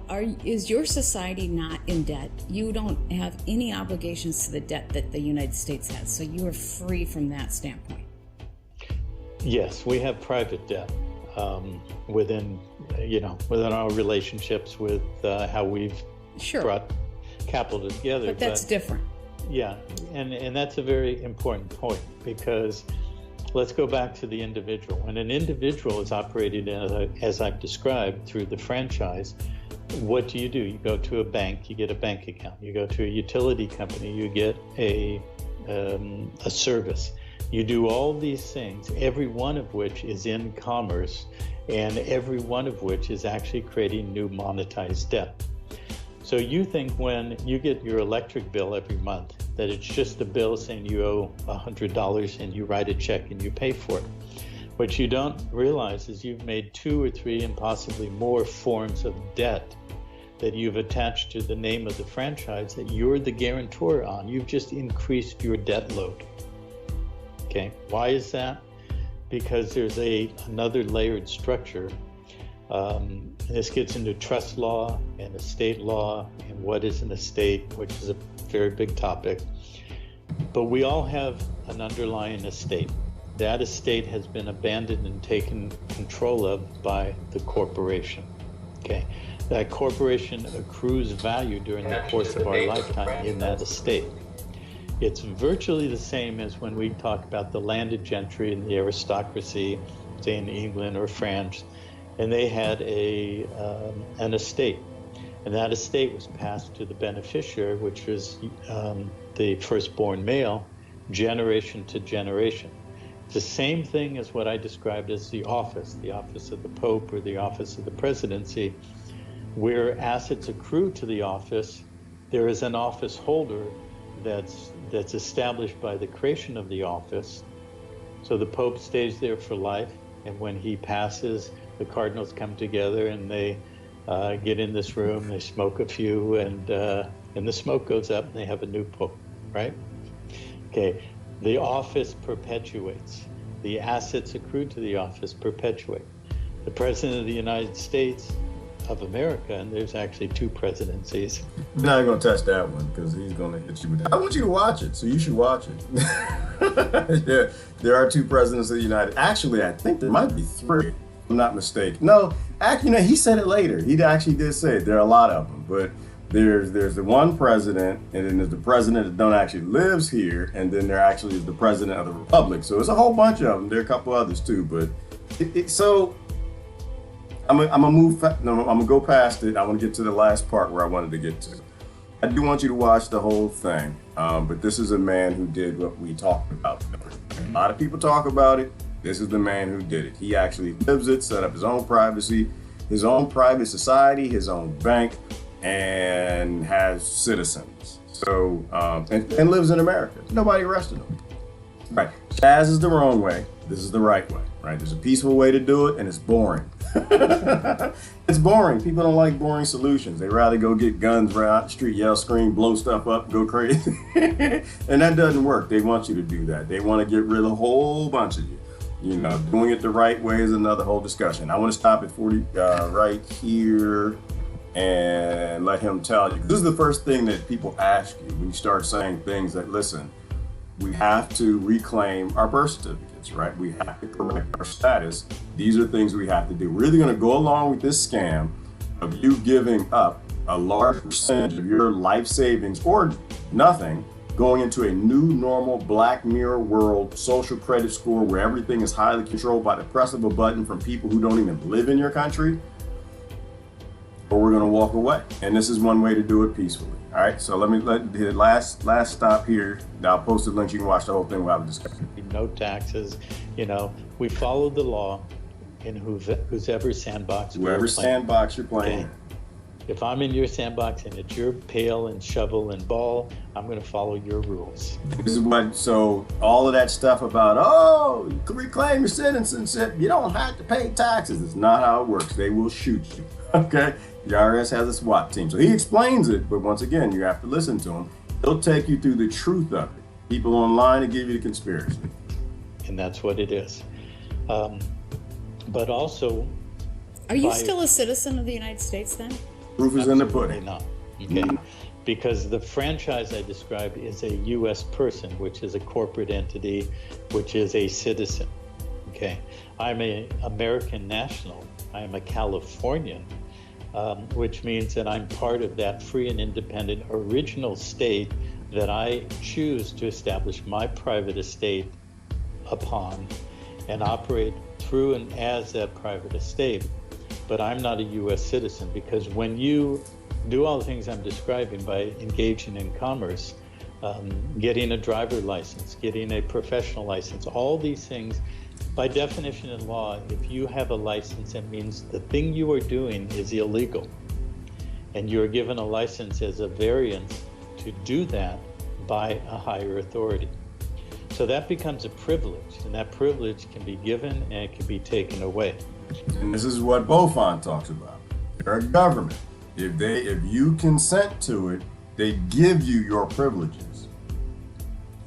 is your society not in debt? You don't have any obligations to the debt that the United States has, so you are free from that standpoint. Yes, we have private debt within our relationships with how we've brought capital together. But that's different. Yeah, and that's a very important point, because let's go back to the individual. When an individual is operated as I've described through the franchise, what do? You go to a bank, you get a bank account. You go to a utility company, you get a service. You do all these things, every one of which is in commerce, and every one of which is actually creating new monetized debt. So you think when you get your electric bill every month that it's just a bill saying you owe $100 and you write a check and you pay for it. What you don't realize is you've made 2 or 3 and possibly more forms of debt that you've attached to the name of the franchise that you're the guarantor on. You've just increased your debt load. Okay, why is that? Because there's another layered structure. This gets into trust law and estate law and what is an estate, which is a very big topic. But we all have an underlying estate. That estate has been abandoned and taken control of by the corporation. Okay, that corporation accrues value during the course of our lifetime in that estate. It's virtually the same as when we talk about the landed gentry and the aristocracy, say in England or France, and they had an estate. And that estate was passed to the beneficiary, which was the firstborn male, generation to generation. It's the same thing as what I described as the office of the Pope or the office of the presidency. where assets accrue to the office, there is an office holder that's established by the creation of the office. So the Pope stays there for life, and when he passes, the cardinals come together and they get in this room, they smoke a few, and the smoke goes up and they have a new Pope, right? Okay, the office perpetuates. The assets accrued to the office perpetuate. The President of the United States of America, and there's actually 2 presidencies. I'm not going to touch that one because he's going to hit you with that. I want you to watch it, so you should watch it. There are 2 presidents of the United. Actually, I think there might be 3. If I'm not mistaken. No, actually, he said it later. He actually did say it. There are a lot of them, but there's the one president, and then there's the president that don't actually lives here, and then there actually is the president of the republic. So it's a whole bunch of them. There are a couple others too, but so. I'm gonna go past it. I want to get to the last part where I wanted to get to. I do want you to watch the whole thing, but this is a man who did what we talked about. A lot of people talk about it. This is the man who did it. He actually lives it, set up his own privacy, his own private society, his own bank, and has citizens. So and lives in America. Nobody arrested him. Right. Jazz is the wrong way. This is the right way. Right. There's a peaceful way to do it, and it's boring. It's boring. People don't like boring solutions. They rather go get guns, run out the street, yell, scream, blow stuff up, go crazy. And that doesn't work. They want you to do that. They want to get rid of a whole bunch of you. You know, doing it the right way is another whole discussion. I want to stop at 40 right here and let him tell you. This is the first thing that people ask you when you start saying things that, listen, we have to reclaim our birth certificates, right? We have to correct our status. These are things we have to do. We're either going to go along with this scam of you giving up a large percentage of your life savings or nothing, going into a new normal Black Mirror world social credit score where everything is highly controlled by the press of a button from people who don't even live in your country, or we're going to walk away. And this is one way to do it peacefully. All right, so let the last stop here. Now I'll post the link. You can watch the whole thing. We'll have a discussion. No taxes. You know, we follow the law in whoever sandbox. Whoever sandbox you're playing. Okay. If I'm in your sandbox and it's your pail and shovel and ball, I'm going to follow your rules. This is what. So all of that stuff about you can reclaim your citizenship. You don't have to pay taxes. It's not how it works. They will shoot you. Okay. The IRS has a SWAT team. So he explains it, but once again, you have to listen to him. He'll take you through the truth of it. People online to give you the conspiracy. And that's what it is. But also... Are you still a citizen of the United States then? Proof is in the pudding. Not. Okay. Because the franchise I described is a U.S. person, which is a corporate entity, which is a citizen. Okay. I'm an American national. I am a Californian. Which means that I'm part of that free and independent original state that I choose to establish my private estate upon and operate through and as that private estate. But I'm not a U.S. citizen, because when you do all the things I'm describing by engaging in commerce, getting a driver license, getting a professional license, all these things, by definition in law, if you have a license, it means the thing you are doing is illegal. And you're given a license as a variance to do that by a higher authority. So that becomes a privilege, and that privilege can be given and it can be taken away. And this is what Beaufont talks about. You're a government. If you consent to it, they give you your privileges.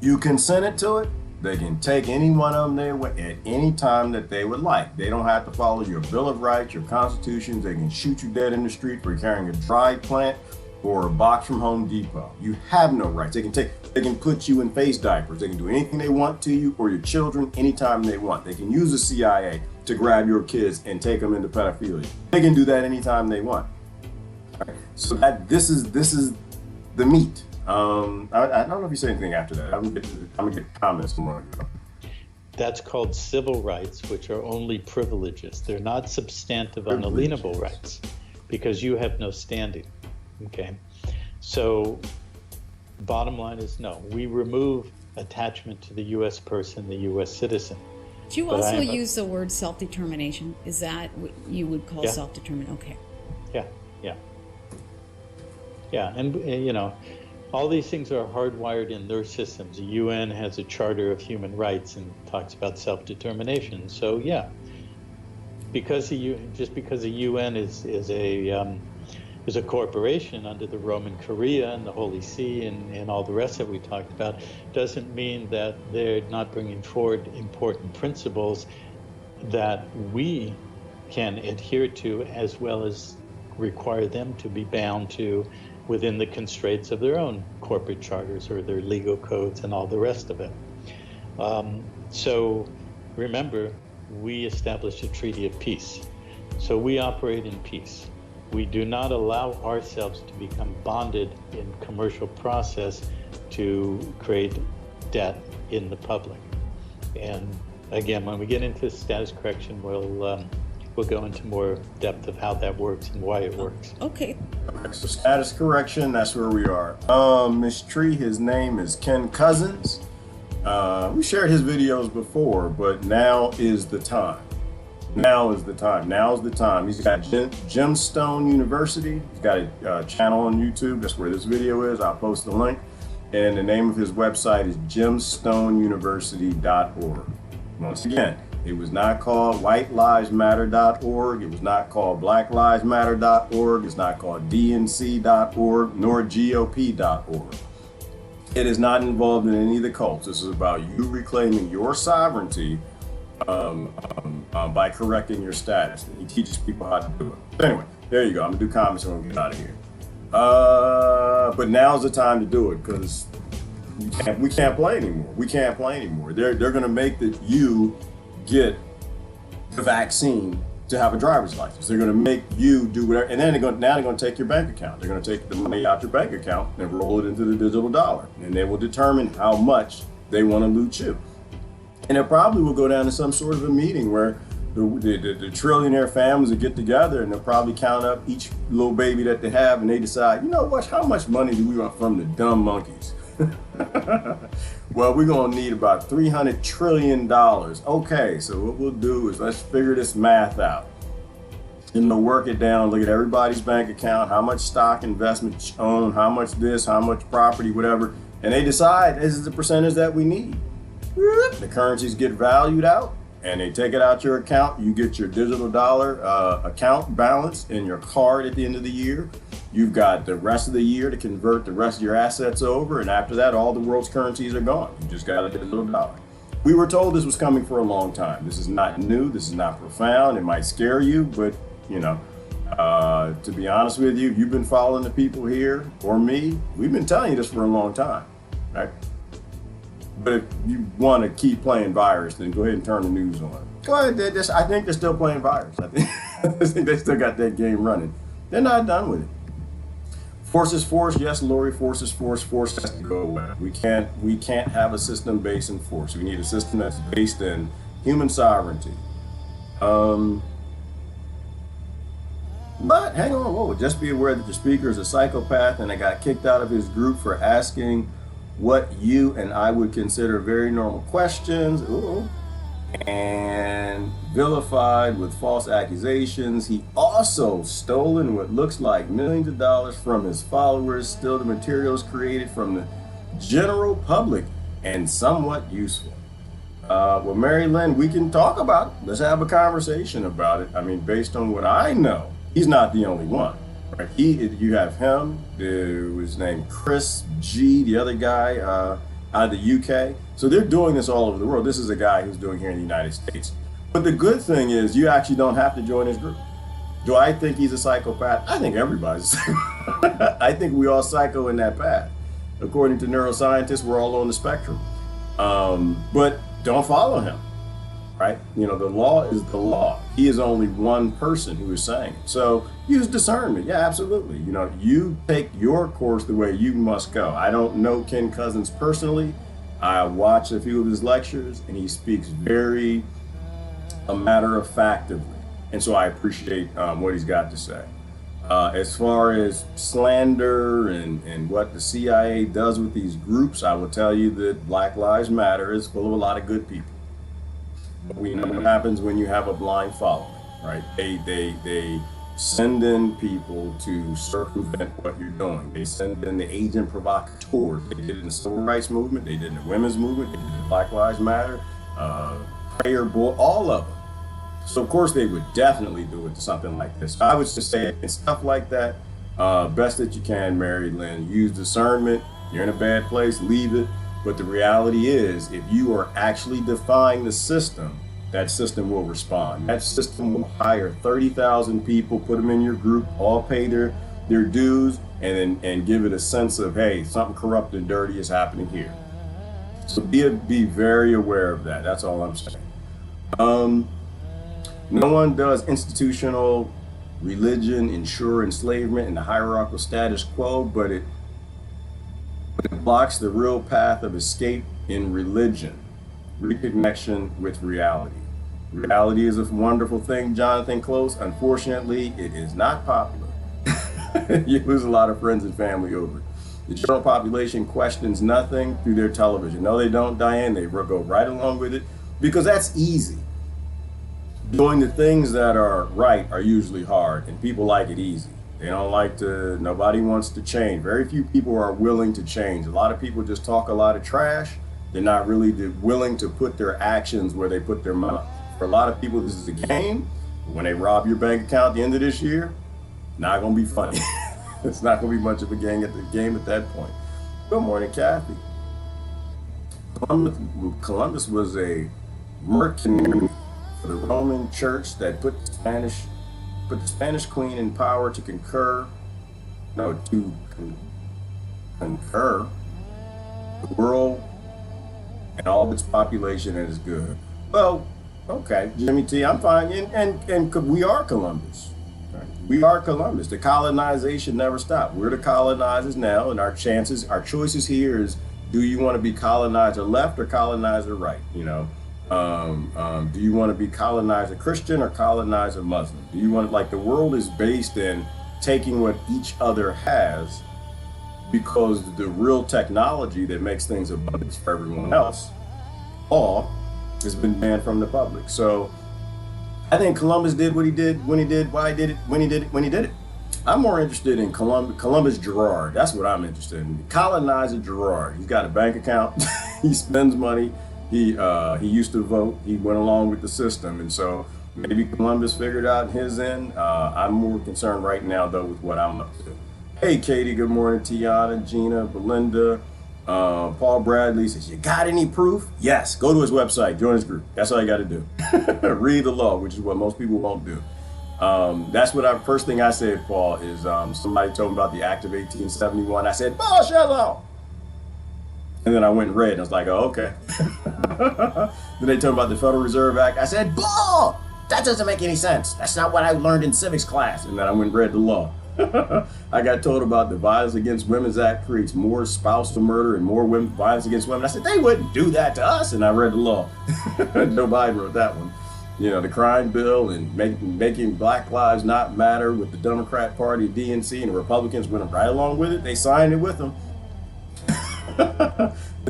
You consented to it, they can take any one of them at any time that they would like. They don't have to follow your Bill of Rights, your constitutions. They can shoot you dead in the street for carrying a dry plant or a box from Home Depot. You have no rights. They can put you in face diapers. They can do anything they want to you or your children anytime they want. They can use the CIA to grab your kids and take them into pedophilia. They can do that anytime they want. Right. So this is the meat. I don't know if you say anything after that. I'm gonna get comments from one. That's called civil rights, which are only privileges. They're not substantive, unalienable rights, because you have no standing. Okay, so bottom line is no. We remove attachment to the U.S. person, the U.S. citizen. Do you also use the word self-determination? Is that what you would call self-determination? Okay. Yeah. Yeah. Yeah, and all these things are hardwired in their systems. The UN has a Charter of Human Rights and talks about self-determination. So yeah, because the UN is a corporation under the Roman Curia and the Holy See and all the rest that we talked about, doesn't mean that they're not bringing forward important principles that we can adhere to, as well as require them to be bound to within the constraints of their own corporate charters or their legal codes and all the rest of it. So remember, we established a treaty of peace. So we operate in peace. We do not allow ourselves to become bonded in commercial process to create debt in the public. And again, when we get into status correction, we'll go into more depth of how that works and why it works. Okay. So status correction, that's where we are. Miss Tree, his name is Ken Cousens. We shared his videos before, but now is the time. Now is the time. Now is the time. He's got Gemstone University. He's got a channel on YouTube. That's where this video is. I'll post the link. And the name of his website is gemstoneuniversity.org. Once again, it was not called whitelivesmatter.org. It was not called blacklivesmatter.org. It's not called dnc.org nor gop.org. It is not involved in any of the cults. This is about you reclaiming your sovereignty by correcting your status. And he teaches people how to do it. But anyway, there you go. I'm gonna do comments and we'll get out of here. But now's the time to do it, because we can't play anymore. We can't play anymore. They're gonna make you get the vaccine to have a driver's license. They're gonna make you do whatever, and then they're gonna take your bank account. They're gonna take the money out your bank account and roll it into the digital dollar, and they will determine how much they want to loot you. And it probably will go down to some sort of a meeting where the trillionaire families will get together, and they'll probably count up each little baby that they have, and they decide, you know what, how much money do we want from the dumb monkeys? Well, we're gonna need about $300 trillion. Okay, so what we'll do is let's figure this math out. And they'll work it down, look at everybody's bank account, how much stock investment you own, how much this, how much property, whatever, and they decide this is the percentage that we need. The currencies get valued out, and they take it out your account. You get your digital dollar account balance in your card at the end of the year. You've got the rest of the year to convert the rest of your assets over, and after that, all the world's currencies are gone. You just got a digital dollar. We were told this was coming for a long time. This is not new. This is not profound. It might scare you, but to be honest with you, you've been following the people here or me. We've been telling you this for a long time, right? But if you want to keep playing virus, then go ahead and turn the news on. Go ahead. I think they're still playing virus. I think they still got that game running. They're not done with it. Force is force. Yes, Lori, force is force. Force has to go away. We can't have a system based in force. We need a system that's based in human sovereignty. But hang on, whoa, just be aware that your speaker is a psychopath, and I got kicked out of his group for asking what you and I would consider very normal questions. Ooh. And vilified with false accusations. He also stolen what looks like millions of dollars from his followers, still the materials created from the general public and somewhat useful. Well, Mary Lynn, we can talk about it. Let's have a conversation about it. I mean, based on what I know, he's not the only one, right? You have him, his name Chris G, the other guy out of the UK. So they're doing this all over the world. This is a guy who's doing here in the United States. But the good thing is you actually don't have to join his group. Do I think he's a psychopath? I think everybody's a psychopath. I think we all psycho in that path. According to neuroscientists, we're all on the spectrum. But don't follow him, right? The law is the law. He is only one person who is saying it. So use discernment. Yeah, absolutely. You take your course the way you must go. I don't know Ken Cousens personally. I watched a few of his lectures, and he speaks very matter-of-factly. And so I appreciate what he's got to say. As far as slander and what the CIA does with these groups, I will tell you that Black Lives Matter is full of a lot of good people. But we know what happens when you have a blind following, right? They send in people to circumvent what you're doing. They send in the agent provocateurs. They did it in the civil rights movement. They did it in the women's movement. They did it in Black Lives Matter, Prayer Boy, all of them. So of course they would definitely do it to something like this. I would just say in stuff like that, best that you can, Mary Lynn, use discernment. You're in a bad place, leave it. But the reality is, if you are actually defying the system, that system will respond. That system will hire 30,000 people, put them in your group, all pay their dues, and give it a sense of, hey, something corrupt and dirty is happening here. So be very aware of that. That's all I'm saying. No one does institutional religion ensure enslavement and the hierarchical status quo, but it blocks the real path of escape in religion, reconnection with reality. Reality is a wonderful thing, Jonathan Close. Unfortunately, it is not popular. You lose a lot of friends and family over it. The general population questions nothing through their television. No, they don't, Diane. They go right along with it because that's easy. Doing the things that are right are usually hard, and people like it easy. They don't like to, nobody wants to change. Very few people are willing to change. A lot of people just talk a lot of trash. They're not really willing to put their actions where they put their mouth. For a lot of people, this is a game. When they rob your bank account at the end of this year, not gonna be funny. It's not gonna be much of a game at that point. Good morning, Kathy. Columbus was a mercenary for the Roman Church that put the Spanish queen in power to concur the world and all its population and its good. Well, okay, Jimmy T, I'm fine, and we are Columbus. Right? We are Columbus. The colonization never stopped. We're the colonizers now, and our choices here is: do you want to be colonizer left or colonizer right? Do you want to be colonizer Christian or colonizer Muslim? Do you want, like, the world is based in taking what each other has, because the real technology that makes things abundant for everyone else all has been banned from the public. So I think Columbus did what he did when he did, why he did it, when he did it. I'm more interested in Columbus Gerard. That's what I'm interested in. Colonizer Gerard. He's got a bank account. He spends money. He used to vote. He went along with the system. And so maybe Columbus figured out his end. I'm more concerned right now, though, with what I'm up to. Hey, Katie, good morning. Tiana, Gina, Belinda, Paul Bradley says, you got any proof? Yes, go to his website, join his group. That's all you got to do. Read the law, which is what most people won't do. That's what first thing I said, Paul, is somebody told me about the Act of 1871. I said, bullshit law. And then I went and read, and I was like, oh, okay. Then they told me about the Federal Reserve Act. I said, bull! That doesn't make any sense. That's not what I learned in civics class. And then I went and read the law. I got told about the Violence Against Women's Act creates more spousal murder and more violence against women. I said, they wouldn't do that to us. And I read the law. Joe Biden wrote that one. The crime bill and making Black Lives Not Matter with the Democrat Party, DNC, and the Republicans went right along with it. They signed it with them.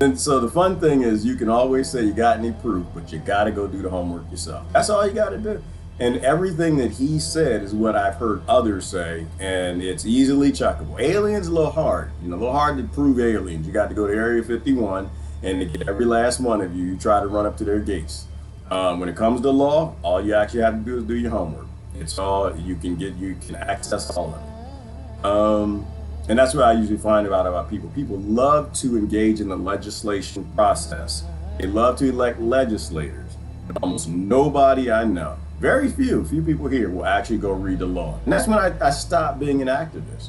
And so the fun thing is, you can always say you got any proof, but you got to go do the homework yourself. That's all you got to do. And everything that he said is what I've heard others say, and it's easily checkable. Aliens, a little hard. A little hard to prove aliens. You got to go to Area 51, and to get every last one of you try to run up to their gates. When it comes to law, all you actually have to do is do your homework. It's all you can get. You can access all of it. And that's what I usually find about people. People love to engage in the legislation process. They love to elect legislators. But almost nobody I know, very few people here will actually go read the law. And that's when I stopped being an activist.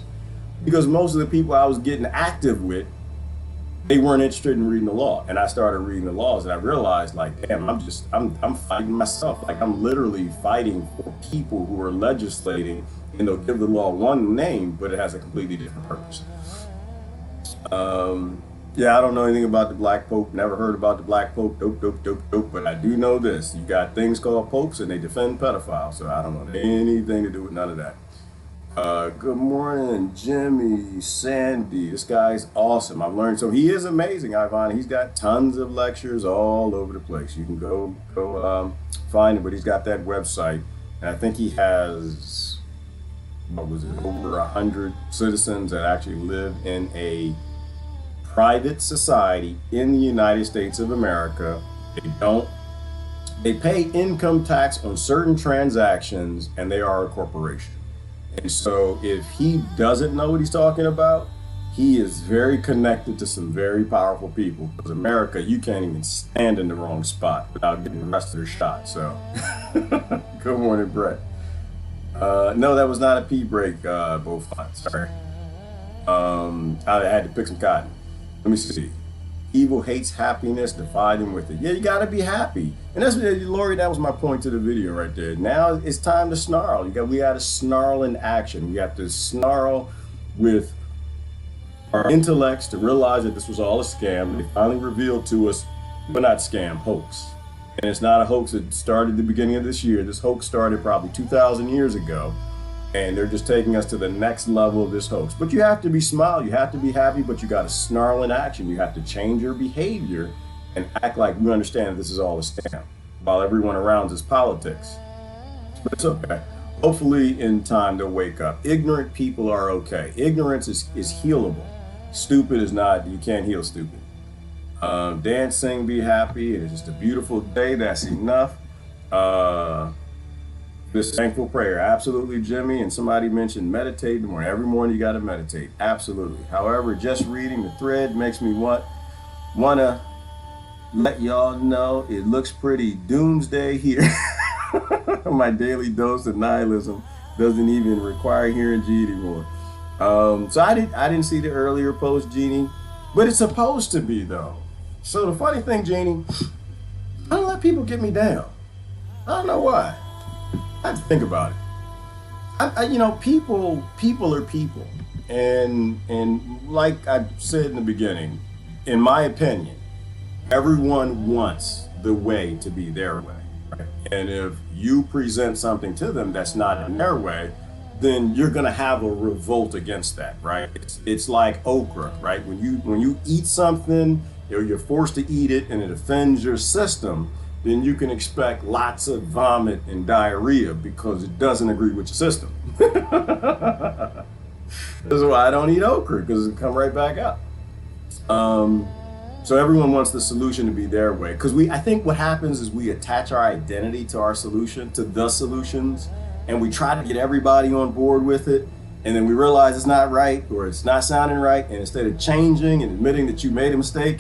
Because most of the people I was getting active with, they weren't interested in reading the law. And I started reading the laws, and I realized, like, damn, I'm fighting myself. Like, I'm literally fighting for people who are legislating, and they'll give the law one name, but it has a completely different purpose. Yeah, I don't know anything about the Black Pope. Never heard about the Black Pope. Dope. But I do know this. You got things called popes, and they defend pedophiles. So I don't want anything to do with none of that. Good morning, Jimmy, Sandy. This guy's awesome. I've learned. So he is amazing, Ivan. He's got tons of lectures all over the place. You can go find him, but he's got that website. And I think he has what was it, over 100 citizens that actually live in a private society in the United States of America. They pay income tax on certain transactions, and they are a corporation. And so if he doesn't know what he's talking about, he is very connected to some very powerful people. Because America, you can't even stand in the wrong spot without getting arrested or shot. So, good morning, Brett. No, that was not a pee break, both fine. Sorry. I had to pick some cotton. Let me see. Evil hates happiness, defy them with it. Yeah, you gotta be happy. And that's, Lori, that was my point to the video right there. Now it's time to snarl. We gotta snarl in action. We have to snarl with our intellects to realize that this was all a scam. They finally revealed to us, but not scam, hoax. And it's not a hoax that started at the beginning of this year. This hoax started probably 2,000 years ago. And they're just taking us to the next level of this hoax. But you have to be smile, you have to be happy, but you got to snarl in action. You have to change your behavior and act like we understand that this is all a scam, while everyone around is politics. But it's okay. Hopefully in time they'll wake up. Ignorant people are okay. Ignorance is healable. Stupid is not, you can't heal stupid. Dance, sing, be happy. It's just a beautiful day, that's enough. This thankful prayer, absolutely, Jimmy. And somebody mentioned meditate in the morning. Every morning you got to meditate, absolutely. However, just reading the thread makes me wanna let y'all know it looks pretty doomsday here. My daily dose of nihilism doesn't even require hearing G anymore. So I didn't see the earlier post, Jeannie, but it's supposed to be though. So the funny thing, Jeannie, I don't let people get me down. I don't know why. I have to think about it. People are people, and like I said in the beginning, in my opinion, everyone wants the way to be their way, right? And if you present something to them that's not in their way, then you're gonna have a revolt against that, right? It's like okra, right? When you eat something, or you're forced to eat it, and it offends your system, then you can expect lots of vomit and diarrhea because it doesn't agree with your system. That's why I don't eat okra, because it come right back up. So everyone wants the solution to be their way, because I think what happens is we attach our identity to our solution, to the solutions, and we try to get everybody on board with it, and then we realize it's not right or it's not sounding right, and instead of changing and admitting that you made a mistake,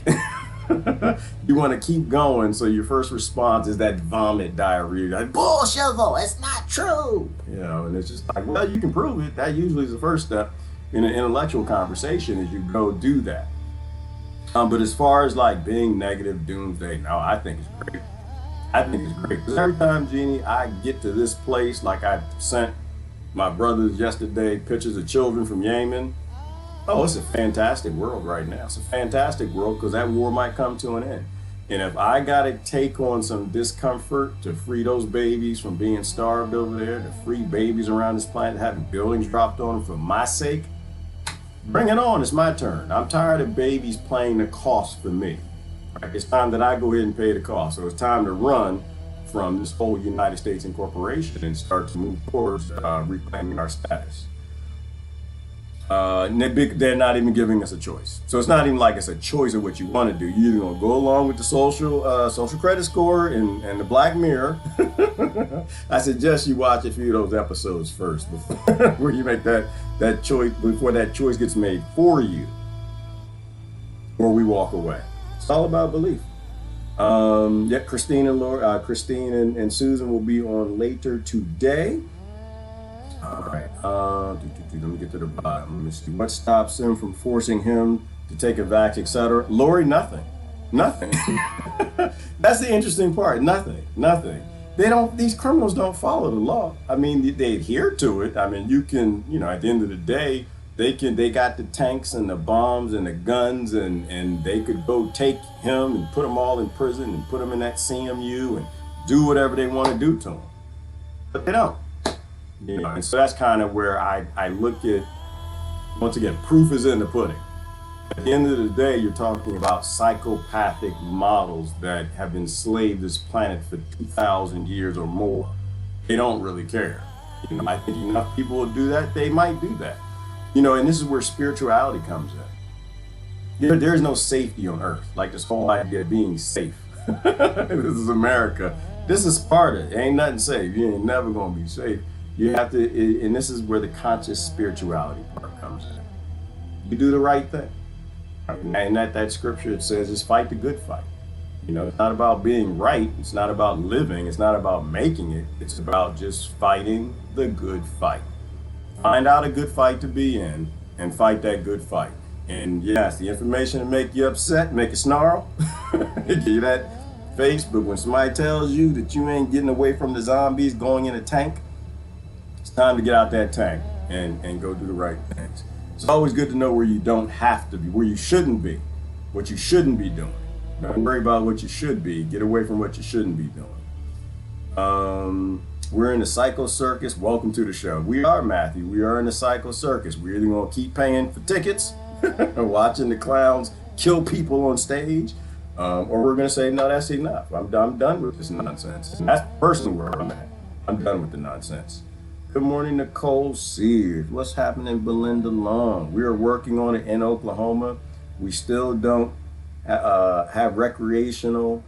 you want to keep going. So your first response is that vomit diarrhea, like, bullshit, it's not true. And it's just like, well, you can prove it. That usually is the first step in an intellectual conversation, is you go do that. But as far as like being negative, doomsday, no, I think it's great. I think it's great, because every time, Jeannie, I get to this place, like I sent my brothers yesterday pictures of children from Yemen. Oh, it's a fantastic world right now. It's a fantastic world, because that war might come to an end. And if I got to take on some discomfort to free those babies from being starved over there, to free babies around this planet having buildings dropped on them for my sake, bring it on. It's my turn. I'm tired of babies paying the cost for me. Right? It's time that I go ahead and pay the cost. So it's time to run from this whole United States incorporation and start to move towards reclaiming our status. They're not even giving us a choice. So it's not even like it's a choice of what you want to do. You're either going to go along with the social credit score and the Black Mirror. I suggest you watch a few of those episodes first before where you make that choice, before that choice gets made for you, or we walk away. It's all about belief. Christine and Susan will be on later today. All right, let me get to the bottom. Let me see. What stops them from forcing him to take a vax, etc.? Lori, nothing. That's the interesting part. Nothing. These criminals don't follow the law. I mean, they adhere to it. I mean, you can, at the end of the day, they got the tanks and the bombs and the guns, and they could go take him and put them all in prison and put them in that CMU and do whatever they want to do to him. But they don't. And so that's kind of where I look at, once again, proof is in the pudding. At the end of the day, you're talking about psychopathic models that have enslaved this planet for 2,000 years or more. They don't really care. You know, I think enough people will do that, they might do that. You know, and this is where spirituality comes in. You know, there is no safety on earth. Like this whole idea of being safe. This is America. This is Sparta. Ain't nothing safe. You ain't never gonna be safe. You have to, and this is where the conscious spirituality part comes in. You do the right thing. And that scripture, it says, is fight the good fight. You know, it's not about being right. It's not about living. It's not about making it. It's about just fighting the good fight. Find out a good fight to be in and fight that good fight. And yes, the information to make you upset, make you snarl, give you that face. But when somebody tells you that you ain't getting away from the zombies going in a tank, it's time to get out that tank and go do the right things. It's always good to know where you don't have to be, where you shouldn't be, what you shouldn't be doing. Don't worry about what you should be. Get away from what you shouldn't be doing. We're in the Psycho Circus. Welcome to the show. We are, Matthew. We are in the Psycho Circus. We're either going to keep paying for tickets, watching the clowns kill people on stage, or we're going to say, no, that's enough. I'm done with this nonsense. And that's personally where I'm at. I'm done with the nonsense. Good morning, Nicole Sears. What's happening, Belinda Long? We are working on it in Oklahoma. We still don't have recreational.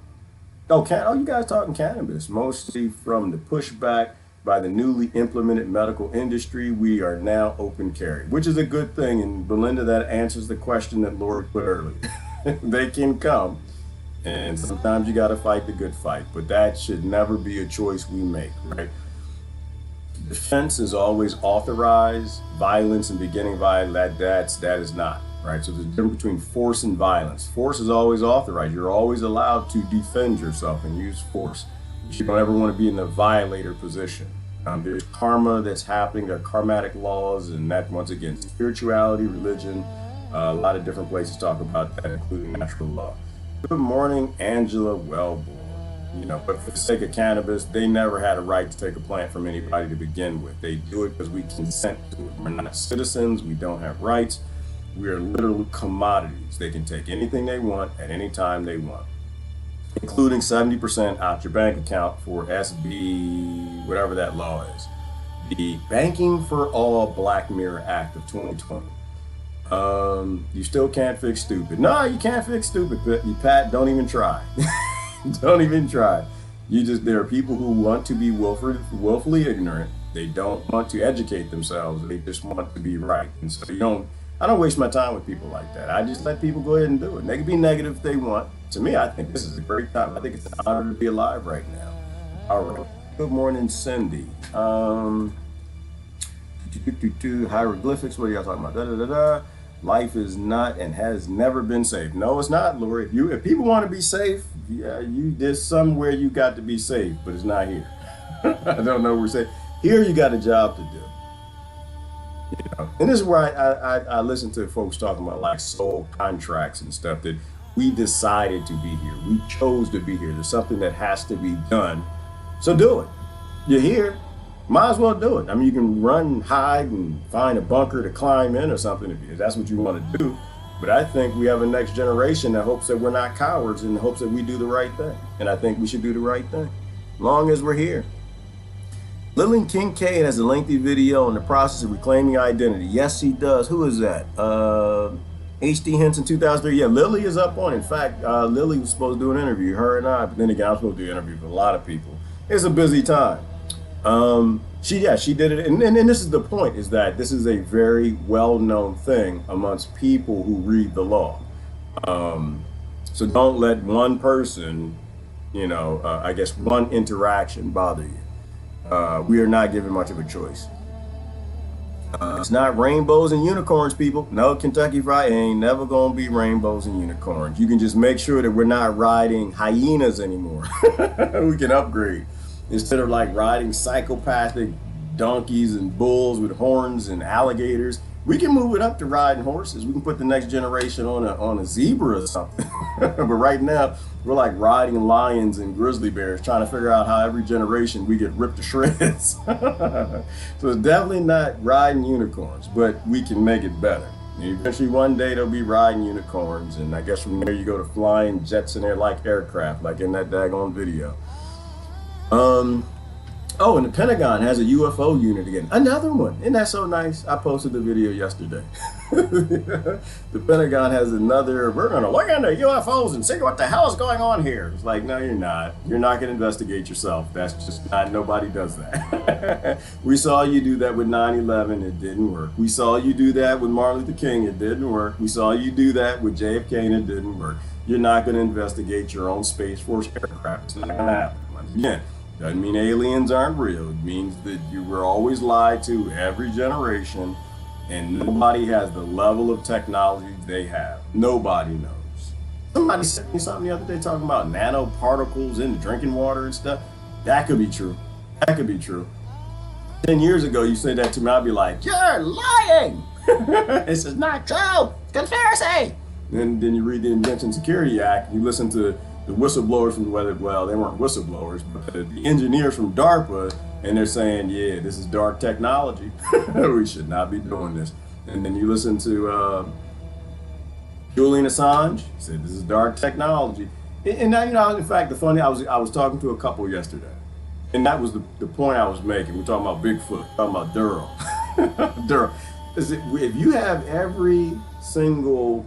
Oh, you guys talking cannabis? Mostly from the pushback by the newly implemented medical industry, we are now open carry, which is a good thing. And Belinda, that answers the question that Lori put earlier. They can come, and sometimes you got to fight the good fight, but that should never be a choice we make, right? Defense is always authorized. Violence and beginning violence, that is not. Right, so there's a difference between force and violence. Force is always authorized. You're always allowed to defend yourself and use force. You don't ever want to be in the violator position. There's karma that's happening. There are karmatic laws, and that, once again, spirituality, religion, a lot of different places talk about that, including natural law. Good morning, Angela Wellborn. You know, but for the sake of cannabis, they never had a right to take a plant from anybody to begin with. They do it because we consent to it. We're not citizens. We don't have rights. We are literal commodities. They can take anything they want at any time they want, including 70% out your bank account for SB, whatever that law is. The Banking for All Black Mirror Act of 2020. You still can't fix stupid. No, you can't fix stupid, Pat. Don't even try. Don't even try. There are people who want to be willfully ignorant. They don't want to educate themselves. They just want to be right. And so I don't waste my time with people like that. I just let people go ahead and do it. They can be negative if they want. To me, I think this is a great time. I think it's an honor to be alive right now. All right. Good morning, Cindy. Hieroglyphics, what are y'all talking about? Life is not and has never been safe. No, it's not, Lori. If people want to be safe, yeah, there's somewhere you got to be safe, but it's not here. I don't know where we're safe. Here you got a job to do. You know, and this is where I listen to folks talking about like soul contracts and stuff, that we decided to be here. We chose to be here. There's something that has to be done. So do it. You're here. Might as well do it. I mean, you can run, hide, and find a bunker to climb in or something if that's what you want to do. But I think we have a next generation that hopes that we're not cowards and hopes that we do the right thing. And I think we should do the right thing, long as we're here. Lillian Kincaid has a lengthy video on the process of reclaiming identity. Yes, he does. Who is that? H.D. Henson 2003. Yeah, Lily is up on it. In fact, Lily was supposed to do an interview, her and I. But then again, I was supposed to do an interview with a lot of people. It's a busy time. She did it. And this is the point, is that this is a very well-known thing amongst people who read the law. So don't let one person, I guess one interaction bother you. We are not given much of a choice. It's not rainbows and unicorns, people. No, Kentucky Fried ain't never gonna be rainbows and unicorns. You can just make sure that we're not riding hyenas anymore. We can upgrade. Instead of like riding psychopathic donkeys and bulls with horns and alligators, we can move it up to riding horses. We can put the next generation on a zebra or something. But right now, we're like riding lions and grizzly bears, trying to figure out how every generation we get ripped to shreds. So it's definitely not riding unicorns, but we can make it better. And eventually one day they'll be riding unicorns, and I guess from there you go to flying jets in there like aircraft, like in that daggone video. Oh, and the Pentagon has a UFO unit again. Another one. Isn't that so nice? I posted the video yesterday. The Pentagon has another, we're going to look into UFOs and see what the hell is going on here. It's like, no, you're not. You're not going to investigate yourself. That's just not, nobody does that. We saw you do that with 9/11. It didn't work. We saw you do that with Martin Luther King. It didn't work. We saw you do that with JFK and it didn't work. You're not going to investigate your own Space Force aircraft. It's not going to happen. Once again, doesn't mean aliens aren't real. It means that you were always lied to every generation, and nobody has the level of technology they have. Nobody knows. Somebody sent me something the other day talking about nanoparticles in drinking water and stuff. That could be true. That could be true. 10 years ago, you said that to me, I'd be like, you're lying. This is not true. Conspiracy. And then you read the Invention Security Act, you listen to the whistleblowers from the weather, well, they weren't whistleblowers, but the engineers from DARPA, and they're saying, yeah, this is dark technology. We should not be doing this. And then you listen to Julian Assange, he said this is dark technology. And now, you know, in fact, the funny, I was talking to a couple yesterday, and that was the point I was making. We're talking about Bigfoot, talking about Duro. Duro. If you have every single,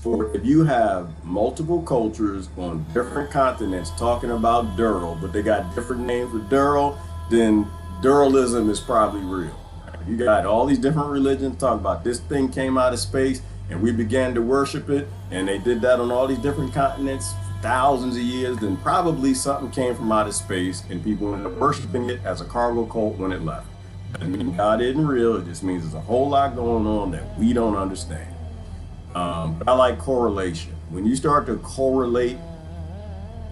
or if you have multiple cultures on different continents talking about Duro, but they got different names for Duro, then Duralism is probably real. You got all these different religions talking about this thing came out of space and we began to worship it, and they did that on all these different continents for thousands of years, then probably something came from outer space and people ended up worshiping it as a cargo cult when it left. Doesn't mean God isn't real, it just means there's a whole lot going on that we don't understand. But I like correlation. When you start to correlate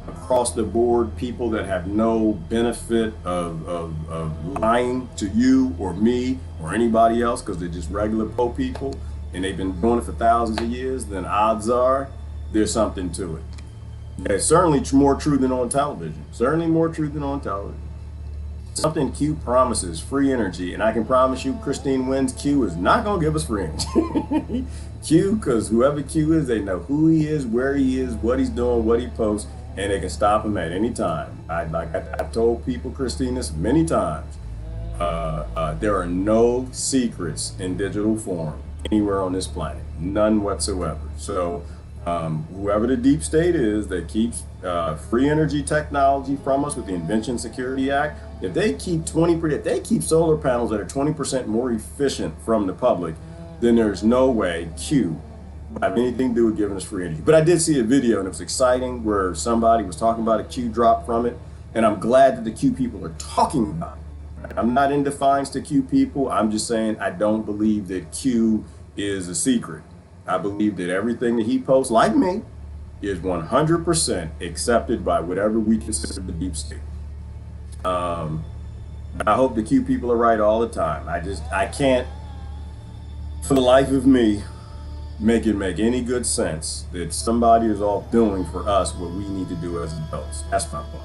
across the board people that have no benefit of lying to you or me or anybody else because they're just regular poor people and they've been doing it for thousands of years, then odds are there's something to it. It's certainly more true than on television. Certainly more true than on television. Something Q promises, free energy, and I can promise you Christine Wynn's Q is not going to give us free energy. Q, because whoever Q is, they know who he is, where he is, what he's doing, what he posts, and they can stop him at any time. I've told people, Christine, this many times. There are no secrets in digital form anywhere on this planet, none whatsoever. So whoever the deep state is that keeps free energy technology from us with the Invention Security Act, if they keep solar panels that are 20% more efficient from the public, then there's no way Q will have anything to do with giving us free energy. But I did see a video and it was exciting where somebody was talking about a Q drop from it, and I'm glad that the Q people are talking about it. I'm not in defiance to Q people. I'm just saying I don't believe that Q is a secret. I believe that everything that he posts, like me, is 100% accepted by whatever we consider the deep state. I hope the Q people are right all the time. I can't, for the life of me, make it make any good sense that somebody is off doing for us what we need to do as adults. That's my point.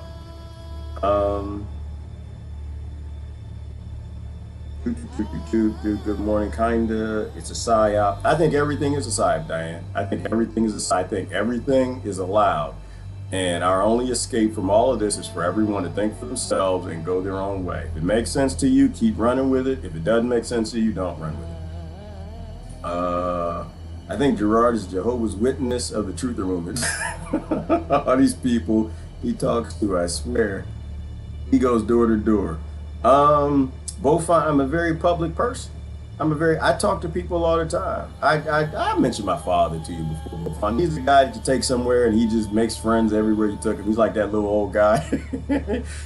Good morning, kinda. It's a psyop. I think everything is a psyop, Diane. I think everything is a psyop. I think everything is allowed. And our only escape from all of this is for everyone to think for themselves and go their own way. If it makes sense to you, keep running with it. If it doesn't make sense to you, don't run with it. I think Gerard is Jehovah's Witness of the Truther movement. All these people he talks to, I swear, he goes door to door. Both fine. I'm a very public person. I talk to people all the time. I mentioned my father to you before. He's the guy that you take somewhere and he just makes friends everywhere you took him. He's like that little old guy.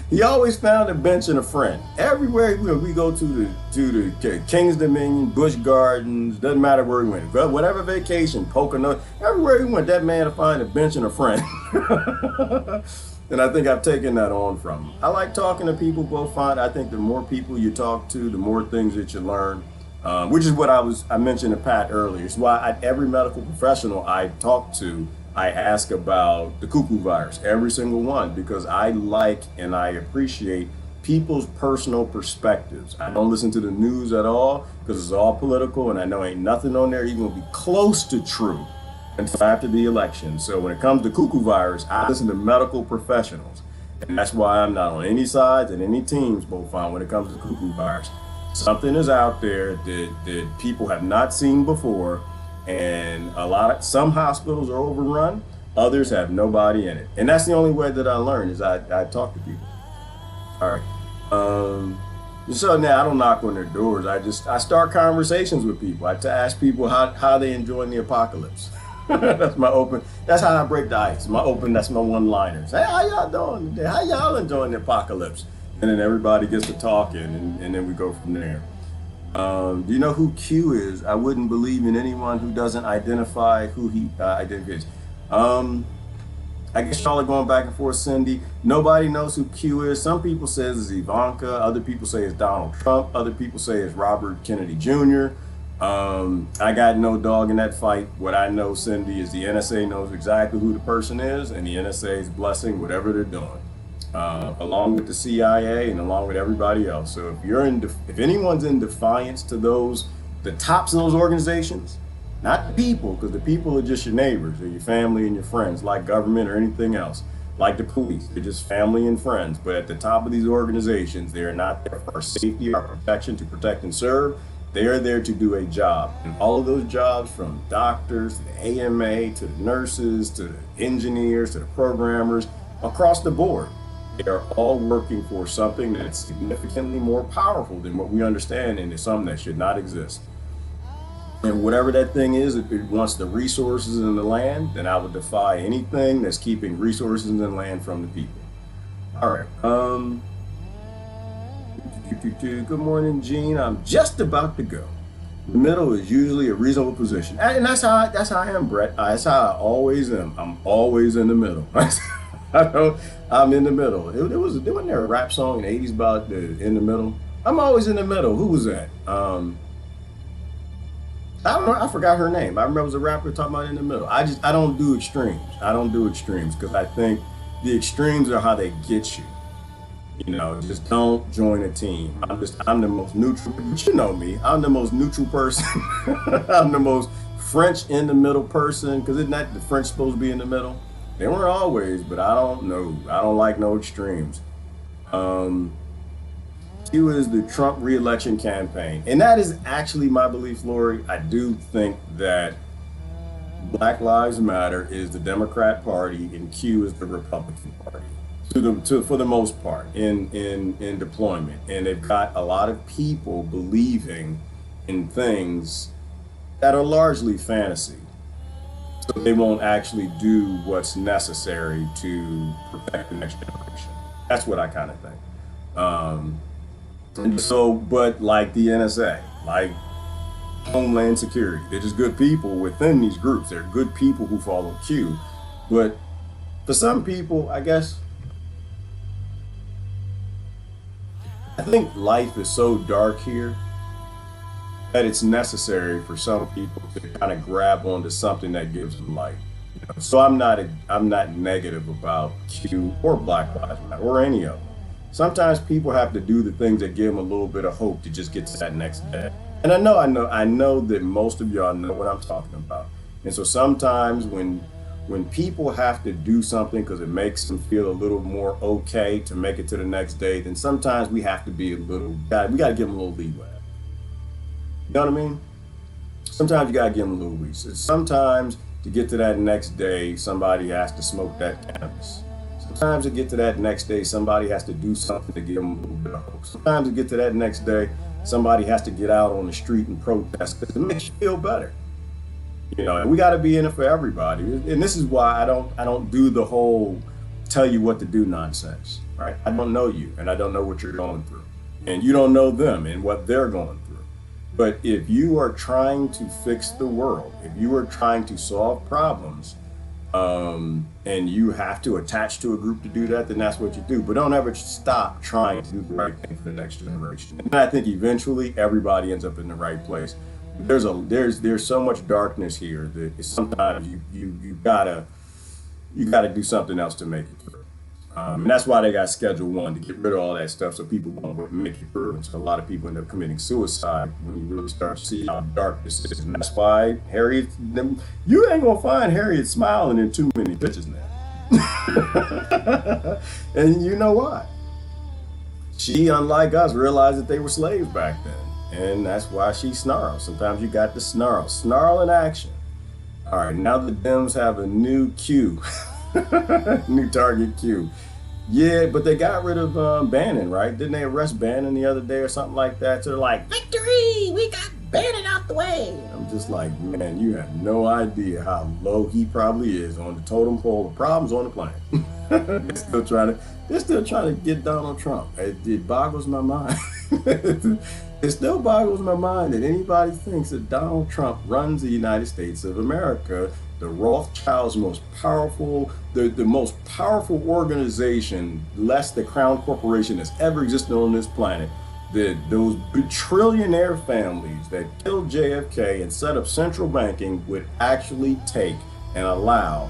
He always found a bench and a friend. Everywhere we go to the King's Dominion, Busch Gardens, doesn't matter where we went. Whatever vacation, Pocono, everywhere we went, that man to find a bench and a friend. And I think I've taken that on from him. I like talking to people, both fine. I think the more people you talk to, the more things that you learn. Which is what I mentioned to Pat earlier. It's why every medical professional I talk to, I ask about the cuckoo virus, every single one, because I like and I appreciate people's personal perspectives. I don't listen to the news at all because it's all political, and I know ain't nothing on there even gonna be close to true until after the election. So when it comes to cuckoo virus, I listen to medical professionals. And that's why I'm not on any sides and any teams, Bofon, when it comes to cuckoo virus. Something is out there that people have not seen before, and some hospitals are overrun, others have nobody in it. And that's the only way that I learn is I talk to people. All right. So now I don't knock on their doors. I start conversations with people. I ask people how they enjoying the apocalypse. That's how I break the ice. That's my one-liners. Hey, how y'all doing today? How y'all enjoying the apocalypse? And then everybody gets to talking, and then we go from there. Do you know who Q is? I wouldn't believe in anyone who doesn't identify who he identifies. I guess y'all are going back and forth, Cindy. Nobody knows who Q is. Some people say it's Ivanka. Other people say it's Donald Trump. Other people say it's Robert Kennedy Jr. I got no dog in that fight. What I know, Cindy, is the NSA knows exactly who the person is, and the NSA is blessing whatever they're doing, along with the CIA and along with everybody else. So if anyone's in defiance to the tops of those organizations, not the people, because the people are just your neighbors or your family and your friends, like government or anything else, like the police. They're just family and friends. But at the top of these organizations, they're not there for safety or protection to protect and serve. They are there to do a job. And all of those jobs, from doctors to the AMA, to the nurses, to the engineers, to the programmers, across the board, they are all working for something that's significantly more powerful than what we understand, and it's something that should not exist. And whatever that thing is, if it wants the resources in the land, then I would defy anything that's keeping resources in the land from the people. All right. Good morning, Gene. I'm just about to go. The middle is usually a reasonable position, and that's how I am, Brett. That's how I always am. I'm always in the middle. I'm in the middle. Wasn't there a rap song in the '80s about in the middle? I'm always in the middle. Who was that? I don't know. I forgot her name. I remember it was a rapper talking about in the middle. I don't do extremes. I don't do extremes because I think the extremes are how they get you. You know, just don't join a team. I'm the most neutral. But you know me. I'm the most neutral person. I'm the most French in the middle person. Because isn't that the French supposed to be in the middle? They weren't always, but I don't know. I don't like no extremes. Q is the Trump re-election campaign. And that is actually my belief, Lori. I do think that Black Lives Matter is the Democrat Party and Q is the Republican Party. For the most part, in deployment. And they've got a lot of people believing in things that are largely fantasy. So they won't actually do what's necessary to protect the next generation. That's what I kind of think. And so, but like the NSA, like Homeland Security, they're just good people within these groups. They're good people who follow Q. But for some people, I guess, I think life is so dark here that it's necessary for some people to kind of grab onto something that gives them light. You know? So I'm not negative about Q or Black Lives Matter or any of them. Sometimes people have to do the things that give them a little bit of hope to just get to that next day. And I know that most of y'all know what I'm talking about. And so sometimes when people have to do something because it makes them feel a little more okay to make it to the next day, then sometimes we have to be we got to give them a little leeway. You know what I mean? Sometimes you got to give them a little leeway. Sometimes to get to that next day, somebody has to smoke that cannabis. Sometimes to get to that next day, somebody has to do something to give them a little bit of hope. Sometimes to get to that next day, somebody has to get out on the street and protest because it makes you feel better. You know, and we got to be in it for everybody. And this is why I don't do the whole tell you what to do nonsense, right? I don't know you, and I don't know what you're going through. And you don't know them and what they're going through. But if you are trying to fix the world, if you are trying to solve problems, and you have to attach to a group to do that, then that's what you do. But don't ever stop trying to do the right thing for the next generation. And I think eventually everybody ends up in the right place. There's so much darkness here that sometimes you gotta do something else to make it through. And that's why they got Schedule 1 to get rid of all that stuff so people won't make it through. And so a lot of people end up committing suicide when you really start to see how dark this is. And that's why you ain't gonna find Harriet smiling in too many pictures now. And you know what? She, unlike us, realized that they were slaves back then. And that's why she snarls. Sometimes you got to snarl. Snarl in action. All right, now the Dems have a new Q, new target Q. Yeah, but they got rid of Bannon, right? Didn't they arrest Bannon the other day or something like that? So they're like, victory! We got Bannon out the way. I'm just like, man, you have no idea how low he probably is on the totem pole of problems on the planet. They're still trying to get Donald Trump. It boggles my mind. It still boggles my mind that anybody thinks that Donald Trump runs the United States of America, the Rothschilds' most powerful, the most powerful organization, less the Crown Corporation that's ever existed on this planet. That those trillionaire families that killed JFK and set up central banking would actually take and allow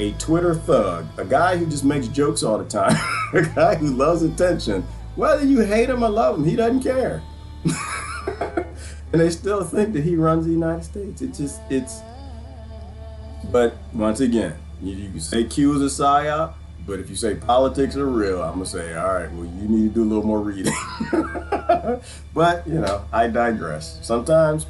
a Twitter thug, a guy who just makes jokes all the time, a guy who loves attention, whether you hate him or love him, he doesn't care. And they still think that he runs the United States. But once again, you can say Q is a psyop, but if you say politics are real, I'm gonna say, all right, well, you need to do a little more reading. But, I digress. Sometimes,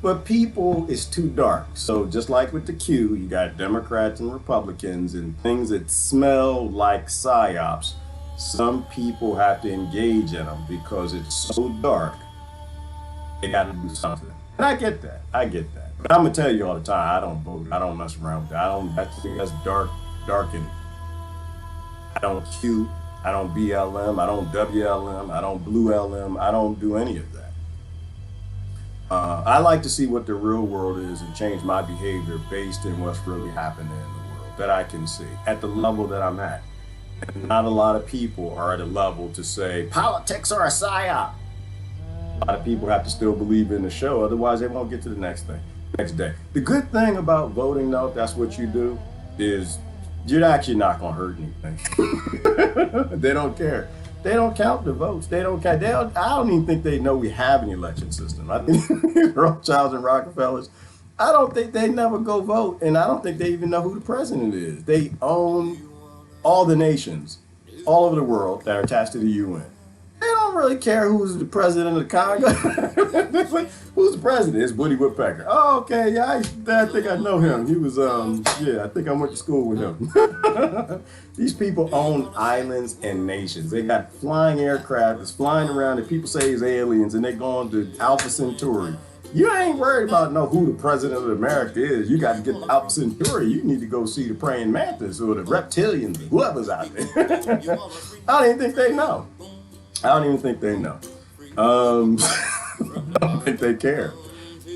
but people is too dark. So just like with the Q, you got Democrats and Republicans and things that smell like psyops. Some people have to engage in them because it's so dark. They got to do something. And I get that. But I'm gonna tell you all the time, I don't vote. I don't mess around with that. That's dark. I don't Q, I don't BLM, I don't WLM, I don't Blue LM, I don't do any of that. I like to see what the real world is and change my behavior based on what's really happening in the world that I can see at the level that I'm at. And not a lot of people are at a level to say, politics are a psyop. A lot of people have to still believe in the show, otherwise they won't get to the next day. The good thing about voting, though, if that's what you do, is you're actually not going to hurt anything. They don't care. They don't count the votes. They don't count. I don't even think they know we have an election system. I think Rothschilds and Rockefellers, I don't think they never go vote, and I don't think they even know who the president is. They own all the nations all over the world that are attached to the UN. They don't really care who's the president of the Congo. Who's the president? It's Woody Woodpecker. Oh, okay, yeah, I think I know him. He was, I think I went to school with him. These people own islands and nations. They got flying aircraft that's flying around that people say is aliens, and they're going to Alpha Centauri. You ain't worried about who the president of America is. You got to get to Alpha Centauri. You need to go see the praying mantis or the reptilians or whoever's out there. I don't even think they know. I don't think they care.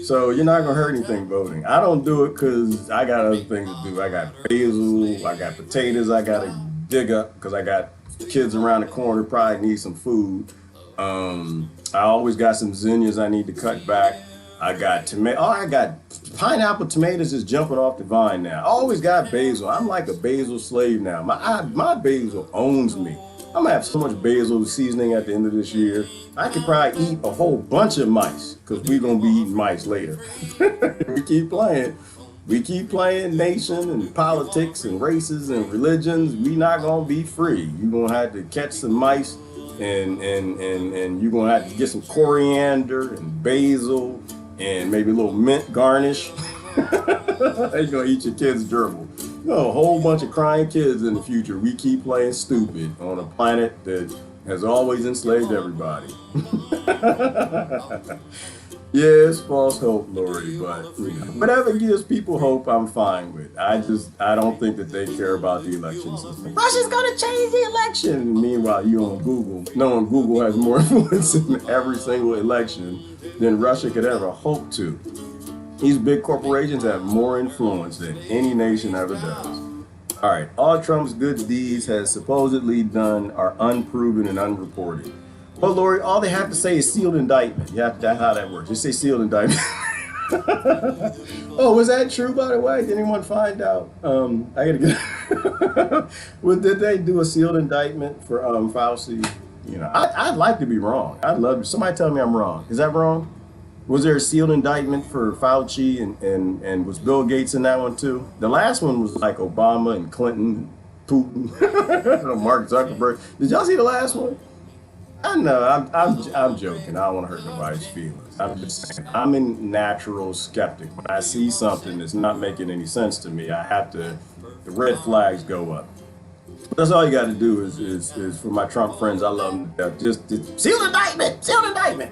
So you're not gonna hurt anything voting. I don't do it because I got other things to do. I got basil, I got potatoes I gotta dig up because I got kids around the corner probably need some food. I always got some zinnias I need to cut back. I got tomato. Oh, I got pineapple tomatoes is jumping off the vine now. I always got basil. I'm like a basil slave now. My basil owns me. I'm gonna have so much basil seasoning at the end of this year. I could probably eat a whole bunch of mice because we're gonna be eating mice later. We keep playing nation and politics and races and religions. We not gonna be free. You're gonna have to catch some mice and you're gonna have to get some coriander and basil and maybe a little mint garnish. You're gonna eat your kids' gerbil. A whole bunch of crying kids in the future. We keep playing stupid on a planet that has always enslaved everybody. Yeah, it's false hope, Lori, but whatever gives people hope, I'm fine with. I don't think that they care about the election system. Russia's gonna change the election. Meanwhile, you on Google, knowing Google has more influence in every single election than Russia could ever hope to. These big corporations have more influence than any nation ever does. All right, all Trump's good deeds has supposedly done are unproven and unreported. Well, Lori, all they have to say is sealed indictment. That's how that works. Just say sealed indictment. Oh, was that true, by the way? Did anyone find out? I gotta get. Well, did they do a sealed indictment for Fauci? I'd like to be wrong. I'd love somebody tell me I'm wrong. Is that wrong? Was there a sealed indictment for Fauci and was Bill Gates in that one too? The last one was like Obama and Clinton. Putin, Mark Zuckerberg. Did y'all see the last one? I know, I'm joking. I don't want to hurt nobody's feelings. I'm just saying, I'm a natural skeptic. When I see something that's not making any sense to me, I have to, the red flags go up. That's all you got to do is for my Trump friends, I love them to death. Just seal the indictment, seal the indictment.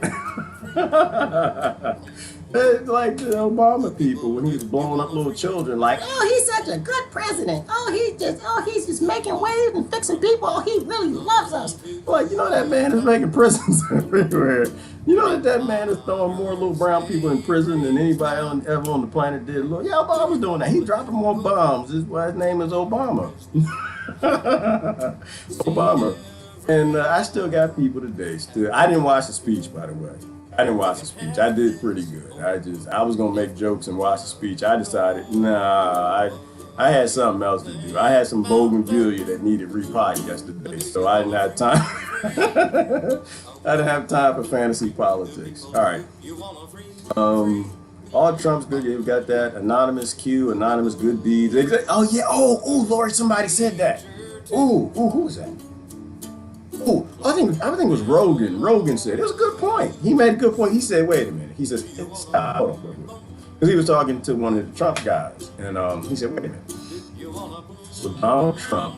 It's like the Obama people when he was blowing up little children, like, oh, he's such a good president. He's just making waves and fixing people. Oh, he really loves us. Like, you know that man is making prisons everywhere. You know that man is throwing more little brown people in prison than anybody ever on the planet did. Look, yeah, Obama's doing that. He's dropping more bombs. That's why his name is Obama. Obama. And I still got people today. I didn't watch the speech, by the way. I didn't watch the speech. I did pretty good. I was gonna make jokes and watch the speech. I decided, nah, I had something else to do. I had some bougainvillea that needed repotting yesterday, so I didn't have time. I didn't have time for fantasy politics. All right. All Trump's good. You got that anonymous Q, anonymous good deeds. Oh yeah. Oh, Lord, somebody said that. Who was that? Oh, I think it was Rogan. Rogan said it was a good point. He made a good point. He said, "Wait a minute." He says, "Stop." Hold on, because he was talking to one of the Trump guys, and he said, "Wait a minute." So Donald Trump,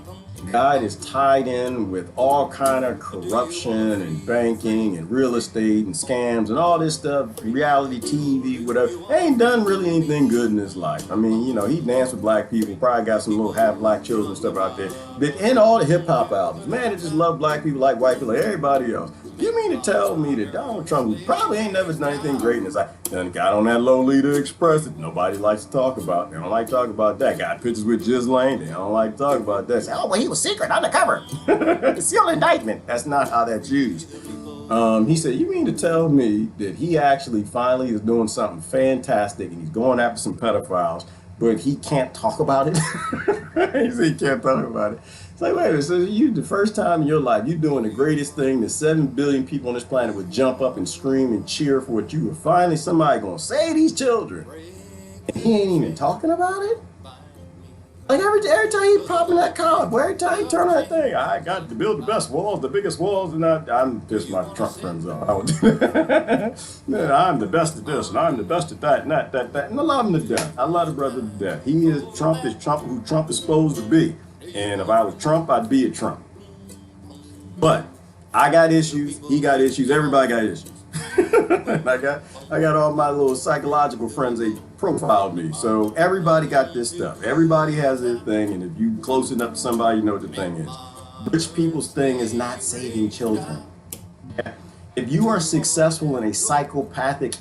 guy is tied in with all kind of corruption and banking and real estate and scams and all this stuff, reality TV, whatever. He ain't done really anything good in his life. I mean, he danced with black people, probably got some little half black children and stuff out there. But in all the hip hop albums, man, it just love black people like white people, like everybody else. You mean to tell me that Donald Trump probably ain't never done anything great in his life? Done got on that Lolita Express that nobody likes to talk about. They don't like talking about that. Got pictures with Ghislaine. They don't like to talk about that. Say, oh, well, he was secret undercover. Sealed indictment. That's not how that's used. He said, you mean to tell me that he actually finally is doing something fantastic and he's going after some pedophiles, but he can't talk about it? He said he can't talk about it. It's like, wait a minute, so you, the first time in your life, you're doing the greatest thing that 7 billion people on this planet would jump up and scream and cheer for what you were finally somebody gonna save these children. And he ain't even talking about it? Like every time he pop in that collar, every time he turn on that thing, I got to build the best walls, the biggest walls, and I'm pissed my Trump friends off. I would do that. Man, I'm the best at this, and I'm the best at that, and that. And I love him to death. I love the brother to death. He is Trump who Trump is supposed to be. And if I was Trump, I'd be a Trump. But I got issues, he got issues, everybody got issues. I got all my little psychological friends, they profiled me. So everybody got this stuff. Everybody has their thing, and if you close enough to somebody, you know what the thing is. Rich people's thing is not saving children. If you are successful in a psychopathic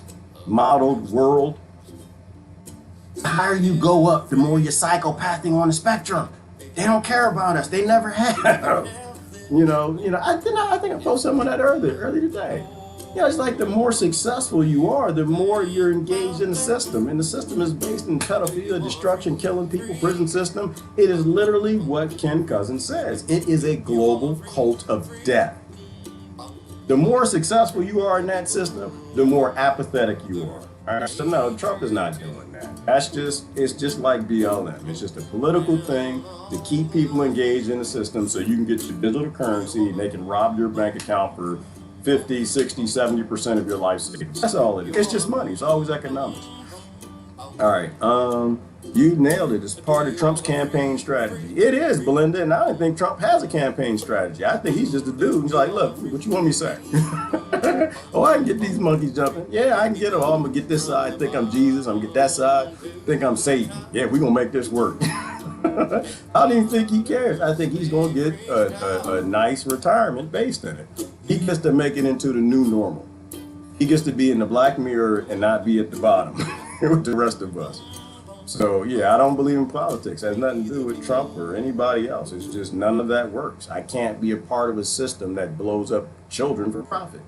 modeled world, the higher you go up, the more you're psychopathic on the spectrum. They don't care about us. They never have. I think I posted something on that earlier today. It's like the more successful you are, the more you're engaged in the system. And the system is based in pedophilia, destruction, killing people, prison system. It is literally what Ken Cousens says. It is a global cult of death. The more successful you are in that system, the more apathetic you are. All right, so no, Trump is not doing that. It's just like BLM. It's just a political thing to keep people engaged in the system so you can get your digital currency and they can rob your bank account for 50, 60, 70% of your life savings. That's all it is. It's just money. It's always economics. All right, you nailed it. It's part of Trump's campaign strategy. It is, Belinda, and I don't think Trump has a campaign strategy. I think he's just a dude. He's like, look, what you want me to say? Oh, I can get these monkeys jumping. Yeah, I can get them. Oh, I'm going to get this side, think I'm Jesus. I'm going to get that side, think I'm Satan. Yeah, we're going to make this work. I don't even think he cares. I think he's going to get a nice retirement based on it. He gets to make it into the new normal. He gets to be in the black mirror and not be at the bottom with the rest of us. So, yeah, I don't believe in politics. It has nothing to do with Trump or anybody else. It's just none of that works. I can't be a part of a system that blows up children for profit.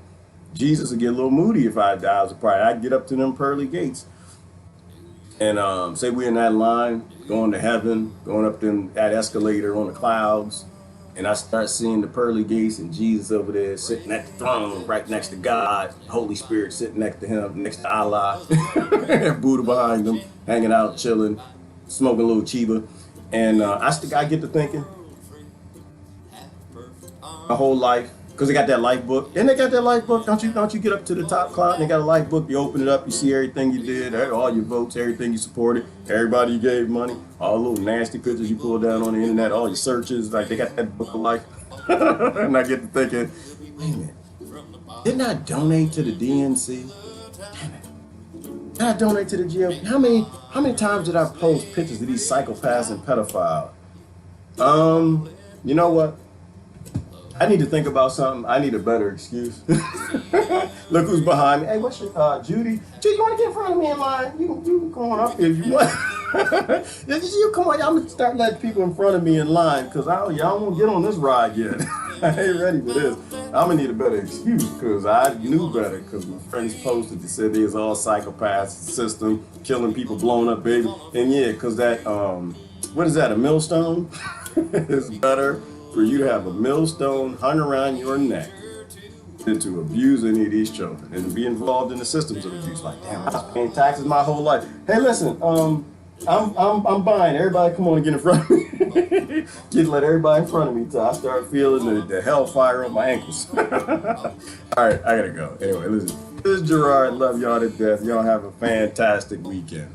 Jesus would get a little moody if I die as a pride. I'd get up to them pearly gates and say we're in that line, going to heaven, going up that escalator on the clouds, and I start seeing the pearly gates and Jesus over there sitting at the throne right next to God, Holy Spirit sitting next to him, next to Allah, and Buddha behind them, hanging out, chilling, smoking a little chiba. And I get to thinking, my whole life, because they got that life book. And they got that life book. Don't you get up to the top cloud and they got a life book. You open it up, you see everything you did, all your votes, everything you supported, everybody you gave money, all the little nasty pictures you pulled down on the internet, all your searches. Like, they got that book of life. And I get to thinking, wait a minute, didn't I donate to the DNC? Damn it. Did I donate to the GOP? How many times did I post pictures of these psychopaths and pedophiles? You know what? I need to think about something. I need a better excuse. Look who's behind me. Hey, what's your Judy? Judy, you want to get in front of me in line? You come on up if you want. You come on. I'm gonna start letting people in front of me in line because y'all won't get on this ride yet. I ain't ready for this. I'm gonna need a better excuse because I knew better because my friends posted that said there's all psychopaths system killing people, blowing up baby, and yeah, because that what is that, a millstone? It's better for you to have a millstone hung around your neck than to abuse any of these children and to be involved in the systems of abuse. Like, damn, I was paying taxes my whole life. Hey, listen, I'm buying. Everybody, come on and get in front of me. Let everybody in front of me till I start feeling the hellfire on my ankles. All right, I gotta go. Anyway, listen. This is Gerard. Love y'all to death. Y'all have a fantastic weekend.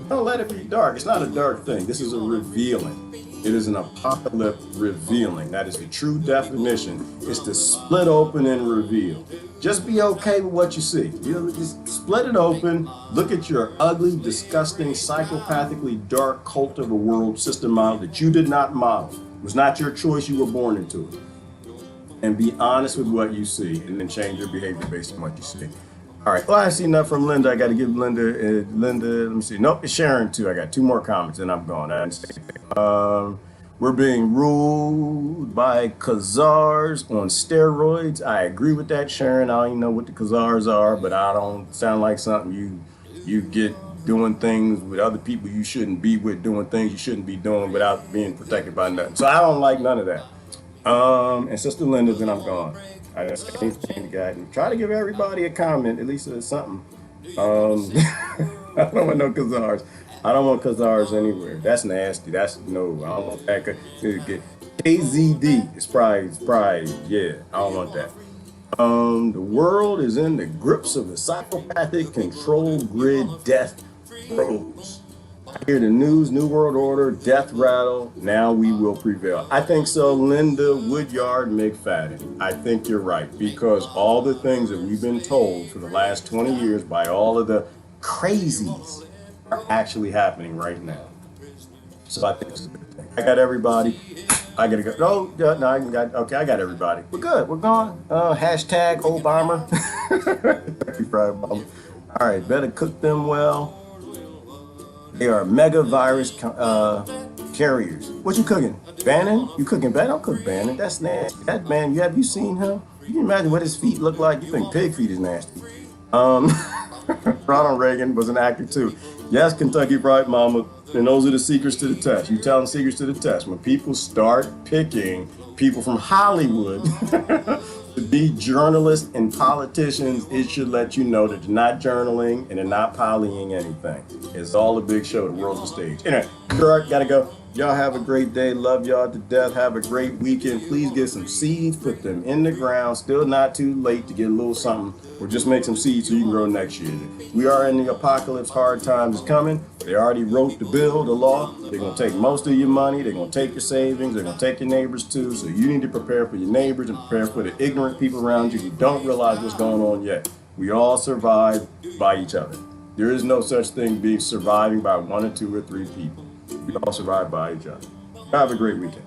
Don't let it be dark. It's not a dark thing. This is a revealing. It is an apocalypse revealing. That is the true definition. It's to split open and reveal. Just be okay with what you see. You just split it open. Look at your ugly, disgusting, psychopathically dark cult of a world system model that you did not model. It was not your choice. You were born into it. And be honest with what you see, and then change your behavior based on what you see. All right. Well, I see enough from Linda. I got to give Linda. Let me see. Nope, it's Sharon too. I got 2 more comments, and I'm gone. I didn't say anything. We're being ruled by Khazars on steroids. I agree with that, Sharon. I don't even know what the Khazars are, but I don't sound like something you get doing things with other people you shouldn't be with, doing things you shouldn't be doing without being protected by nothing. So I don't like none of that. And Sister Linda, then I'm gone. I just say anything to God and try to give everybody a comment, at least something. I don't want no Khazars. I don't want Khazars anywhere. That's nasty. That's no. I don't want that. KZD is probably yeah. I don't want that. The world is in the grips of a psychopathic control grid death throes. I hear the news, New World Order, death rattle, now we will prevail. I think so, Linda Woodyard McFadden. I think you're right, because all the things that we've been told for the last 20 years by all of the crazies are actually happening right now. So I think it's a good thing. I got everybody. I gotta go. No, I got. Okay, I got everybody. We're good. We're gone. Hashtag Obama. All right, better cook them well. They are mega virus carriers. What you cooking? Bannon? You cooking Bannon? Don't cook Bannon. That's nasty. That man, have you seen him? You can imagine what his feet look like. You think pig feet is nasty. Ronald Reagan was an actor too. Yes, Kentucky Fried Mama. And those are the secrets to the test. You tell them secrets to the test. When people start picking people from Hollywood to be journalists and politicians, it should let you know that they're not journaling and they're not polying anything. It's all a big show. The world's a stage. Anyway, Gerard, gotta go. Y'all have a great day. Love y'all to death. Have a great weekend. Please get some seeds. Put them in the ground. Still not too late to get a little something. Or just make some seeds so you can grow next year. We are in the apocalypse. Hard times is coming. They already wrote the bill, the law. They're going to take most of your money. They're going to take your savings. They're going to take your neighbors too. So you need to prepare for your neighbors and prepare for the ignorant people around you who don't realize what's going on yet. We all survive by each other. There is no such thing being surviving by 1 or 2 or 3 people. We all survive by each other. Have a great weekend.